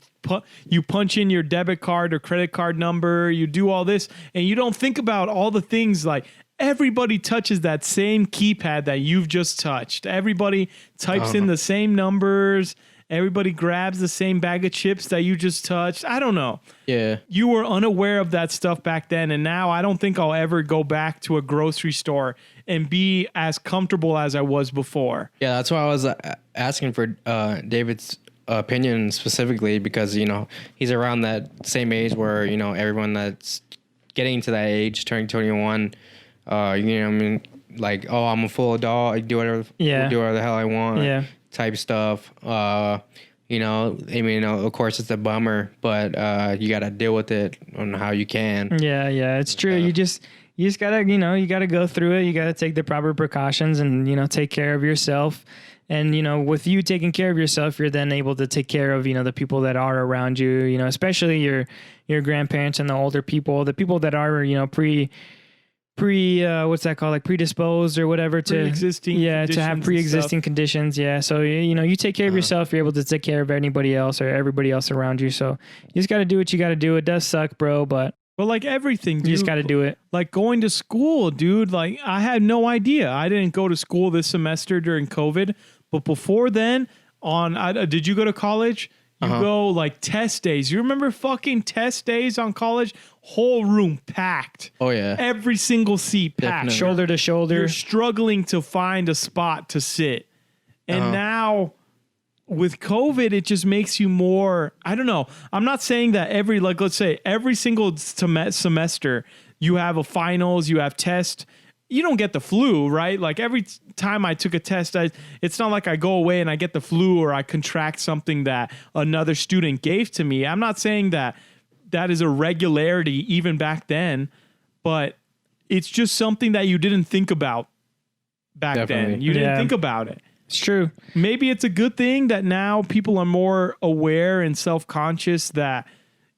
punch in your debit card or credit card number, you do all this, and you don't think about all the things like everybody touches that same keypad that you've just touched. Everybody types in the same numbers. Everybody grabs the same bag of chips that you just touched. I don't know. Yeah. You were unaware of that stuff back then, and now I don't think I'll ever go back to a grocery store and be as comfortable as I was before. Yeah, that's why I was asking for David's opinion specifically, because, you know, he's around that same age where, you know, everyone that's getting to that age, turning 21, you know, I mean, like, oh, I'm a full adult, I do whatever the hell I want. Type stuff. You know, I mean, of course it's a bummer, but you got to deal with it on how you can. Yeah, it's true. You just gotta, you know, you gotta go through it. You gotta take the proper precautions and, you know, take care of yourself. And, you know, with you taking care of yourself, you're then able to take care of, you know, the people that are around you, you know, especially your grandparents and the older people, the people that are, you know, what's that called, like predisposed or whatever to Pre-existing to have conditions and pre-existing conditions. Yeah, so you take care of yourself, you're able to take care of anybody else or everybody else around you. So you just got to do what you got to do. It does suck, bro, but like everything, dude, you just got to do it. Like going to school, dude. Like I had no idea. I didn't go to school this semester during COVID, but before then, did you go to college? You go like test days. You remember fucking test days on college? Whole room packed. Oh yeah. Every single seat packed. Definitely. Shoulder to shoulder. You're struggling to find a spot to sit. And now with COVID, it just makes you more, I don't know. I'm not saying that let's say every single semester you have a finals, you have tests. You don't get the flu, right? Like every time I took a test, it's not like I go away and I get the flu or I contract something that another student gave to me. I'm not saying that is a regularity even back then, but it's just something that you didn't think about back then. You didn't think about it. It's true. Maybe it's a good thing that now people are more aware and self-conscious that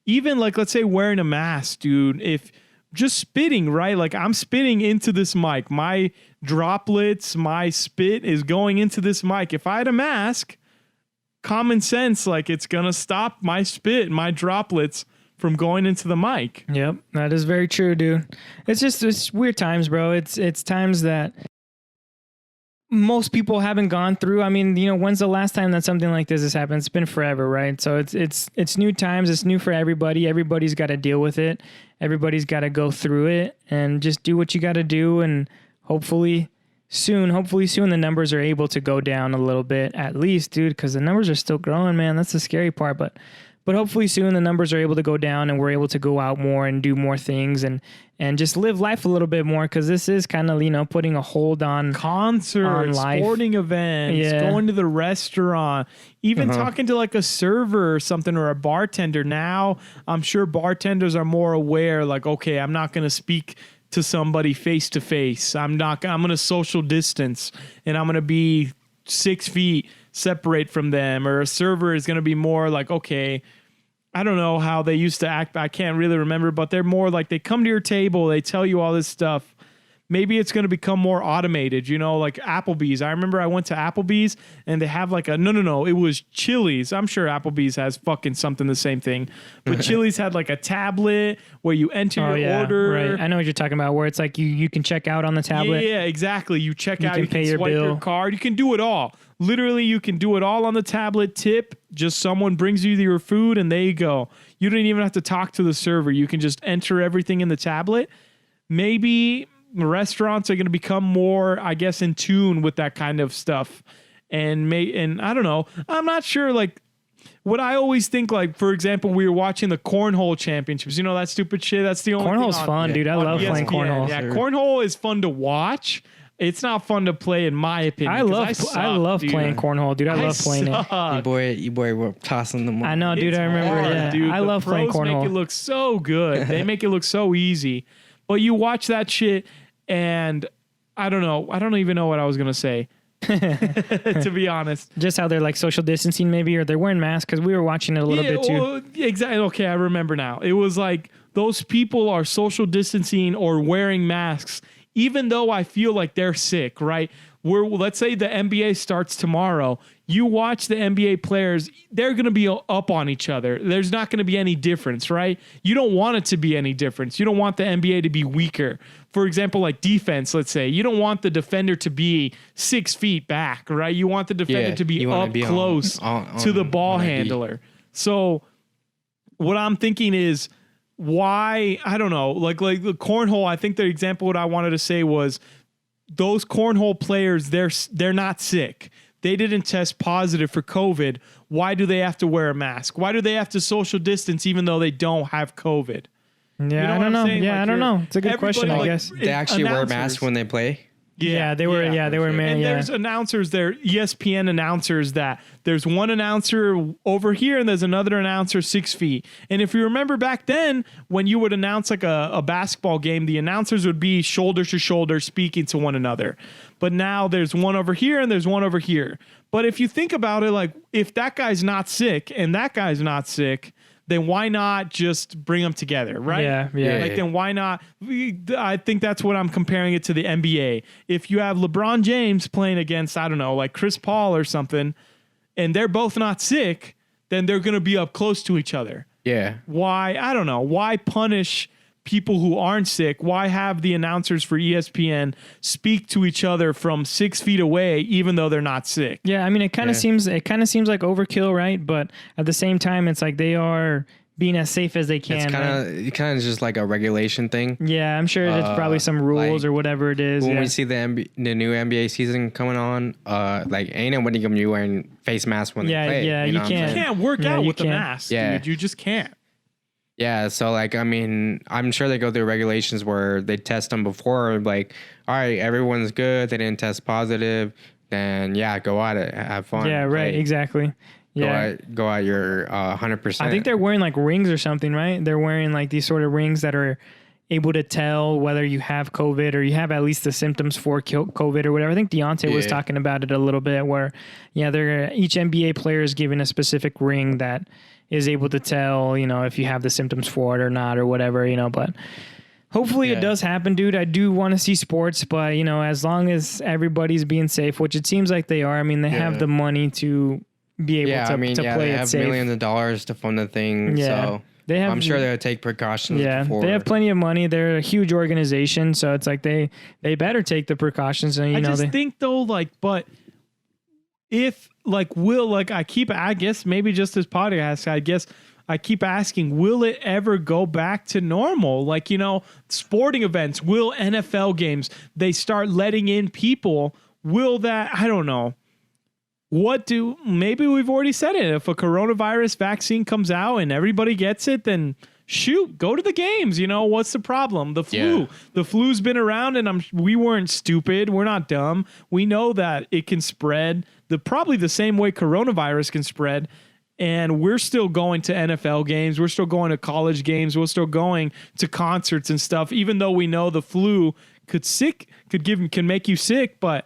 even like, let's say wearing a mask, dude, if just spitting, right? Like I'm spitting into this mic. My droplets, my spit is going into this mic. If I had a mask, common sense, like it's going to stop my spit, my droplets from going into the mic. Yep. That is very true, dude. It's weird times, bro. It's times that most people haven't gone through. I mean, when's the last time that something like this has happened? It's been forever, right? So it's new times. It's new for everybody. Everybody's got to deal with it. Everybody's got to go through it and just do what you got to do. And hopefully soon, the numbers are able to go down a little bit at least, dude, because the numbers are still growing, man. That's the scary part. But hopefully soon the numbers are able to go down and we're able to go out more and do more things and just live life a little bit more, because this is kind of, putting a hold on concerts, on life. Sporting events, going to the restaurant, even talking to like a server or something or a bartender. Now, I'm sure bartenders are more aware, like, okay, I'm not going to speak to somebody face to face. I'm going to social distance and I'm going to be 6 feet separate from them. Or a server is going to be more like, okay, I don't know how they used to act. I can't really remember, but they're more like they come to your table, they tell you all this stuff. Maybe it's going to become more automated, like Applebee's. I remember I went to Applebee's and they have like no, it was Chili's. I'm sure Applebee's has fucking something the same thing. But Chili's had like a tablet where you enter your order. Right. I know what you're talking about, where it's like you can check out on the tablet. Yeah, exactly. You check out, you can pay swipe your card. You can do it all. Literally, you can do it all on the tablet. Tip, just someone brings you your food and there you go. You don't even have to talk to the server. You can just enter everything in the tablet. Maybe restaurants are going to become more, I guess, in tune with that kind of stuff. And I don't know. I'm not sure, like, what I always think, like, for example, we were watching the cornhole championships. You know that stupid shit? That's the only Cornhole's thing fun, dude. I love playing cornhole. Yeah, cornhole is fun to watch. It's not fun to play, in my opinion. I love playing cornhole, dude. I love playing it. You boy were tossing them. I know, dude. I remember. Hard, yeah, dude. I love playing cornhole. Make it look so good. They make it look so easy. But you watch that shit, and I don't know. I don't even know what I was gonna say. To be honest, just how they're like social distancing, maybe, or they're wearing masks, because we were watching it a little bit too. Well, exactly. Okay, I remember now. It was like those people are social distancing or wearing masks, even though I feel like they're sick, right? Let's say the NBA starts tomorrow. You watch the NBA players, they're going to be up on each other. There's not going to be any difference, right? You don't want it to be any difference. You don't want the NBA to be weaker. For example, like defense, let's say. You don't want the defender to be 6 feet back, right? You want the defender to be up close to the ball handler. So what I'm thinking is, why, I don't know, like the cornhole, I think the example what I wanted to say was those cornhole players, they're not sick. They didn't test positive for COVID. Why do they have to wear a mask? Why do they have to social distance even though they don't have COVID? Yeah, I don't know. Yeah, like, I don't know. It's a good question, I guess. They actually wear masks when they play? Yeah, they were. Yeah, they were. Man, and there's announcers there, ESPN announcers, that there's one announcer over here and there's another announcer 6 feet. And if you remember back then, when you would announce like a basketball game, the announcers would be shoulder to shoulder speaking to one another. But now there's one over here and there's one over here. But if you think about it, like if that guy's not sick and that guy's not sick, then why not just bring them together, right? Yeah. Like, then why not? I think that's what I'm comparing it to the NBA. If you have LeBron James playing against, I don't know, like Chris Paul or something, and they're both not sick, then they're going to be up close to each other. Yeah. Why? I don't know. Why punish people who aren't sick? Why have the announcers for ESPN speak to each other from 6 feet away, even though they're not sick? Yeah, I mean, it kind of seems like overkill, right? But at the same time, it's like they are being as safe as they can. It's kind of just like a regulation thing. Yeah, I'm sure there's probably some rules or whatever it is. When we see the new NBA season coming on, like ain't nobody gonna be wearing face masks when they play. Yeah, you you know can't. You can't work out with the can't. mask, Yeah. dude. You just can't. Yeah, so like I mean, I'm sure they go through regulations where they test them before. Like, all right, everyone's good. They didn't test positive. Then yeah, go at it, have fun. Yeah, right, play. exactly. Yeah, Go at your 100%. I think they're wearing like rings or something, right? They're wearing like these sort of rings that are able to tell whether you have COVID or you have at least the symptoms for COVID or whatever. I think Deontay was talking about it a little bit where, each NBA player is given a specific ring that is able to tell, if you have the symptoms for it or not or whatever, but hopefully it does happen, dude. I do want to see sports, but, as long as everybody's being safe, which it seems like they are, I mean, they have the money to be able to play they it have safe. millions of dollars to fund the thing, so I'm sure they'll take precautions. Yeah, before. they have plenty of money. They're a huge organization, so it's like they better take the precautions. And I just think though, like, but if like I guess maybe just this podcast, I keep asking, will it ever go back to normal? Like, sporting events, will NFL games, they start letting in people? Will that? I don't know. Maybe we've already said it. If a coronavirus vaccine comes out and everybody gets it, then shoot, go to the games. What's the problem? The flu. Yeah. The flu's been around, and we weren't stupid. We're not dumb. We know that it can spread probably the same way coronavirus can spread. And we're still going to NFL games. We're still going to college games. We're still going to concerts and stuff, even though we know the flu can make you sick. But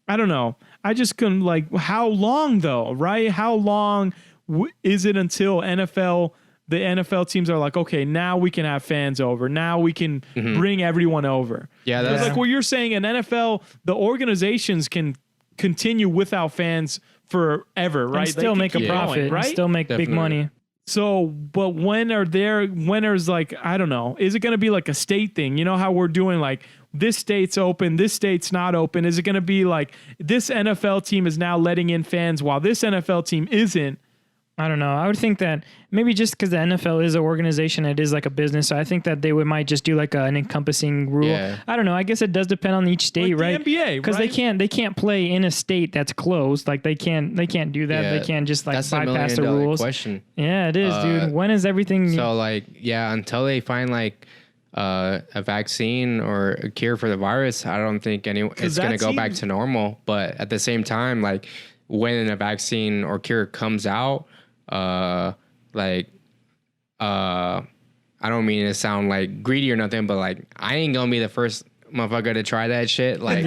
I don't know. I just couldn't, like, how long though, right? How long is it until the NFL teams are like, okay, now we can have fans over. Now we can bring everyone over. Yeah, that's like what you're saying. In NFL, the organizations can continue without fans forever, right? And still make a profit, right? And still make big money. So, but when there's like, I don't know, is it going to be like a state thing? You know how we're doing like this state's open, this state's not open. Is it going to be like this NFL team is now letting in fans while this NFL team isn't? I don't know. I would think that maybe just because the NFL is an organization, it is like a business. So I think that they might just do like an encompassing rule. Yeah. I don't know. I guess it does depend on each state, Like right? the NBA, because right? they can't play in a state that's closed. Like they can't do that. Yeah. They can't just like That's bypass $1 the million rules. question. Yeah, it is, dude. When is everything? So like, until they find like a vaccine or a cure for the virus, I don't think it's going to go back to normal. But at the same time, like when a vaccine or cure comes out, I don't mean to sound like greedy or nothing, but like I ain't gonna be the first motherfucker to try that shit. Like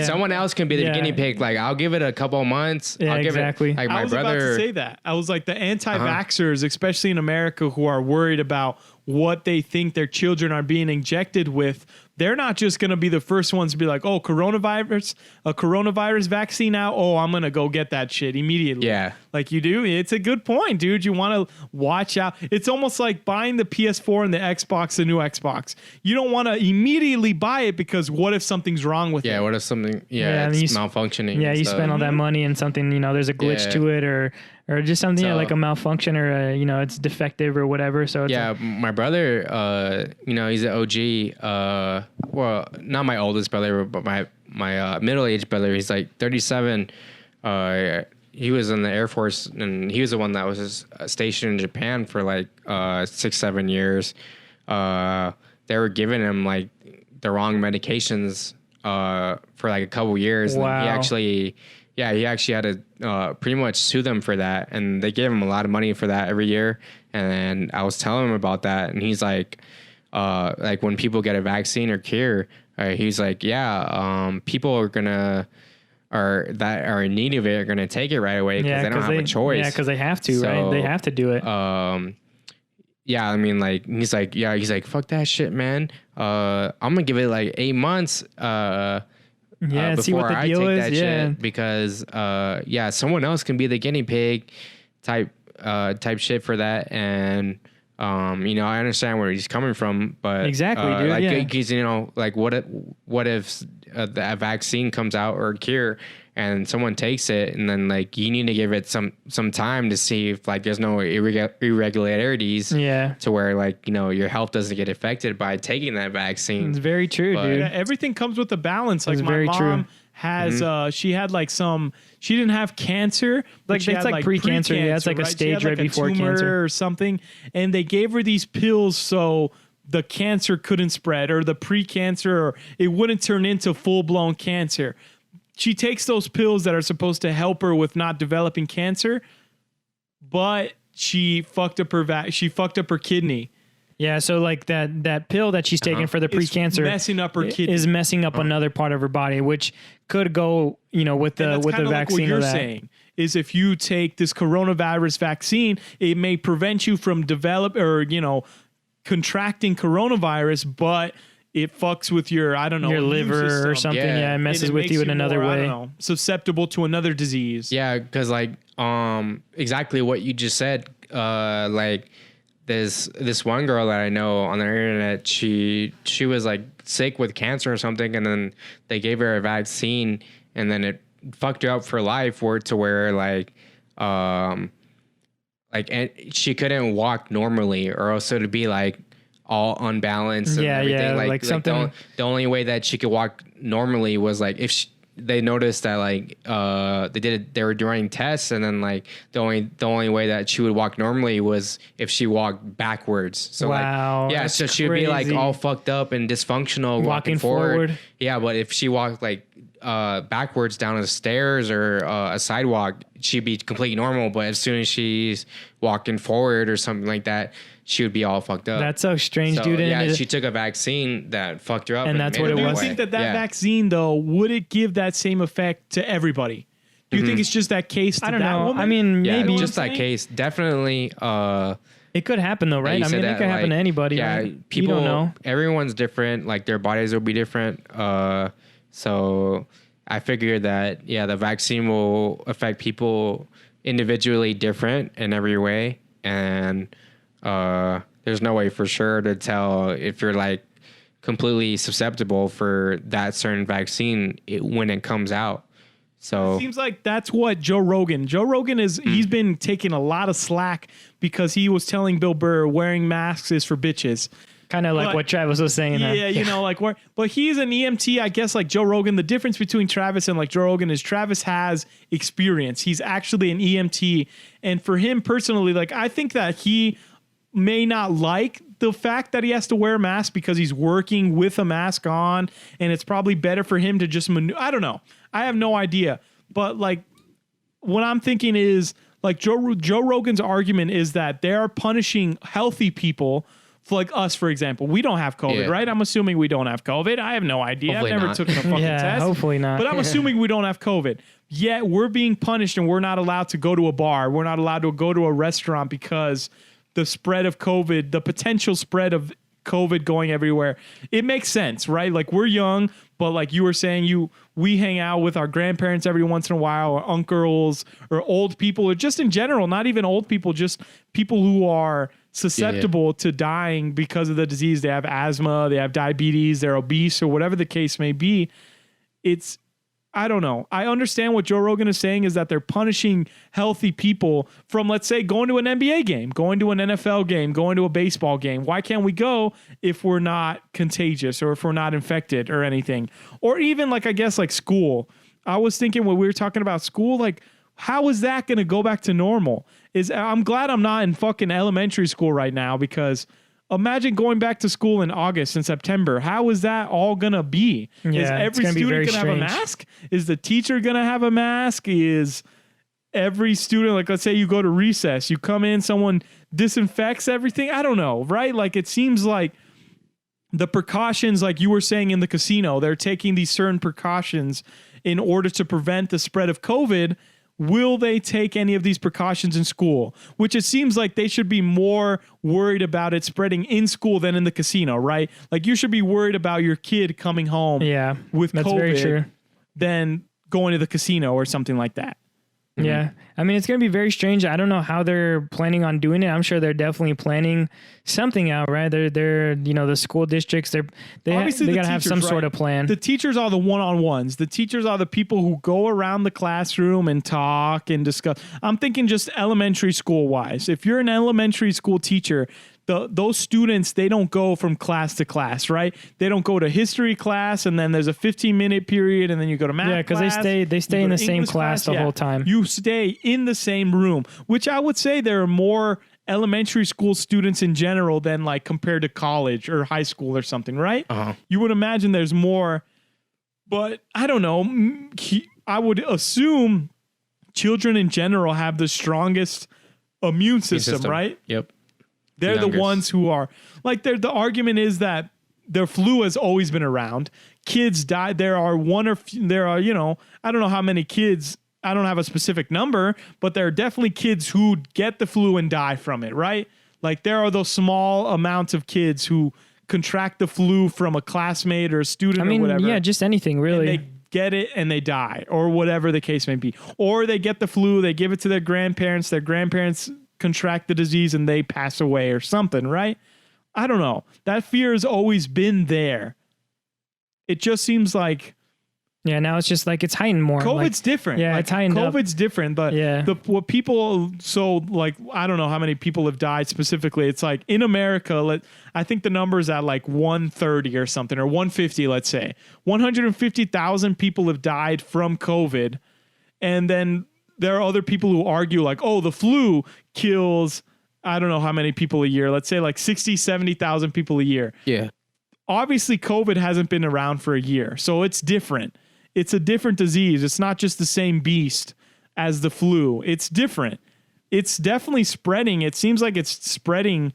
someone else can be the guinea pig. Like I'll give it a couple months. Yeah, I'll give exactly. it, like my I was brother. about to say that. I was like the anti-vaxxers, especially in America, who are worried about what they think their children are being injected with. They're not just going to be the first ones to be like, oh, a coronavirus vaccine out. Oh, I'm going to go get that shit immediately. Yeah. Like you do. It's a good point, dude. You want to watch out. It's almost like buying the PS4 and the Xbox, the new Xbox. You don't want to immediately buy it because what if something's wrong with it? Yeah, what if something, Yeah, and it's malfunctioning. Yeah, you spend all that money and something, there's a glitch to it or just something like a malfunction or, it's defective or whatever. So it's my brother, he's an OG. Well, not my oldest brother, but my middle-aged brother. He's like 37. He was in the Air Force, and he was the one that was stationed in Japan for like 6-7 years. They were giving him like the wrong medications for like a couple years. Wow. And he actually had to pretty much sue them for that, and they gave him a lot of money for that every year. And I was telling him about that, and he's like when people get a vaccine or cure, he's like, people that are in need of it are gonna take it right away because they don't have a choice. Yeah, because they have to, right? They have to do it. yeah, I mean, like he's like, fuck that shit, man. I'm gonna give it like 8 months. See what Before the I deal take is. that shit, because someone else can be the guinea pig type shit for that. And I understand where he's coming from, but Exactly, dude, like, yeah. because like what if a vaccine comes out or a cure and someone takes it, and then like you need to give it some time to see if like there's no irregularities, Yeah. to where like your health doesn't get affected by taking that vaccine. It's very true, But- dude. Yeah, everything comes with a balance. Like That's my very mom true. has, she had like she didn't have cancer. But Like, she it's had like pre-cancer. Yeah, it's like a She stage had like right a before tumor cancer. or something. And they gave her these pills so the cancer couldn't spread, or the pre-cancer, or it wouldn't turn into full-blown cancer. She takes those pills that are supposed to help her with not developing cancer, but she fucked up her kidney. Yeah, so like that pill that she's taking for the It's pre-cancer messing up her kidney. is messing up another part of her body, which could go, with the And that's kinda like vaccine what or you're that. saying is, if you take this coronavirus vaccine, it may prevent you from contracting coronavirus, but it fucks with your, I don't know, Your immune liver or system. something, Yeah. yeah, it And messes it with makes you in another more, I way. don't know, susceptible to another disease. Yeah, because like exactly what you just said. Like this one girl that I know on the internet, she was like sick with cancer or something, and then they gave her a vaccine, and then it fucked her up for life, where and she couldn't walk normally, or else it'd be like all unbalanced and Yeah, everything. yeah, like the something- the only way that she could walk normally was like if they noticed that like they were doing tests, and then like the only way that she would walk normally was if she walked backwards. So Wow, like, yeah, that's so she would be like crazy. all fucked up and dysfunctional walking forward. Yeah, but if she walked like backwards down the stairs or a sidewalk, she'd be completely normal. But as soon as she's walking forward or something like that, she would be all fucked up. That's so strange, So, dude. And yeah, it- she took a vaccine that fucked her up, And that's made what her it Do you was. that think way. that Yeah. vaccine, though, would it give that same effect to everybody? Do you think it's just that case to I don't that know. woman? I mean, Yeah, maybe just that saying? case. Definitely. it could happen though, right? you I said mean, it that, could happen to like, anybody. Yeah, right? people. You don't know. Everyone's different. Like their bodies will be different. So I figured that the vaccine will affect people individually different in every way, and there's no way for sure to tell if you're like completely susceptible for that certain vaccine when it comes out. So Seems like that's what Joe Rogan is. He's been taking a lot of slack because he was telling Bill Burr wearing masks is for bitches. Kind of like But- what Travis was saying. Yeah, but he's an EMT, I guess, like Joe Rogan. The difference between Travis and like Joe Rogan is Travis has experience. He's actually an EMT. And for him personally, like, I think that he may not like the fact that he has to wear a mask because he's working with a mask on, and it's probably better for him to just I don't know. I have no idea. But like, what I'm thinking is like Joe Rogan's argument is that they're punishing healthy people. Like us, for example, we don't have COVID, Yeah. right? I'm assuming we don't have COVID. I have no idea. Hopefully I've never not. taken a fucking Yeah, test. hopefully not. But I'm assuming we don't have COVID. Yet we're being punished and we're not allowed to go to a bar. We're not allowed to go to a restaurant because the spread of COVID, the potential spread of COVID going everywhere. It makes sense, right? Like we're young, but like you were saying, we hang out with our grandparents every once in a while, or uncles, or old people, or just in general, not even old people, just people who are susceptible to dying because of the disease. They have asthma, they have diabetes, they're obese, or whatever the case may be. I don't know. I understand what Joe Rogan is saying is that they're punishing healthy people from, let's say, going to an NBA game, going to an NFL game, going to a baseball game. Why can't we go if we're not contagious or if we're not infected or anything? Or even like, I guess like school. I was thinking when we were talking about school, like, how is that going to go back to normal? I'm glad I'm not in fucking elementary school right now, because imagine going back to school in August and September. How is that all going to be? Is Yeah, it's every gonna be student very going to have a strange. mask? Is the teacher going to have a mask? Is every student, like, let's say you go to recess, you come in, someone disinfects everything? I don't know, right? Like, it seems like the precautions, like you were saying in the casino, they're taking these certain precautions in order to prevent the spread of COVID, will they take any of these precautions in school? Which it seems like they should be more worried about it spreading in school than in the casino, right? Like you should be worried about your kid coming home with that's COVID very true. than going to the casino or something like that. Yeah. I mean, it's going to be very strange. I don't know how they're planning on doing it. I'm sure they're definitely planning something out, right? They're the school districts, they got to have some sort of plan. The teachers are the one-on-ones. The teachers are the people who go around the classroom and talk and discuss. I'm thinking just elementary school wise. If you're an elementary school teacher, those students, they don't go from class to class, right? They don't go to history class and then there's a 15-minute period and then you go to math class. Yeah, because they stay in the same class the whole time. You stay in the same room, which I would say there are more elementary school students in general than like compared to college or high school or something, right? You would imagine there's more, but I don't know. I would assume children in general have the strongest immune system. Right? Yep. They're the ones who are like, the argument is that the flu has always been around. Kids die. I don't know how many kids, I don't have a specific number, but there are definitely kids who get the flu and die from it, right? Like there are those small amounts of kids who contract the flu from a classmate or a student or whatever. Yeah, just anything really. And they get it and they die or whatever the case may be. Or they get the flu, they give it to their grandparents contract the disease and they pass away or something, right? I don't know. That fear has always been there. It just seems like now it's just like it's heightened more. COVID's different. Yeah, like, it's heightened COVID's different, but what people, so like, I don't know how many people have died specifically. It's like in America, I think the number's at like 130 or something, or 150, let's say. 150,000 people have died from COVID. And then there are other people who argue like, oh, the flu kills, I don't know how many people a year. Let's say like 60, 70,000 people a year. Yeah. Obviously, COVID hasn't been around for a year, so it's different. It's a different disease. It's not just the same beast as the flu. It's different. It's definitely spreading. It seems like it's spreading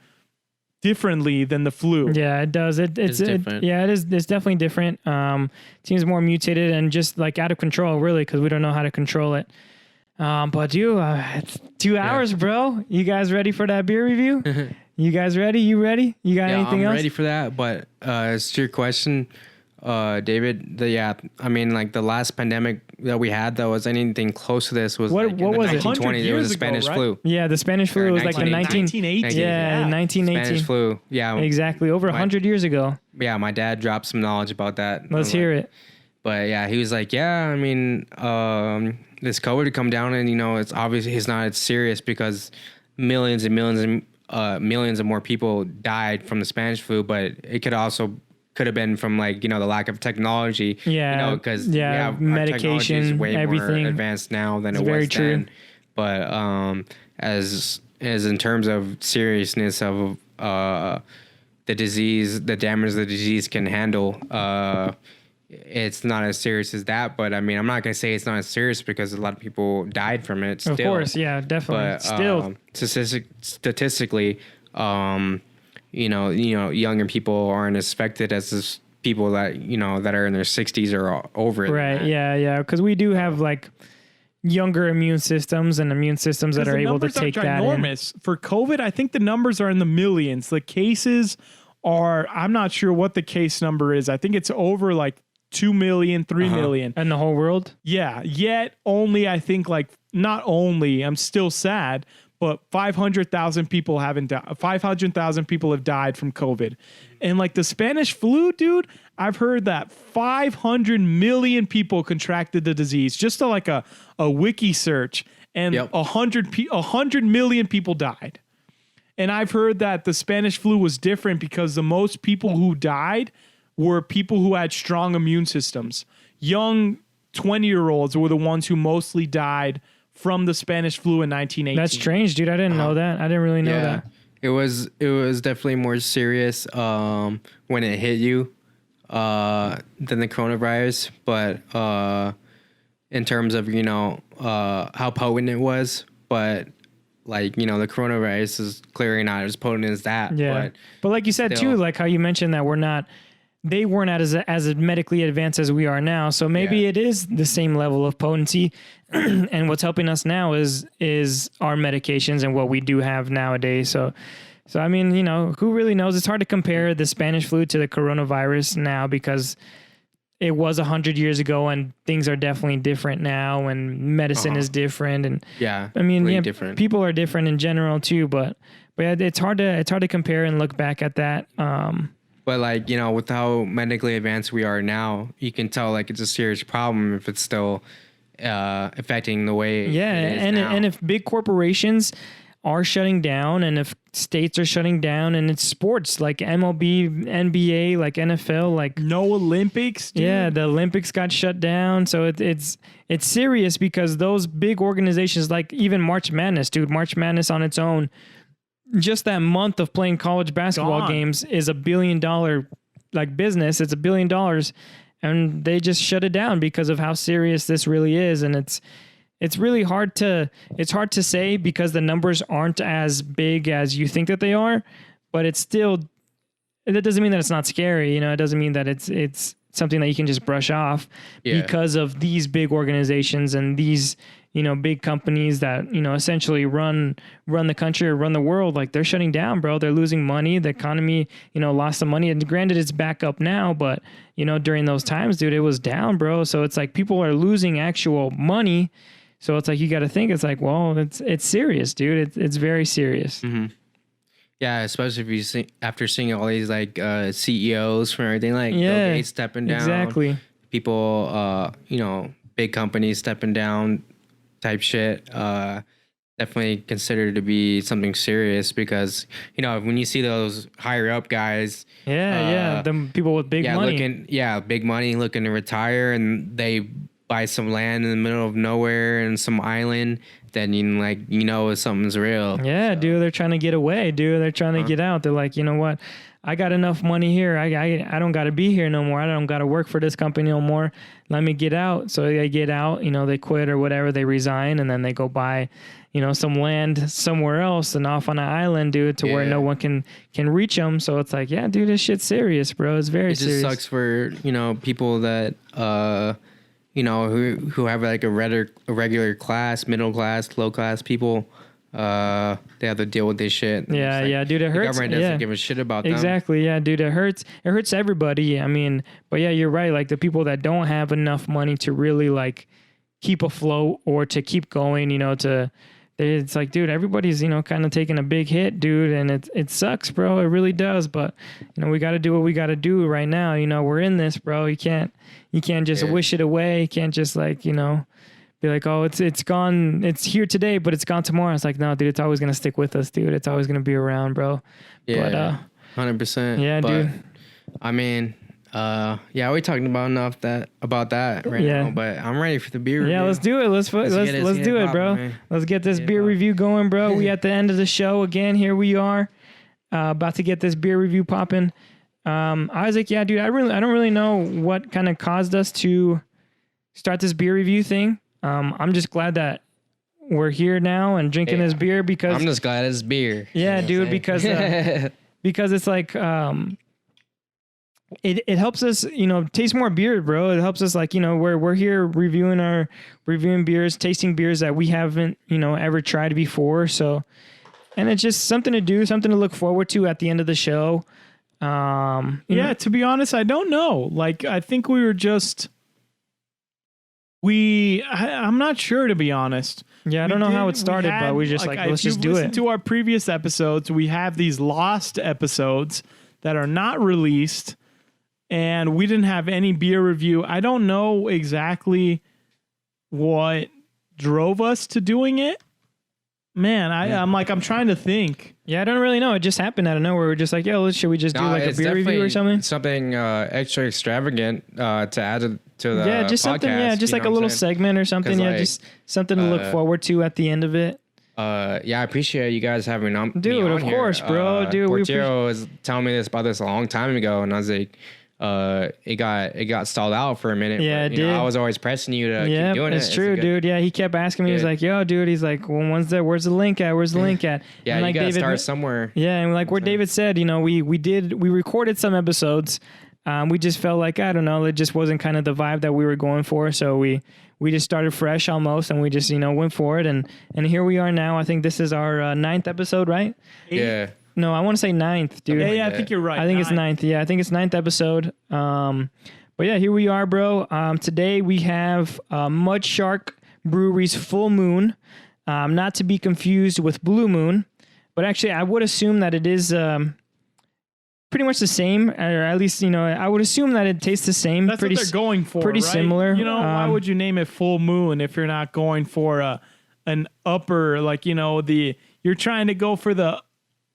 differently than the flu. Yeah, it does. It's different. It is. It's definitely different. It seems more mutated and just like out of control, really, because we don't know how to control it. But it's 2 hours, bro. You guys ready for that beer review? You guys ready? You ready? You got anything else? I'm ready for that. But as to your question, David, I mean, like the last pandemic that we had that was anything close to this was what was it? 1920s. It was the Spanish flu. Yeah, the Spanish flu was like the 1918. Yeah, 1918. Spanish flu. Yeah, exactly. Over 100 years ago. Yeah, my dad dropped some knowledge about that. Let's hear it. But yeah, he was like, I mean, this COVID to come down, and it's obviously it's not as serious because millions and millions and millions of more people died from the Spanish flu, but it could have been from like the lack of technology. Yeah, because medication, is way everything more advanced now than it's it very was true. then. But as in terms of seriousness of the disease, the damage the disease can handle, it's not as serious as that. But I mean, I'm not gonna say it's not as serious because a lot of people died from it still. Of course, yeah, definitely. But statistically, younger people aren't as affected as people that that are in their 60s or over it. Right. Yeah. Because we do have like younger immune systems and immune systems that are able to take that in. For COVID, I think the numbers are in the millions. The cases are, I'm not sure what the case number is. I think it's over like 2 million, 3 million. In the whole world? Yeah. Yet only, I think not only, I'm still sad, but 500,000 people haven't died. 500,000 people have died from COVID. And like the Spanish flu, dude, I've heard that 500 million people contracted the disease. Just to like a wiki search, and 100 million people died. And I've heard that the Spanish flu was different because the most people who died were people who had strong immune systems. Young 20-year-olds were the ones who mostly died from the Spanish flu in 1918. That's strange, dude. I didn't know that. I didn't really know that. It was definitely more serious when it hit you than the coronavirus. But in terms of how potent it was, but like the coronavirus is clearly not as potent as that. Yeah, but like you said too, like how you mentioned that we're not. they weren't as medically advanced as we are now. So maybe it is the same level of potency. And what's helping us now is our medications and what we do have nowadays. So I mean, you know, who really knows? It's hard to compare the Spanish flu to the coronavirus now because it was 100 years ago and things are definitely different now and medicine is different. And I mean, different. People are different in general too, but it's hard to compare and look back at that. But like, you know, with how medically advanced we are now, you can tell like it's a serious problem if it's still affecting the way it is now. And if big corporations are shutting down and if states are shutting down and it's sports like MLB, NBA, like NFL, like no Olympics. Dude. Yeah, the Olympics got shut down. So it's serious because those big organizations like even March Madness, dude, March Madness on its own, just that month of playing college basketball games is $1 billion like business. It's $1 billion and they just shut it down because of how serious this really is. And it's really hard to say because the numbers aren't as big as you think that they are, but that doesn't mean that it's not scary. You know, it doesn't mean that it's something that you can just brush off because of these big organizations and these, you know, big companies that, you know, essentially run the country or run the world. Like they're shutting down, bro. They're losing money. The economy, you know, lost some money. And granted, it's back up now, but you know, during those times, dude, it was down, bro. So it's like people are losing actual money. So it's like, you got to think it's like, well, it's serious, dude. It's very serious. Mm-hmm. Yeah. Especially if you see, after seeing all these like CEOs from everything, like Bill Gates stepping down, exactly. People, you know, big companies stepping down type shit, definitely considered to be something serious because, you know, when you see those higher up guys, them people with big money, big money looking to retire and they buy some land in the middle of nowhere and some island, then you know something's real. Yeah, so. Dude, they're trying to get away, dude. They're trying to get out. They're like, you know what? I got enough money here. I don't got to be here no more. I don't got to work for this company no more. Let me get out. So they get out, you know, they quit or whatever, they resign, and then they go buy, you know, some land somewhere else and off on an island, dude, to where no one can reach them. So it's like, yeah, dude, this shit's serious, bro. It's very serious. It just sucks for, you know, people that, you know, who have like a regular class, middle class, low class people. They have to deal with this shit. Yeah, dude, it hurts. The government doesn't give a shit about them. Exactly, yeah, dude, it hurts. It hurts everybody. I mean, but yeah, you're right. Like the people that don't have enough money to really like keep afloat or to keep going, you know, it's like, dude, everybody's, you know, kind of taking a big hit, dude, and it sucks, bro. It really does. But you know, we got to do what we got to do right now. You know, we're in this, bro. You can't just wish it away. You can't just like, you know, be like, oh, it's gone. It's here today, but it's gone tomorrow. It's like, no, dude, it's always gonna stick with us, dude. It's always gonna be around, bro. Yeah, 100%. Yeah, but, dude. I mean, we talking about enough about that right now. But I'm ready for the beer review. Yeah, let's do it. Let's do it, bro. Man. Let's get this beer review going, bro. We at the end of the show again. Here we are, about to get this beer review popping. Isaac, yeah, dude, I don't really know what kind of caused us to start this beer review thing. I'm just glad that we're here now and drinking this beer because I'm just glad it's beer. Yeah, dude, because it's like it helps us, you know, taste more beer, bro. It helps us, like, you know, we're here reviewing beers, tasting beers that we haven't, you know, ever tried before. So, and it's just something to do, something to look forward to at the end of the show. To be honest, I don't know. Like, I think we were just. I'm not sure, to be honest. Yeah, I don't know how it started, but we just like let's just do it. Listen to our previous episodes. We have these lost episodes that are not released, and we didn't have any beer review. I don't know exactly what drove us to doing it. Man, I'm trying to think. Yeah, I don't really know. It just happened out of nowhere. We're just like, yo, should we just do like a beer review or something? Something extra extravagant to add to the just podcast, something. Yeah, just like a little segment or something. Yeah, just something to look forward to at the end of it. I appreciate you guys having me on. Dude, of course, bro. Dude, Portillo was telling me about this a long time ago, and I was like, it got stalled out for a minute. Yeah, but, I was always pressing you to keep doing it. It's true, dude. Yeah, he kept asking me. He was like, "Yo, dude." He's like, "Well, where's the link at? Where's the link at?" Yeah, and like, you gotta start somewhere. Yeah, and like where David said, you know, we recorded some episodes. We just felt like, I don't know, it just wasn't kind of the vibe that we were going for. So we just started fresh almost, and we just, went for it. And here we are now. I think this is our 9th episode, right? Yeah. No, I want to say 9th, dude. Yeah, I think you're right. I think it's 9th. Yeah, I think it's 9th episode. But yeah, here we are, bro. Today we have Mud Shark Brewery's Full Moon, not to be confused with Blue Moon. But actually, I would assume that it is pretty much the same, or at least, I would assume that it tastes the same. That's what they're going for, pretty right? similar. Why would you name it Full Moon if you're not going for an upper, like, you're trying to go for the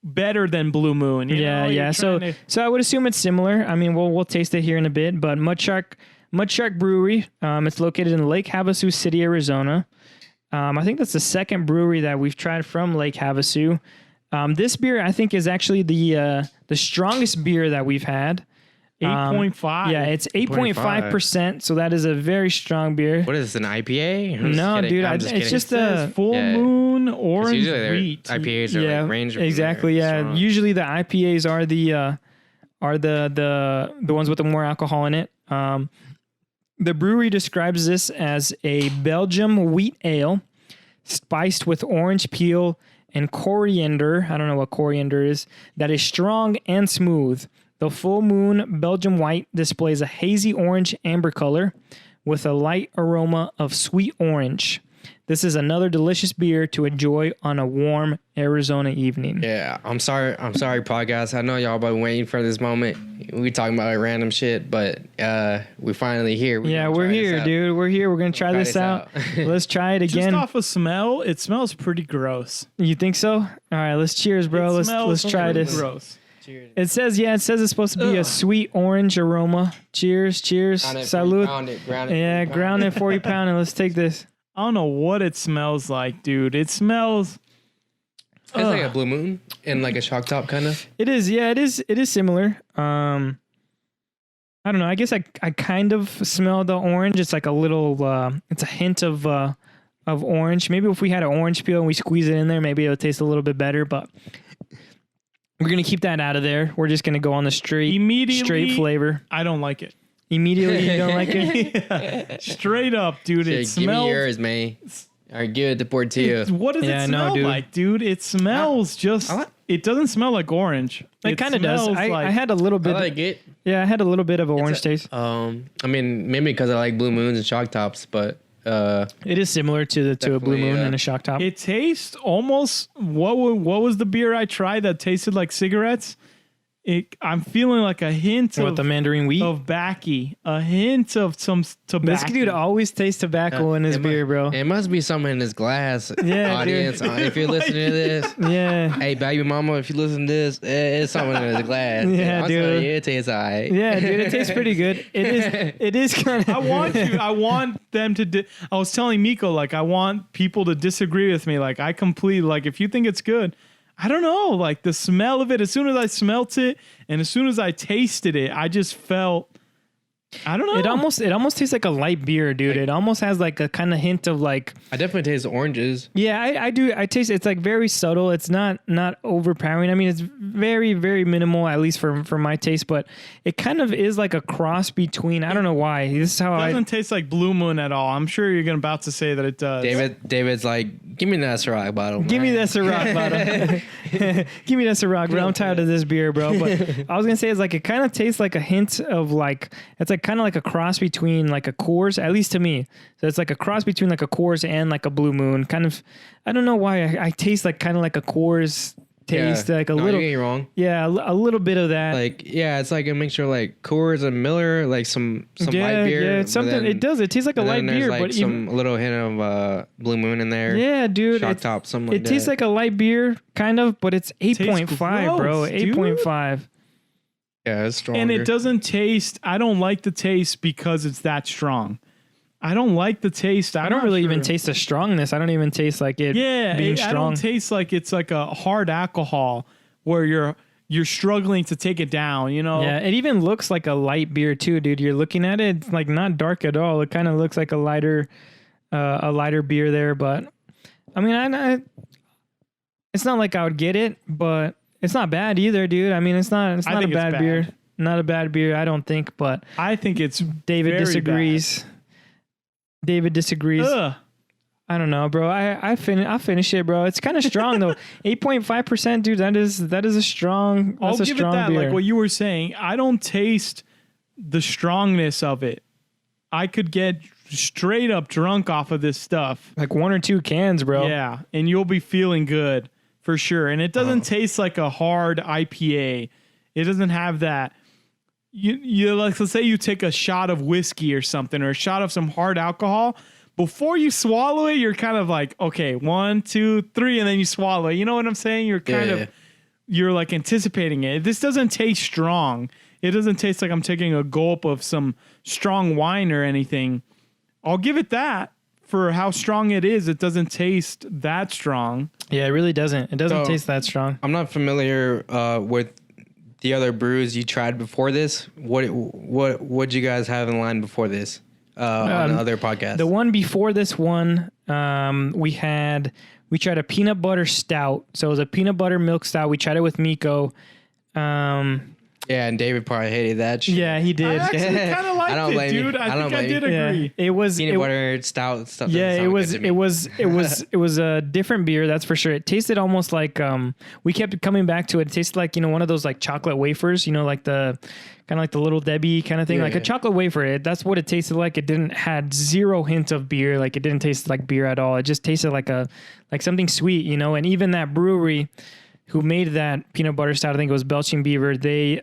better than Blue Moon. Yeah. So I would assume it's similar. I mean, we'll taste it here in a bit, but Mud Shark Brewery, it's located in Lake Havasu City, Arizona. I think that's the second brewery that we've tried from Lake Havasu. This beer, I think, is actually the strongest beer that we've had. 8.5. Yeah, it's 8.5%, so that is a very strong beer. What is this, an IPA? I'm No, just dude, kidding. it's just a Full Moon Orange usually Wheat. IPAs are like range. exactly. Yeah, strong. usually the IPAs are the ones with the more alcohol in it. The brewery describes this as a Belgium wheat ale spiced with orange peel and coriander. I don't know what coriander is. That is strong and smooth. The Full Moon Belgium White displays a hazy orange amber color with a light aroma of sweet orange. This is another delicious beer to enjoy on a warm Arizona evening. Yeah, I'm sorry, podcast. I know y'all been waiting for this moment. We talking about like random shit, but we're finally here. We're here, dude. We're here. We're gonna try this out. Let's try it again. Just off of smell, it smells pretty gross. You think so? All right, let's cheers, bro. Let's try this. Gross. Cheers. It says it's supposed to be a sweet orange aroma. Cheers. Salud. Ground it 40 pound, and let's take this. I don't know what it smells like, dude. It smells. It's like a Blue Moon and like a shock top kind of. It is, yeah. It is similar. I don't know. I guess I kind of smell the orange. It's like a little. It's a hint of orange. Maybe if we had an orange peel and we squeeze it in there, maybe it would taste a little bit better. But we're gonna keep that out of there. We're just gonna go on the straight flavor. I don't like it. Immediately, you don't like it? Yeah. Straight up, dude. It smells. Give me yours, man. Or give it to Portillo. What does it smell like, dude? It smells it doesn't smell like orange. It kind of does. I had a little bit. I like it. Yeah, I had a little bit of orange taste. I mean, maybe because I like Blue Moons and shock tops, but it is similar to a Blue Moon and a shock top. It tastes almost. What was the beer I tried that tasted like cigarettes? I'm feeling like a hint of the mandarin wheat of backy, a hint of some tobacco. This dude always tastes tobacco in his beer, bro. It must be something in his glass. Yeah, audience. If you're listening to this, hey, baby mama, if you listen to this, it's something in his glass. Yeah, dude, it tastes alright. Yeah, dude, it tastes pretty good. It is kind of. I want them to. I was telling Miko, like, I want people to disagree with me. Like, I completely, like, if you think it's good. I don't know, like the smell of it, as soon as I smelt it and as soon as I tasted it, I just felt, I don't know. It almost tastes like a light beer, dude. It almost has like a kind of hint of like. I definitely taste the oranges. Yeah, I do. I taste it's like very subtle. It's not overpowering. I mean, it's very, very minimal, at least for my taste. But it kind of is like a cross between. I don't know why. This is how it doesn't taste like Blue Moon at all. I'm sure you're about to say that it does. David's like, give me that Ciroc bottle. Give me that Ciroc bottle. Give me that Ciroc, bro. I'm tired of this beer, bro. But I was gonna say it's like it kind of tastes like a hint of like it's like kind of like a cross between like a Coors, at least to me. So it's like a cross between like a Coors and like a Blue Moon. Kind of, I don't know why I taste like kind of like a Coors taste, like a little. You ain't wrong. Yeah, a little bit of that. Like it's like a mixture of like Coors and Miller, like some light beer. Yeah, it's something. It does. It tastes like a light beer, like but some little hint of Blue Moon in there. Yeah, dude. Shock top, something like that. It tastes like a light beer, kind of, but it's 8.5, bro. 8.5. Yeah, it's strong. And it doesn't taste. I don't like the taste because it's that strong. I don't like the taste. I don't really even taste the strongness. I don't even taste like it being strong. I don't taste like it's like a hard alcohol where you're struggling to take it down, you know? Yeah, it even looks like a light beer too, dude. You're looking at it, it's like not dark at all. It kind of looks like a lighter beer there, but I mean, it's not like I would get it, but it's not bad either, dude. I mean, it's not a bad beer. Not a bad beer, I don't think, but I think it's David very disagrees. David disagrees. Ugh. I don't know, bro. I'll finish it, bro. It's kind of strong though. 8.5%, dude. That is a strong. That's I'll a give strong it that. beer. Like what you were saying, I don't taste the strongness of it. I could get straight up drunk off of this stuff. Like 1 or 2 cans, bro. Yeah, and you'll be feeling good for sure. And it doesn't taste like a hard IPA. It doesn't have that. You like, let's say you take a shot of whiskey or something, or a shot of some hard alcohol. Before you swallow it, you're kind of like, okay, 1, 2, 3, and then you swallow it. You know what I'm saying? You're you're like anticipating it. This doesn't taste strong. It doesn't taste like I'm taking a gulp of some strong wine or anything. I'll give it that for how strong it is. It doesn't taste that strong. Yeah, it really doesn't. It doesn't taste that strong. I'm not familiar with the other brews you tried before this. What you guys have in line before this on other podcasts? The one before this one, we tried a peanut butter stout. So it was a peanut butter milk stout. We tried it with Miko. Yeah, and David probably hated that shit. Yeah, he did. I actually kind of liked it, blame you. dude. I think I did Yeah, agree. it was Peanut butter stout stuff. Yeah, it was a different beer, that's for sure. It tasted almost like we kept coming back to it. It tasted like, one of those like chocolate wafers, like the kind of like the Little Debbie kind of thing, like a chocolate wafer. That's what it tasted like. It had zero hint of beer. Like it didn't taste like beer at all. It just tasted like something sweet, and even that brewery who made that peanut butter stout, I think it was Belching Beaver, they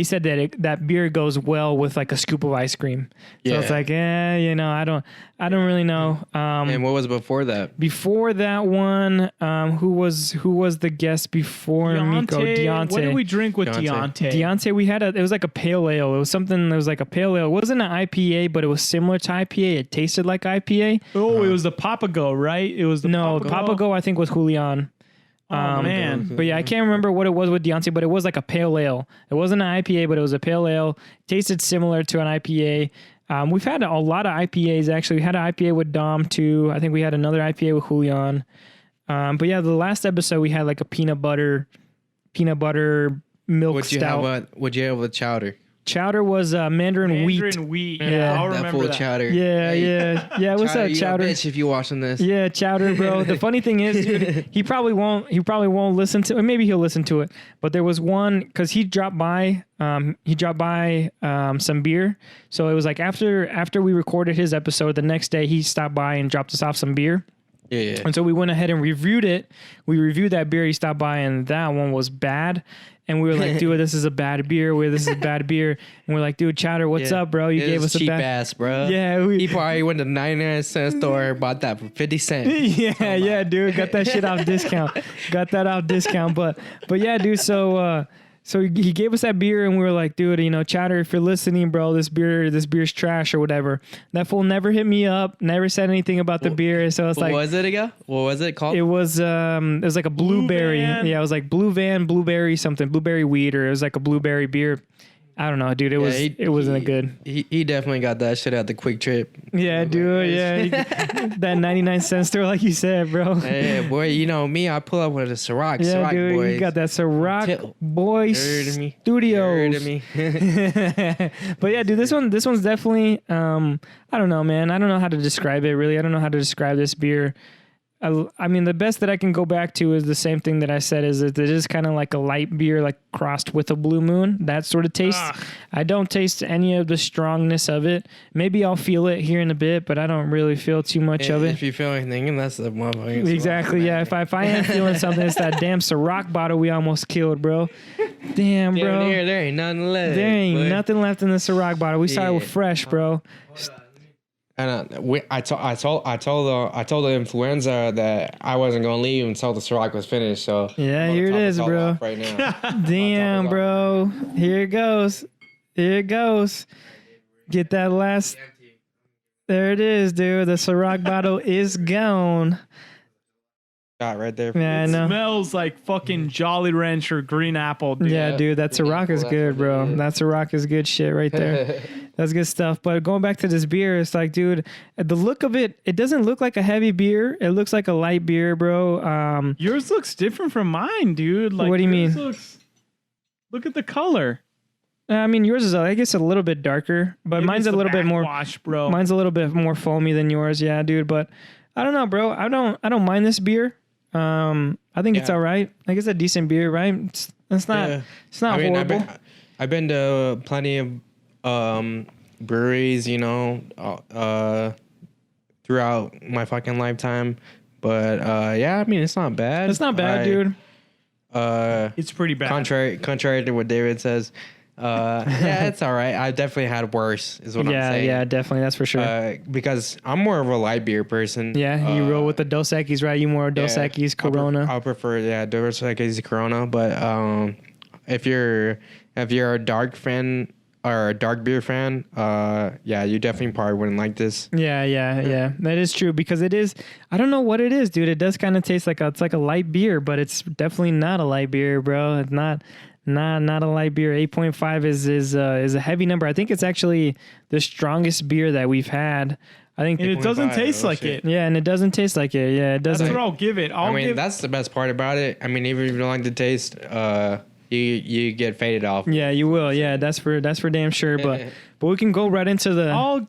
said that that beer goes well with like a scoop of ice cream. So it's like, I don't really know. And what was before that? Before that one, who was the guest before Miko? Deontay. What did we drink with Deontay? Deontay, it was like a pale ale. It was something that was like a pale ale. It wasn't an IPA, but it was similar to IPA. It tasted like IPA. Oh, it was the Papago, right? It was the Papago I think was Julian. Oh, man. But yeah, I can't remember what it was with Deontay, but it was like a pale ale. It wasn't an IPA, but it was a pale ale. Tasted similar to an IPA. We've had a lot of IPAs, actually. We had an IPA with Dom, too. I think we had another IPA with Julian. But yeah, the last episode, we had like a peanut butter milk stout. What'd you have with chowder? Chowder was Mandarin wheat. Yeah, I'll remember that full that. chowder. Yeah. What's up, Chowder? Bitch, if you watching this. Yeah, Chowder, bro. The funny thing is, dude, he probably won't listen to it. Maybe he'll listen to it. But there was one because he dropped by. Some beer. So it was like after we recorded his episode, the next day he stopped by and dropped us off some beer. Yeah. And so we went ahead and reviewed it. We reviewed that beer. He stopped by, and that one was bad. And we were like, dude, this is a bad beer. And we're like, dude, Chowder, what's up, bro? You gave us a cheap bad ass, bro. Yeah, he probably went to 99-cent store, bought that for 50 cents. yeah, dude, got that shit off discount. But yeah, dude. So he gave us that beer, and we were like, dude, Chowder, if you're listening, bro, this beer's trash or whatever. That fool never hit me up, never said anything about the beer. So it's like, what was it again? What was it called? It was like a blueberry. Yeah, it was like blueberry something, blueberry weed, or it was like a blueberry beer. I don't know, dude. It wasn't good. He definitely got that shit at the Quick Trip. Yeah, dude. Yeah, that 99-cent store, like you said, bro. Hey, boy, me. I pull up with a Ciroc. Yeah, Ciroc dude. boys. You got that Ciroc Boys Studios. Heard of me. But yeah, dude, this one's definitely. I don't know, man. I don't know how to describe it. Really, I don't know how to describe this beer. I mean, the best that I can go back to is the same thing that I said, is that it is kind of like a light beer, like crossed with a Blue Moon, that sort of taste. I don't taste any of the strongness of it. Maybe I'll feel it here in a bit, but I don't really feel too much of it. If you feel anything, that's the motherfucking Exactly, yeah. If I am feeling something, it's that damn Ciroc bottle we almost killed, bro. Damn, bro. There ain't nothing left. There ain't nothing left in the Ciroc bottle. We started with fresh, bro. And I told the Influenza that I wasn't gonna leave until the Ciroc was finished. So yeah, here it is, bro. Right now. Damn, bro. Here it goes. Get that last. There it is, dude. The Ciroc bottle is gone. Got right there. Yeah, I know. Smells like fucking Jolly Rancher green apple, dude. Yeah, dude. That Ciroc is good, bro. That Ciroc is good shit right there. That's good stuff. But going back to this beer, it's like, dude, the look of it, it doesn't look like a heavy beer. It looks like a light beer, bro. Yours looks different from mine, dude. Like, what do you mean? Look at the color. I mean, yours is, I guess, a little bit darker, but Maybe mine's it's a the little bit more. backwash, bro. Mine's a little bit more foamy than yours, yeah, dude. But I don't know, bro. I don't mind this beer. I think it's all right. I guess a decent beer, right? It's not horrible. I've been to plenty of breweries, you know, throughout my fucking lifetime. But yeah, I mean, it's not bad. It's not bad, dude. It's pretty bad. Contrary to what David says, yeah, it's all right. I definitely had worse, is what I'm saying. Yeah, definitely. That's for sure. Because I'm more of a light beer person. Yeah, you roll with the Dos Equis, right? You more Dos Equis, Corona. I'll prefer Dos Equis Corona. But if you're a dark fan or a dark beer fan, yeah, you definitely probably wouldn't like this. Yeah. That is true because it is. I don't know what it is, dude. It does kind of taste like it's like a light beer, but it's definitely not a light beer, bro. It's not a light beer. 8.5 is a heavy number. I think it's actually the strongest beer that we've had. I think And it doesn't taste like it. Yeah, and it doesn't taste like it. Yeah, it doesn't. That's what I'll give it. I mean, that's the best part about it. I mean, even if you don't like the taste, you get faded off. Yeah, you will. Yeah, that's for damn sure. But we can go right into the. I'll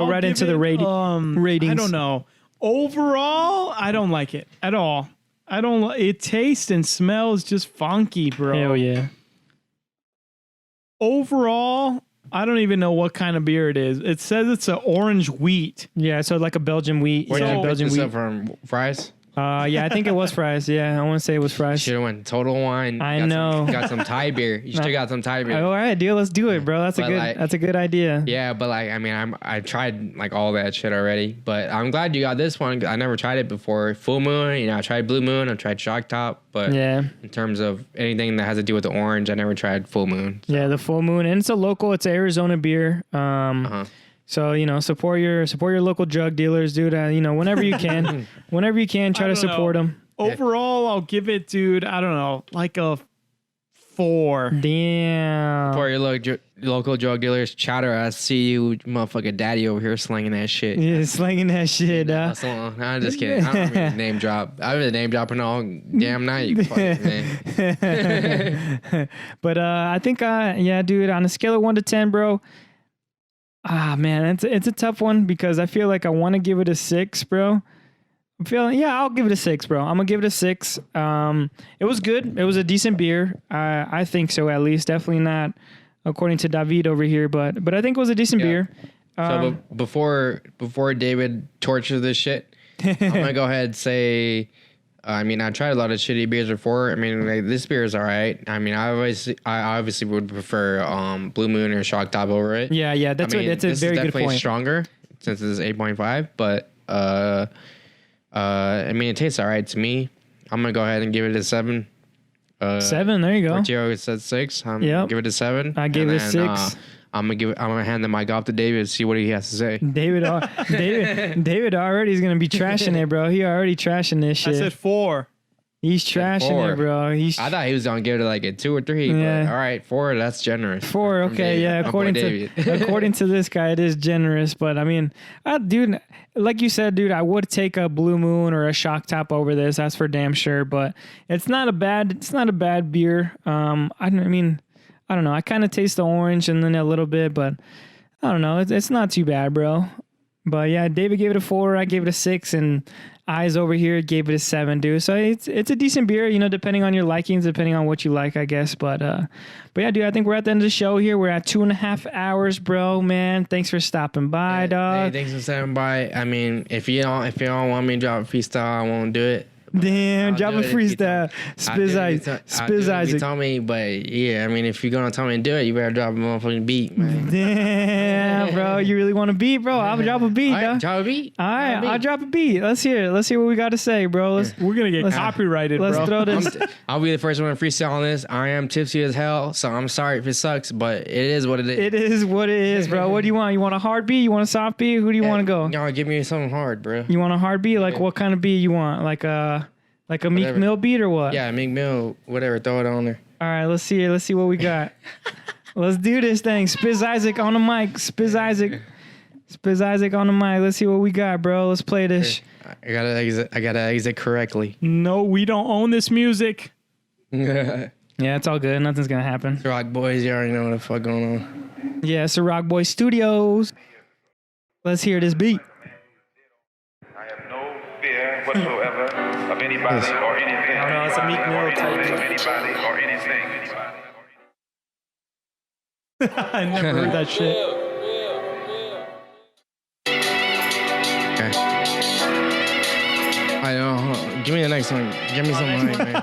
right into the ratings. I don't know. Overall, I don't like it at all. It tastes and smells just funky, bro. Hell yeah. Overall, I don't even know what kind of beer it is. It says it's an orange wheat. Yeah, so like a Belgian wheat. Where yeah, did you pick Belgian this wheat. up from? Fries? Yeah, I think it was fries. Yeah, I want to say it was fries. Should have went Total Wine. I know. Got some Thai beer. You still got some Thai beer. All right, deal. Let's do it, bro. That's a good idea. Yeah, but like, I mean, I tried like all that shit already, but I'm glad you got this one. I never tried it before. Full Moon, you know, I tried Blue Moon, I tried Shock Top, but yeah, in terms of anything that has to do with the orange, I never tried Full Moon. So. Yeah, the Full Moon, and it's a local. It's an Arizona beer. So, you know, support your local drug dealers, dude. You know, whenever you can, try to support them. Overall, I'll give it, dude, I don't know, like a 4. Damn. For your local drug dealers, chatter, I see you, motherfucking daddy over here slinging that shit. Yeah, slinging that shit, I'm just kidding. I don't mean name drop. I've been name dropping all damn night. You fucking man. But I think, yeah, dude, on a scale of 1 to 10, bro. Man, it's a tough one because I feel like I want to give it a 6, bro. I'll give it a 6, bro. I'm gonna give it a 6. It was good. It was a decent beer. I think so, at least. Definitely not according to David over here, but I think it was a decent beer. So before David tortures this shit, I'm gonna go ahead and say. I mean, I tried a lot of shitty beers before. I mean, like, this beer is all right. I mean, I obviously would prefer Blue Moon or Shock Top over it. Yeah. That's a very good point. This is definitely stronger since it is 8.5, but I mean, it tastes all right to me. I'm gonna go ahead and give it a 7. 7. There you go. Portillo said 6. I'm gonna give it a 7. I gave it a 6. I'm gonna hand the mic off to David. See what he has to say. David already is gonna be trashing it, bro. He already trashing this shit. I said 4. He's trashing it, bro. I thought he was gonna give it like a 2 or 3. Yeah. But all right, 4. That's generous. 4. Okay, yeah. According to this guy, it is generous. But I mean, dude, like you said, dude, I would take a Blue Moon or a Shock Top over this. That's for damn sure. But it's not a bad beer. I mean, I don't know. I kind of taste the orange and then a little bit, but I don't know. It's not too bad, bro. But yeah, David gave it a 4. I gave it a 6, and Eyes over here gave it a 7, dude. So it's a decent beer, you know, depending on your likings, depending on what you like, I guess. But yeah, dude, I think we're at the end of the show here. We're at 2.5 hours, bro. Man, thanks for stopping by, dog. Hey, thanks for stopping by. I mean, if you don't want me to drop a freestyle, I won't do it. Damn, drop a freestyle. Spiz Isaac. You told me, but yeah, I mean, if you're gonna tell me to do it, you better drop a motherfucking beat, man. Damn, bro, you really want a beat, bro? I'll drop a beat, dog. Drop a beat. All right, I'll drop a beat. Let's hear it. Let's hear what we got to say, bro. We're gonna get copyrighted, bro. Let's throw this. I'll be the first one to freestyle on this. I am tipsy as hell, so I'm sorry if it sucks, but it is what it is. It is what it is, bro. What do you want? You want a hard beat? You want a soft beat? Who do you want to go? No, give me something hard, bro. You want a hard beat? Like what kind of beat you want? Like a Meek Mill beat or what? Yeah, Meek Mill, whatever. Throw it on there. All right, let's see it. Let's see what we got. Let's do this thing. Spiz Isaac on the mic. Spiz Isaac on the mic. Let's see what we got, bro. Let's play this. I gotta exit correctly. No, we don't own this music. All Yeah, it's all good. Nothing's gonna happen. Rock boys, you already know what the fuck going on. Yeah, it's the Rock Boy Studios. Let's hear this beat. I have no fear whatsoever of anybody or anything. Oh, no, it's a Meek Mill type Of beat. anybody or anything. I never heard that shit. Okay. I know. Give me the next one. Give me some hype, man.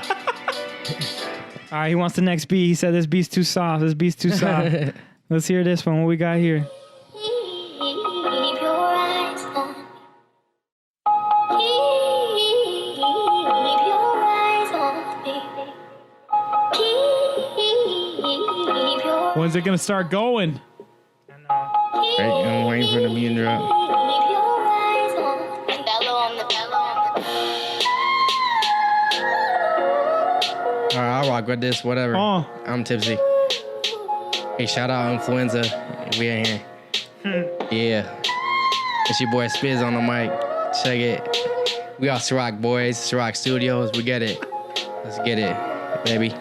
All right, he wants the next beat. He said this beat's too soft. This beat's too soft. Let's hear this one. What we got here? Keep your eyes on me. Keep your eyes on me. Keep your When's it gonna start going? Right, I'm waiting for the beat to drop. Keep your eyes on me. Bellow on the All right, I'll rock with this, whatever. Oh, I'm tipsy. Hey, shout out Influenza. We in here. Yeah. It's your boy Spiz on the mic. Check it. We are Ciroc boys, Ciroc Studios. We get it. Let's get it, baby.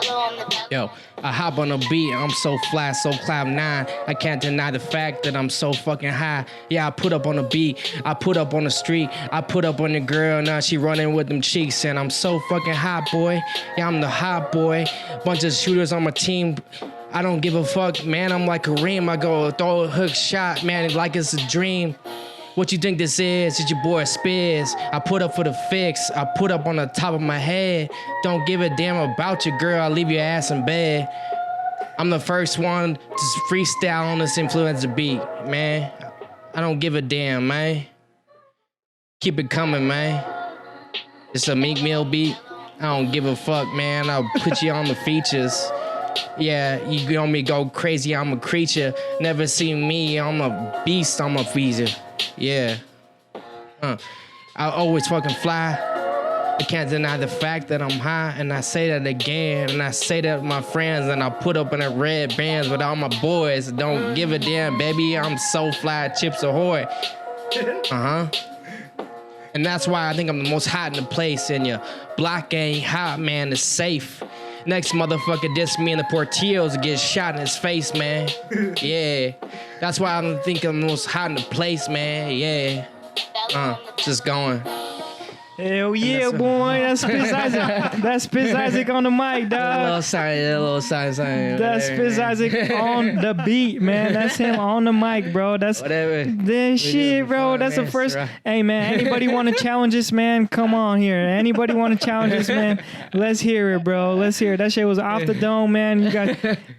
bellow on the Yo, I hop on a beat, I'm so fly, so cloud nine. I can't deny the fact that I'm so fucking high. Yeah, I put up on the beat, I put up on the street, I put up on the girl, now she running with them cheeks, and I'm so fucking hot, boy. Yeah, I'm the hot boy. Bunch of shooters on my team. I don't give a fuck, man. I'm like Kareem. I go throw a hook shot, man, like it's a dream. What you think this is? It's your boy Spiz. I put up for the fix. I put up on the top of my head. Don't give a damn about your girl. I leave your ass in bed. I'm the first one to freestyle on this Influenza beat, man. I don't give a damn, man. Keep it coming, man. It's a Meek Mill beat. I don't give a fuck, man. I'll put you on the features. Yeah, you get on me, go crazy. I'm a creature. Never seen me. I'm a beast. I'm a freezer. Yeah. I always fucking fly. I can't deny the fact that I'm high, and I say that again, and I say that with my friends, and I put up in the red bands with all my boys. Don't give a damn, baby. I'm so fly, Chips Ahoy. And that's why I think I'm the most hot in the place, and your block ain't hot, man. It's safe. Next motherfucker diss me in the Portillos and get shot in his face, man. Yeah. That's why I don't think I'm the most hot in the place, man. Yeah. Just going. Hell yeah, boy. That's Spiz Isaac. That's Spiz Isaac on the mic, dog. Little sign. That's Spiz Isaac on the beat, man. That's him on the mic, bro. That's Whatever. this shit, bro. That's the first. Hey, man. Anybody want to challenge this, man? Come on here. Anybody want to challenge this, man? Let's hear it, bro. Let's hear it. That shit was off the dome, man.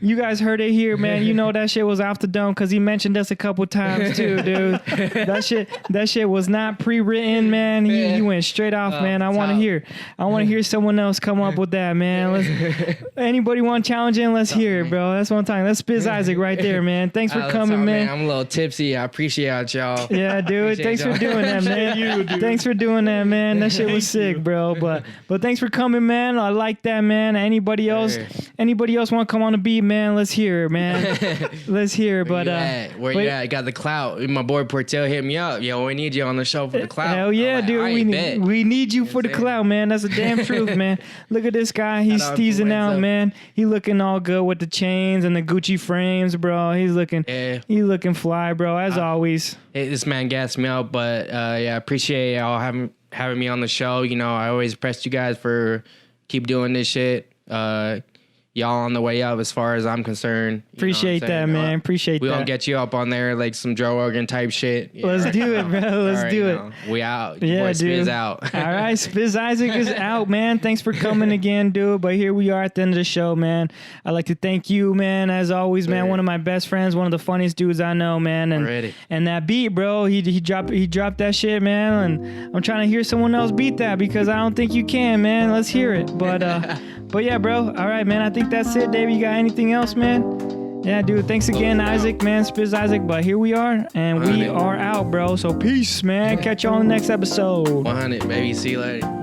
You guys heard it here, man. You know that shit was off the dome because he mentioned us a couple times too, dude. That shit was not pre-written, man. He went straight off, man. I want to hear someone else come up with that, man. Anybody want to challenge him? Let's hear it, bro. That's one time. That's Spiz Isaac right there, man. Thanks for coming, man. I'm a little tipsy. I appreciate y'all. Yeah, dude. Thanks for doing that, man. Thanks for doing that, man. That shit was sick, bro. But thanks for coming, man. I like that, man. Anybody else want to come on the beat, man? Let's hear it, man. Let's hear it. But Where you at? Got the clout. My boy Portillo hit me up. Yo, we need you on the show for the clout. hell yeah, like, dude. We need you for the clout, man. That's the damn truth, man. Look at this guy. He's teasing out, man. He looking all good with the chains and the Gucci frames, bro. He's looking fly, bro, as always. Hey, this man gassed me out, but yeah, I appreciate y'all having me on the show. You know, I always pressed you guys for keep doing this shit. Y'all on the way up as far as I'm concerned. Appreciate that, man. Appreciate that. We gonna get you up on there like some Joe Rogan type shit. Let's do it, bro. Let's do it. We out. Yeah, boy dude. Spiz out. All right, Spiz Isaac is out, man. Thanks for coming again, dude. But here we are at the end of the show, man. I'd like to thank you, man, as always, man. One of my best friends, one of the funniest dudes I know, man. And that beat, bro, he dropped that shit, man. And I'm trying to hear someone else beat that because I don't think you can, man. Let's hear it. But yeah, bro. All right, man. I think that's it, Davey. You got anything else, man? Yeah, dude. Thanks again, Isaac, man. Spiz Isaac. But here we are, and we are out, bro. So peace, man. Catch you on the next episode. 100, baby. See you later.